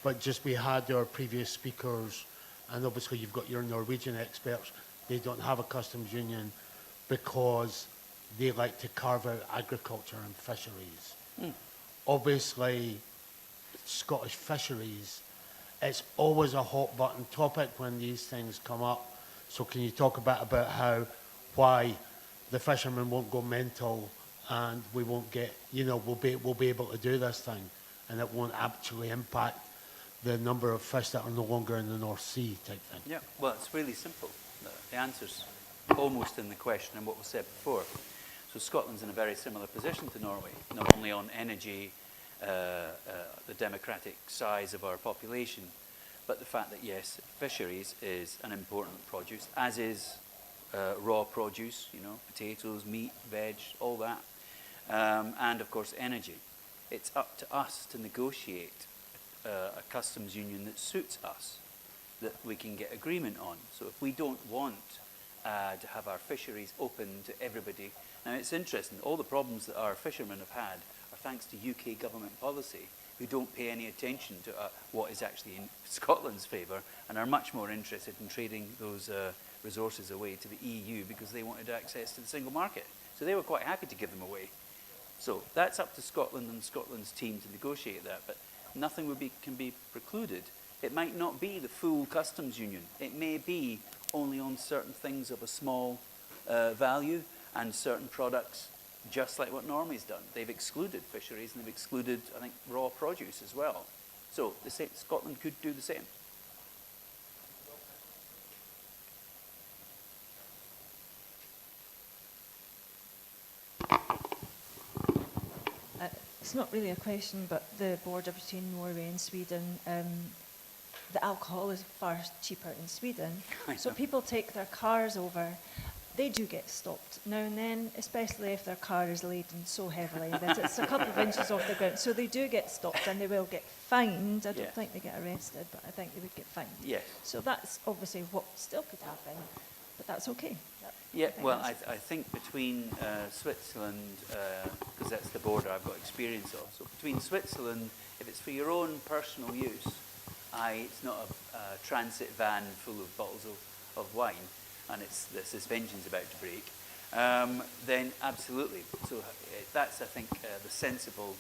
but just we had our previous speakers, and obviously you've got your Norwegian experts. They don't have a customs union because they like to carve out agriculture and fisheries. Obviously, Scottish fisheries, it's always a hot button topic when these things come up. So can you talk about why the fishermen won't go mental and we won't get, you know, we'll be able to do this thing, and it won't actually impact the number of fish that are no longer in the North Sea type thing? Yeah, well, it's really simple. The answer's almost in the question and what was said before. So Scotland's in a very similar position to Norway, not only on energy, the democratic size of our population, but the fact that, yes, fisheries is an important produce, as is raw produce, you know, potatoes, meat, veg, all that. And, of course, energy. It's up to us to negotiate a customs union that suits us, that we can get agreement on. So if we don't want to have our fisheries open to everybody. Now, it's interesting, all the problems that our fishermen have had are thanks to UK government policy, who don't pay any attention to what is actually in Scotland's favour, and are much more interested in trading those resources away to the EU because they wanted access to the single market. So they were quite happy to give them away. So that's up to Scotland and Scotland's team to negotiate that, but nothing can be precluded. It might not be the full customs union. It may be only on certain things of a small value and certain products, just like what Norway's done. They've excluded fisheries and they've excluded, I think, raw produce as well. So Scotland could do the same. It's not really a question, but the border between Norway and Sweden, the alcohol is far cheaper in Sweden. So people take their cars over. They do get stopped now and then, especially if their car is laden so heavily that it's a couple of inches off the ground. So they do get stopped and they will get fined. I don't think they get arrested, but I think they would get fined. Yes. So that's obviously what still could happen, but that's okay. Yeah, well, I think between Switzerland, because that's the border I've got experience of, so between Switzerland, if it's for your own personal use, it's not a transit van full of bottles of wine, and the suspension's about to break, then absolutely. So that's, I think, the sensible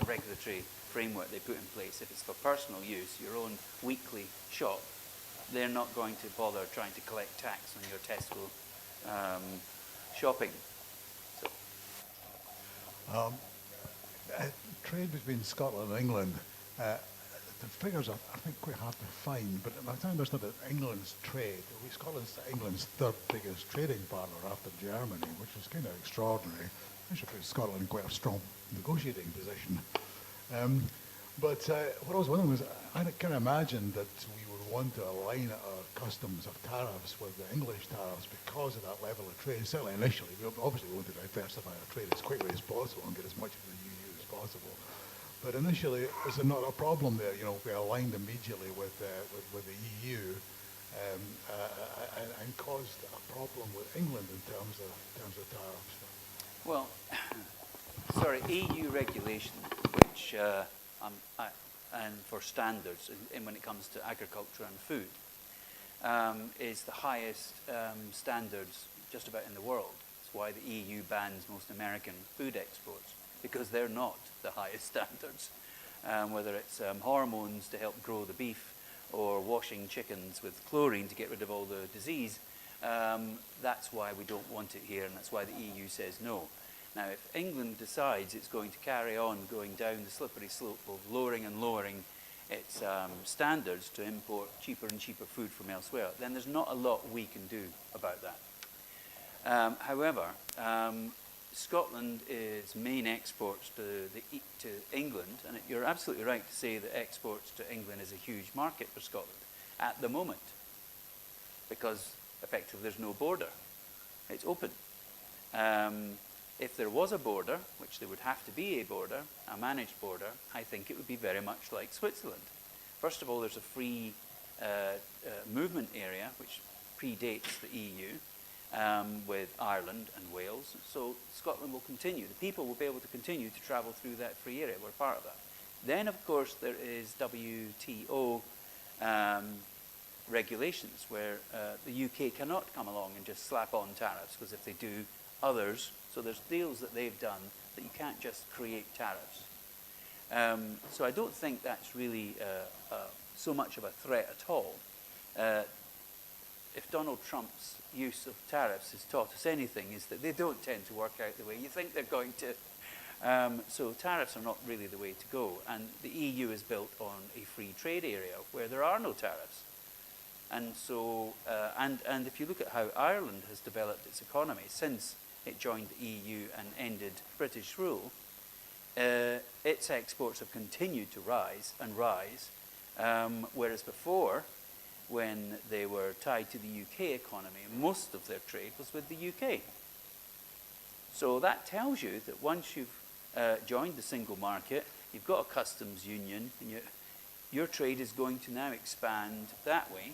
regulatory framework they put in place. If it's for personal use, your own weekly shop, they're not going to bother trying to collect tax on your Tesco shopping. So. Trade between Scotland and England, the figures are, I think, quite hard to find, but by the time I understood that England's trade, Scotland's England's third biggest trading partner after Germany, which is kind of extraordinary. I should put Scotland in quite a strong negotiating position. But what I was wondering was, I can imagine that we would want to align our customs or tariffs with the English tariffs because of that level of trade. Certainly initially, we obviously want to diversify our trade as quickly as possible and get as much of the EU as possible. But initially, is there not a problem there? You know, we aligned immediately with the EU and caused a problem with England in terms of tariffs. Well, sorry, EU regulation, which and for standards, and when it comes to agriculture and food, is the highest standards just about in the world. That's why the EU bans most American food exports, because they're not the highest standards. Whether it's hormones to help grow the beef or washing chickens with chlorine to get rid of all the disease, that's why we don't want it here, and that's why the EU says no. Now, if England decides it's going to carry on going down the slippery slope of lowering and lowering its standards to import cheaper and cheaper food from elsewhere, then there's not a lot we can do about that. However, Scotland's main exports to England, and you're absolutely right to say that exports to England is a huge market for Scotland at the moment, because effectively there's no border. It's open. If there was a border, which there would have to be a border, a managed border, I think it would be very much like Switzerland. First of all, there's a free movement area, which predates the EU, with Ireland and Wales. So Scotland will continue. The people will be able to continue to travel through that free area. We're part of that. Then, of course, there is WTO regulations where the UK cannot come along and just slap on tariffs, because if they do, others, so there's deals that they've done that you can't just create tariffs. So I don't think that's really so much of a threat at all. If Donald Trump's use of tariffs has taught us anything, is that they don't tend to work out the way you think they're going to. So tariffs are not really the way to go. And the EU is built on a free trade area where there are no tariffs. And so, and if you look at how Ireland has developed its economy since it joined the EU and ended British rule, its exports have continued to rise and rise, whereas before, when they were tied to the UK economy, most of their trade was with the UK. So that tells you that once you've joined the single market, you've got a customs union, and your trade is going to now expand that way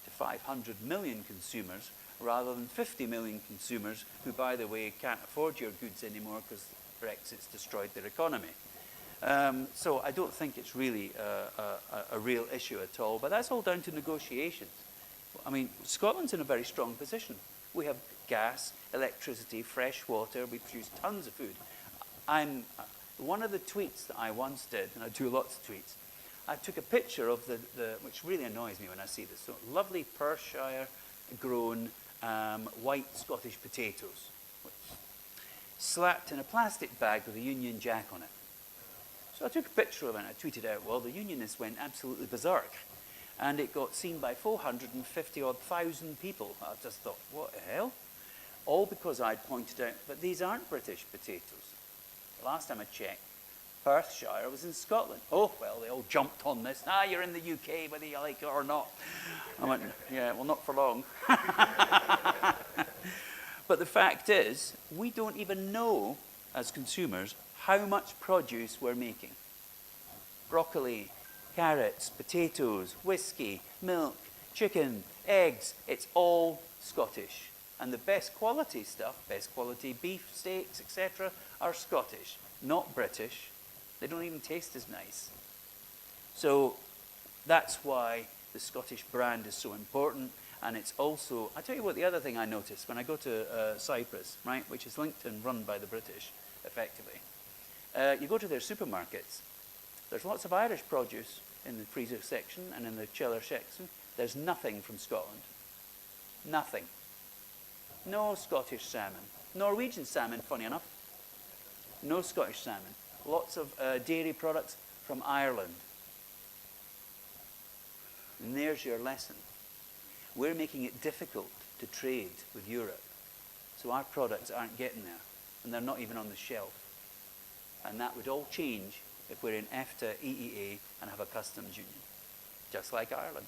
to 500 million consumers, rather than 50 million consumers who, by the way, can't afford your goods anymore because Brexit's destroyed their economy. So I don't think it's really a real issue at all, but that's all down to negotiations. I mean, Scotland's in a very strong position. We have gas, electricity, fresh water, we produce tons of food. One of the tweets that I once did, and I do lots of tweets, I took a picture of which really annoys me when I see this, so lovely Perthshire-grown white Scottish potatoes, slapped in a plastic bag with a Union Jack on it. So I took a picture of it and I tweeted out, well, the Unionists went absolutely berserk. And it got seen by 450,000 people. I just thought, what the hell? All because I'd pointed out, but these aren't British potatoes. The last time I checked, Perthshire was in Scotland. Oh, well, they all jumped on this. You're in the UK, whether you like it or not. I went, yeah, well, not for long. But the fact is, we don't even know, as consumers, how much produce we're making. Broccoli, carrots, potatoes, whiskey, milk, chicken, eggs, it's all Scottish. And the best quality stuff, best quality beef, steaks, etc., are Scottish, not British. They don't even taste as nice. So that's why the Scottish brand is so important. And it's also, I tell you what, the other thing I noticed when I go to Cyprus, right, which is linked and run by the British, effectively. You go to their supermarkets, there's lots of Irish produce in the freezer section and in the chiller section. There's nothing from Scotland. Nothing. No Scottish salmon. Norwegian salmon, funny enough. No Scottish salmon. Lots of dairy products from Ireland. And there's your lesson. We're making it difficult to trade with Europe. So our products aren't getting there. And they're not even on the shelf. And that would all change if we're in EFTA, EEA, and have a customs union. Just like Ireland.